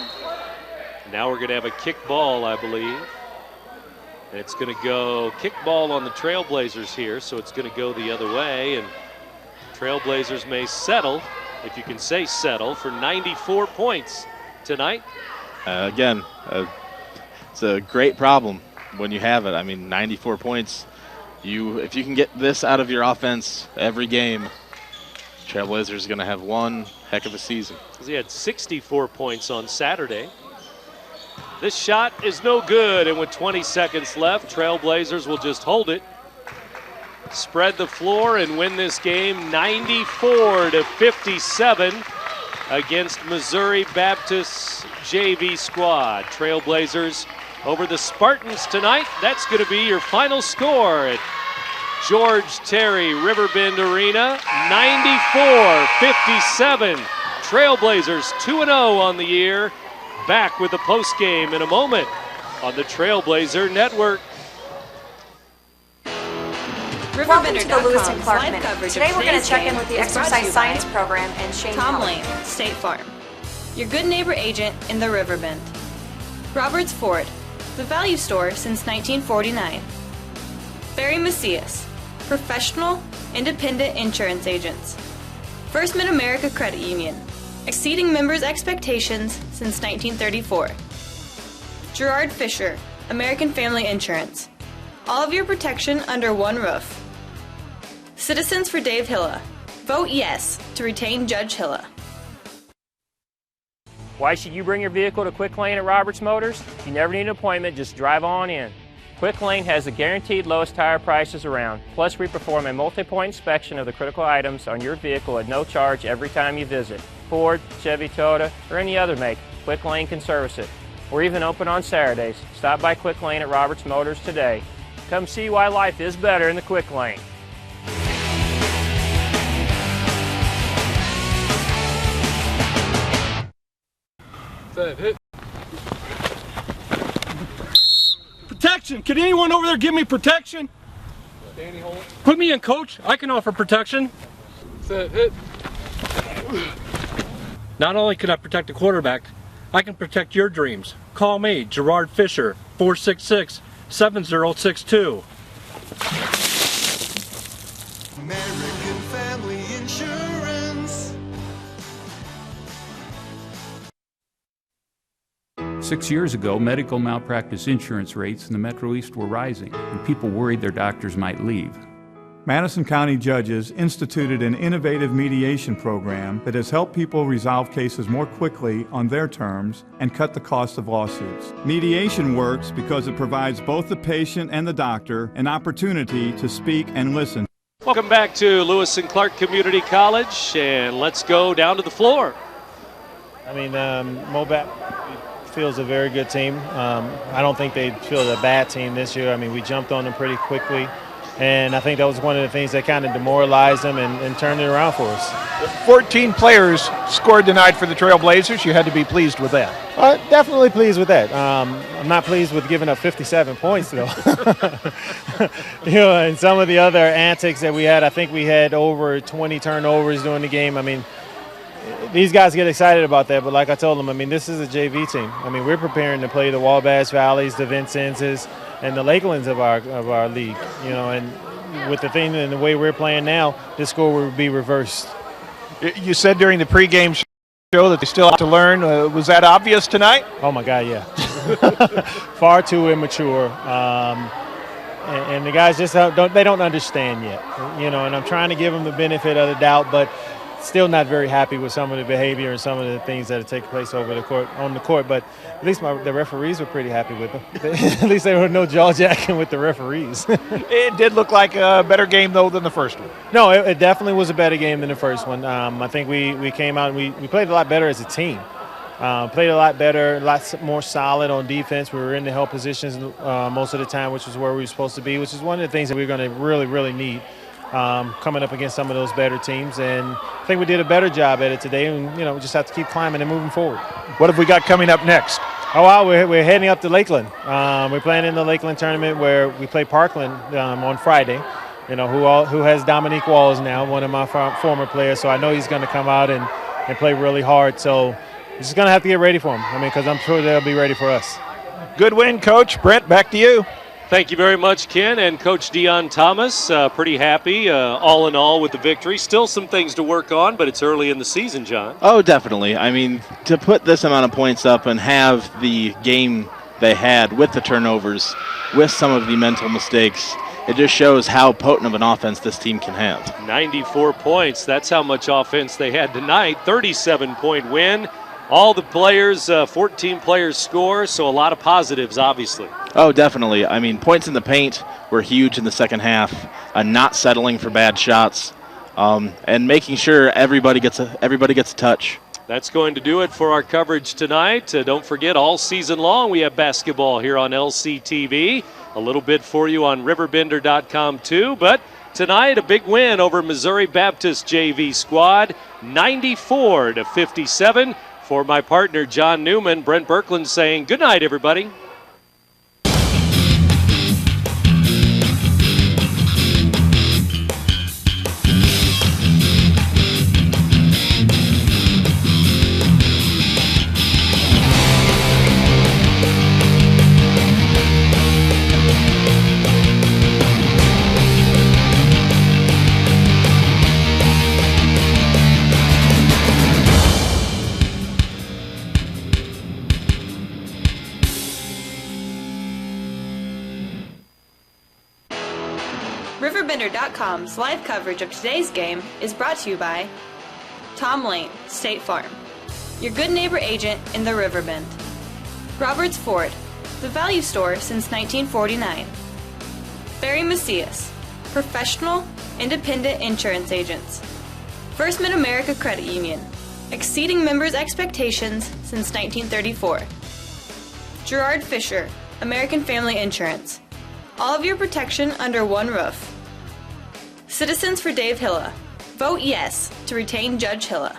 Now we're going to have a kick ball, I believe. And it's going to go kick ball on the Trailblazers here, so it's going to go the other way. And Trailblazers may settle, if you can say settle, for 94 points tonight. Again, it's a great problem when you have it. I mean, 94 points. If you can get this out of your offense every game, Trailblazers are going to have one heck of a season. He had 64 points on Saturday. This shot is no good, and with 20 seconds left, Trailblazers will just hold it, spread the floor, and win this game 94-57 against Missouri Baptist JV squad. Trailblazers over the Spartans tonight. That's going to be your final score at George Terry Riverbend Arena, 94-57. Trailblazers 2-0 on the year. Back with the postgame in a moment on the Trailblazer Network. Welcome to the Lewis and Clark live Minute. coverage Today of we're going to today's check in game with the is brought to exercise you science by program and Shane Tom Heller. Lane, State Farm, your good neighbor agent in the Riverbend. Roberts Ford, the value store since 1949. Barry Macias, professional, independent insurance agents. First Mid-America Credit Union, exceeding members' expectations since 1934. Gerard Fisher, American Family Insurance. All of your protection under one roof. Citizens for Dave Hilla. Vote yes to retain Judge Hilla. Why should you bring your vehicle to Quick Lane at Roberts Motors? You never need an appointment, just drive on in. Quick Lane has the guaranteed lowest tire prices around. Plus, we perform a multi-point inspection of the critical items on your vehicle at no charge every time you visit. Ford, Chevy, Toyota, or any other make, Quick Lane can service it. We're even open on Saturdays. Stop by Quick Lane at Roberts Motors today. Come see why life is better in the quick lane. Set, hit. Protection! Can anyone over there give me protection? Danny, hold. Put me in, coach. I can offer protection. Set, hit. Not only can I protect the quarterback, I can protect your dreams. Call me, Gerard Fisher, 466-7062. American Family Insurance. 6 years ago, medical malpractice insurance rates in the Metro East were rising, and people worried their doctors might leave. Madison County judges instituted an innovative mediation program that has helped people resolve cases more quickly on their terms and cut the cost of lawsuits. Mediation works because it provides both the patient and the doctor an opportunity to speak and listen. Welcome back to Lewis and Clark Community College, and let's go down to the floor. I mean, MoBap feels a very good team. I don't think they feel a bad team this year. I mean, we jumped on them pretty quickly, and I think that was one of the things that kind of demoralized them and turned it around for us. 14 players scored tonight for the Trailblazers. You had to be pleased with that. Definitely pleased with that. I'm not pleased with giving up 57 points, though. And some of the other antics that we had, I think we had over 20 turnovers during the game. I mean, these guys get excited about that, but like I told them, I mean, this is a JV team. I mean, we're preparing to play the Wabash Valleys, the Vincennes, and the Lakelands of our league. And with the thing and the way we're playing now, this score will be reversed. You said during the pregame show that they still have to learn. Was that obvious tonight? Oh my God, yeah. Far too immature. And the guys just don't understand yet. And I'm trying to give them the benefit of the doubt, but still not very happy with some of the behavior and some of the things that have taken place on the court. But at least the referees were pretty happy with them. At least there were no jaw-jacking with the referees. It did look like a better game, though, than the first one. No, it definitely was a better game than the first one. I think we came out and we played a lot better as a team. Played a lot better, a lot more solid on defense. We were in the help positions most of the time, which is where we were supposed to be, which is one of the things that we're going to really, really need. Coming up against some of those better teams, and I think we did a better job at it today, and we just have to keep climbing and moving forward. What have we got coming up next? Oh wow, we're heading up to Lakeland. We're playing in the Lakeland tournament where we play Parkland on Friday. Who has Dominique Walls now, one of my former players, so I know he's going to come out and play really hard. So we're just going to have to get ready for him. I mean, because I'm sure they'll be ready for us. Good win, Coach. Brent, back to you. Thank you very much, Ken, and Coach Dion Thomas. Pretty happy, all in all, with the victory. Still some things to work on, but it's early in the season, John. Oh, definitely. I mean, to put this amount of points up and have the game they had with the turnovers, with some of the mental mistakes, it just shows how potent of an offense this team can have. 94 points. That's how much offense they had tonight. 37-point win. All the players, 14 players score, so a lot of positives, obviously. Oh, definitely. I mean, points in the paint were huge in the second half. Not settling for bad shots, and making sure everybody gets a touch. That's going to do it for our coverage tonight. Don't forget, all season long we have basketball here on LCTV. A little bit for you on RiverBender.com too. But tonight, a big win over Missouri Baptist JV squad, 94-57. For my partner, John Newman, Brent Birkland saying good night, everybody. RiverBender.com's live coverage of today's game is brought to you by Tom Lane, State Farm, your good neighbor agent in the Riverbend. Roberts Ford, the value store since 1949. Barry Macias, professional, independent insurance agents. First Mid-America Credit Union, exceeding members' expectations since 1934. Gerard Fisher, American Family Insurance. All of your protection under one roof. Citizens for Dave Hilla. Vote yes to retain Judge Hilla.